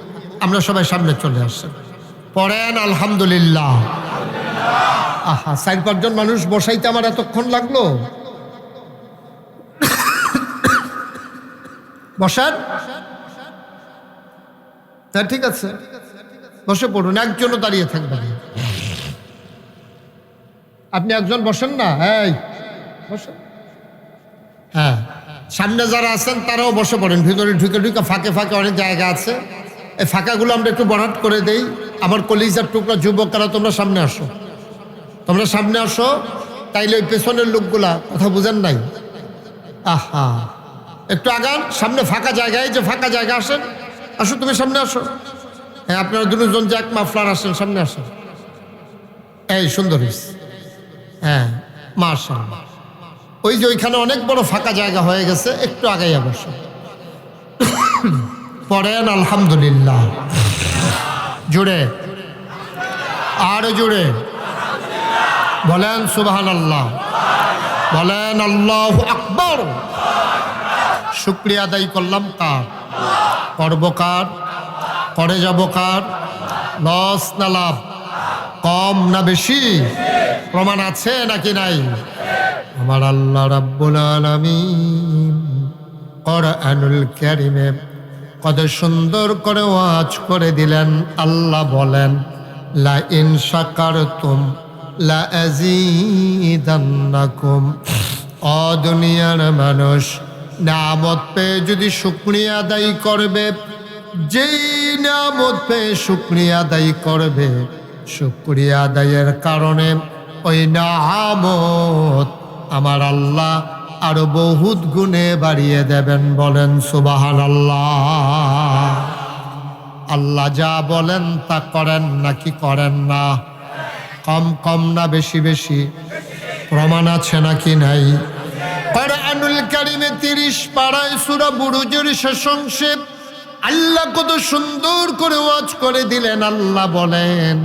আমরা সবাই সামনে চলে আসেন পড়েন আলহামদুলিল্লাহ আহা 4-5 জন মানুষ বসাইতে আমার এতক্ষণ লাগলো বসেন হ্যাঁ ঠিক আছে বসে পড়ুন একজনও দাঁড়িয়ে থাকবেন আপনি একজন বসেন না এই বসেন হ্যাঁ সামনে যারা আছেন তারাও বসে পড়েন, ভিতরে ঢুকে ঢুকে ফাঁকে ফাঁকে অনেক জায়গা আছে, এই ফাঁকাগুলো আমরা একটু বরাট করে দেই। আমার কলিজার টুকরা যুবকরা তোমরা সামনে আসো, তোমরা সামনে আসো, তাইলে ওই পেছনের লোকগুলা কথা বুঝেন নাই। আহা, একটু আগান, সামনে ফাঁকা জায়গায়, যে ফাঁকা জায়গা আসেন, আসো তুমি সামনে আসো। হ্যাঁ, আপনারা দুজন জ্যাক মাফলার আসেন, সামনে আসেন। এই সুন্দর হয়েছে, হ্যাঁ মাশাআল্লাহ। ওই যে ওইখানে অনেক বড় ফাঁকা জায়গা হয়ে গেছে, একটু আগাইয়া বসো, পড়েন আলহামদুলিল্লাহ জুড়ে, আর জুড়ে বলেন সুবহানাল্লাহ, বলেন আল্লাহু আকবার। শুকরিয়া আদায় করলাম কার? করব কার? করে যাব কার? লস না লাভ? কম না বেশি? প্রমাণ আছে নাকি নাই? আমার আল্লাহ রাব্বুল আলামিন কোরআনুল কারীমে কত সুন্দর করে ওয়াজ করে দিলেন। আল্লাহ বলেন, লা ইন শাকারতুম লা আযীদান্নাকুম। ও দুনিয়ার মানুষ, নিয়ামত পেয়ে যদি শুকরিয়া আদায় করবে, যেই নিয়ামত পেয়ে শুকরিয়া আদায় করবে, শুকরিয়া আদায়ের কারণে ওই নিয়ামত আমার আল্লাহ আরো বহুত গুণে বাড়িয়ে দেবেন। বলেন সুবহানাল্লাহ। আল্লাহ যা বলেন তা করেন নাকি করেন না? কম কম না বেশি বেশি? প্রমাণ আছে নাকি নাই? কোরআনুল কারীমে 30 পারায় সূরা বুরুজের শেষ অংশে আল্লাহ কত সুন্দর করে ওয়াজ করে দিলেন। আল্লাহ বলেন,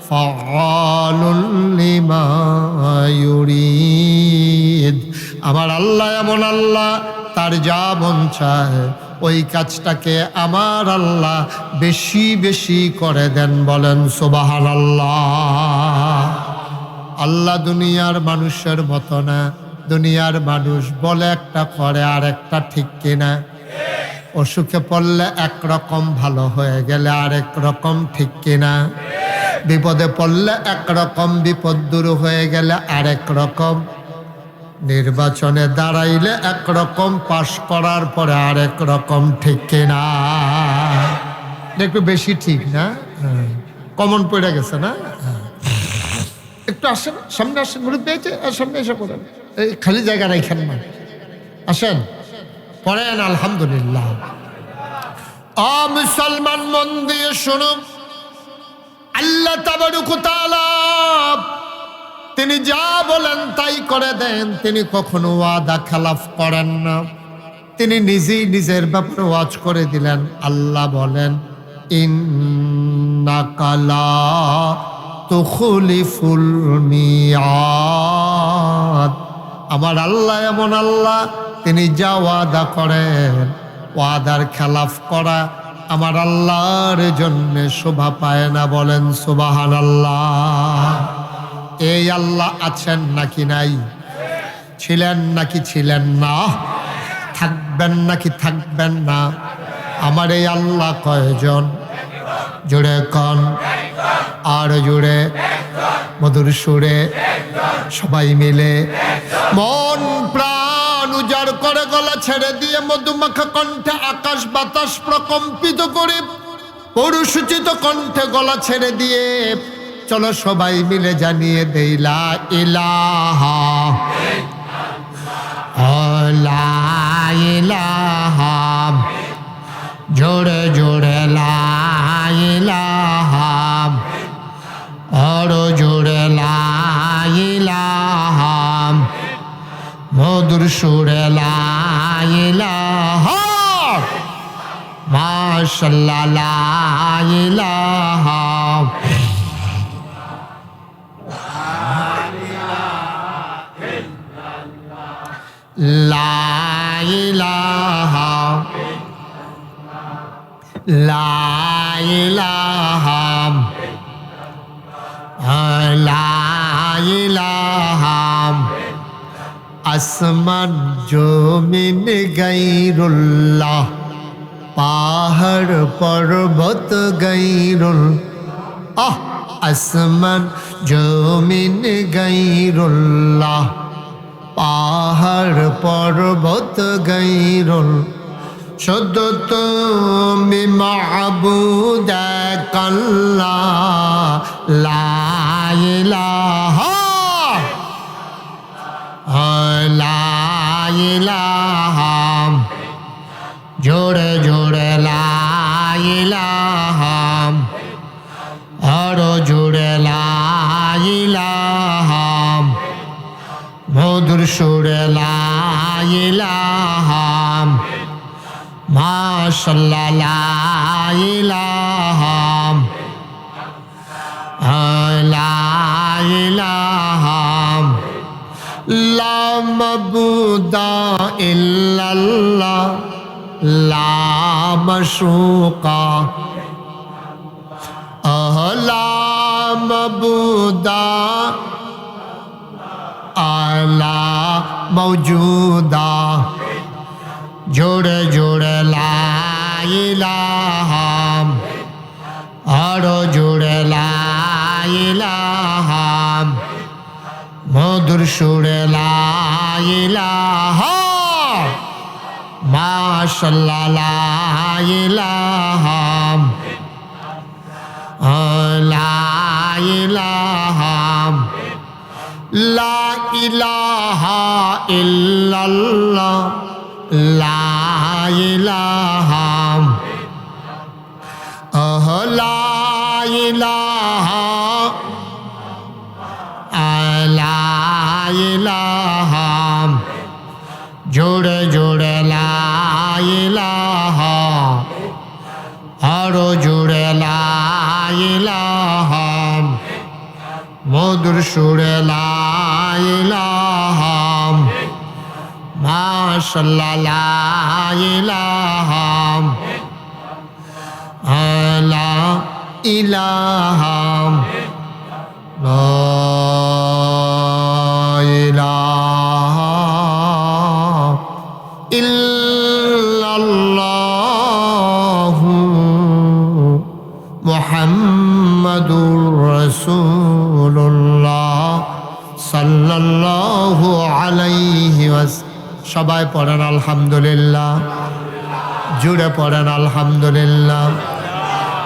ফাআলুল লিমা ইউরিদ। আমার আল্লাহ এমন আল্লাহ, তার যা মন চায় ওই কাজটাকে আমার আল্লাহ বেশি বেশি করে দেন। বলেন সুবহানাল্লাহ। আল্লাহ দুনিয়ার মানুষের মতো না। দুনিয়ার মানুষ বলে একটা করে আর একটা, ঠিক কিনা? অসুখে পড়লে একরকম, ভালো হয়ে গেলে আরেক রকম, ঠিক কিনা? বিপদে পড়লে একরকম, বিপদ দূর হয়ে গেলে আরেক রকম। নির্বাচনে দাঁড়াইলে একরকম, পাশ করার পরে আরেক রকম, ঠিক কিনা? একটু বেশি ঠিক না? কমন পড়ে গেছে না? একটু আসেন, সামনে আসেন, মুরব্বি পেয়েছে, সামনে এসে পড়েন, এই খালি জায়গা রাইখেন না, আসেন পড়েন আলহামদুলিল্লাহ। মুসলমান মন দিয়ে শুনুন, আল্লাহ তাবারক ওয়া তাআলা তিনি যা বলেন তাই করে দেন। তিনি কখনো ওয়াদা খেলাফ করেন না। তিনি নিজেই নিজের ব্যাপারে ওয়াজ করে দিলেন। আল্লাহ বলেন, ইন্নাকা লা তুখলিফুল মিয়াদ। আমার আল্লাহ এমন আল্লাহ, তিনি যা ওয়াদা করেন, ওয়াদার খেলাফ করা আমার আল্লাহর জন্য শোভা পায় না। বলেন সুবহানাল্লাহ। এই আল্লাহ আছেন নাকি নাই? ছিলেন নাকি ছিলেন না? থাকবেন নাকি থাকবেন না? আমার এই আল্লাহ কয়জন? জুড়ে কন, আর জুড়ে মধুর সুরে সবাই মিলে মন প্রাণ উজাড় করে গলা ছেড়ে দিয়ে মধুমাখা কণ্ঠে আকাশ বাতাস প্রকম্পিত করে পৌরসূচিত কণ্ঠে গলা ছেড়ে দিয়ে চলো সবাই মিলে জানিয়ে দেই, লা ইলাহা লা ইলাহা, জোরে জোরে লা ইলাহা, আর জোরে লা ইলাহা, মধুর সুরে লা ইলাহা, মাশাআল্লাহ লা ইলাহা। লা ইলাহা লা ইলাহা লা ইলাহা। আসমান জমিন গায়রুল্লাহ, পাহাড় পর্বত গায়রুল্লাহ। আসমান জমিন গায়রুল্লাহ, পাহাড় পর্বত গাইরুল শুদ্ধ তুমি মাহবুদ আল্লাহ লা ইলাহা লা ইলাহা জোরে জোরে লা ইলাহা আরো জোরে লা ইলাহা মধুর সুরে লা ইলাহা মাশাআল্লাহ লা ইলাহা লা ইলাহা লা মাবুদা ইল্লাল্লাহ লা মাশরুকা লা মাবুদা আলা মৌজুদা জোড়ে জোড়ে লা ইলাহা আরো জোড়ে লা ইলাহা মধুর সুরে লা ইলাহা মাশাআল্লাহ লা ইলাহা লা ইলাহা লা ইলাহা ইল্লাল্লাহ লা ইলাহা লা ইলাহা লা ইলাহা জোড়ে জোড়ে লা ইলাহা আরো জোড়ে লা ইলাহা মধুর সুরে লা ইলাহা মাশাআল্লাহ লা ইলাহা লা ইলাহা লা ইলাহা ইল্লাল্লাহু মুহাম্মাদুর রাসূলুল্লাহ সাল্লাল্লাহু আলাইহি ওয়াসাল্লাম। সবাই পড়েন আলহামদুলিল্লাহ, জুড়ে পড়েন আলহামদুলিল্লাহ।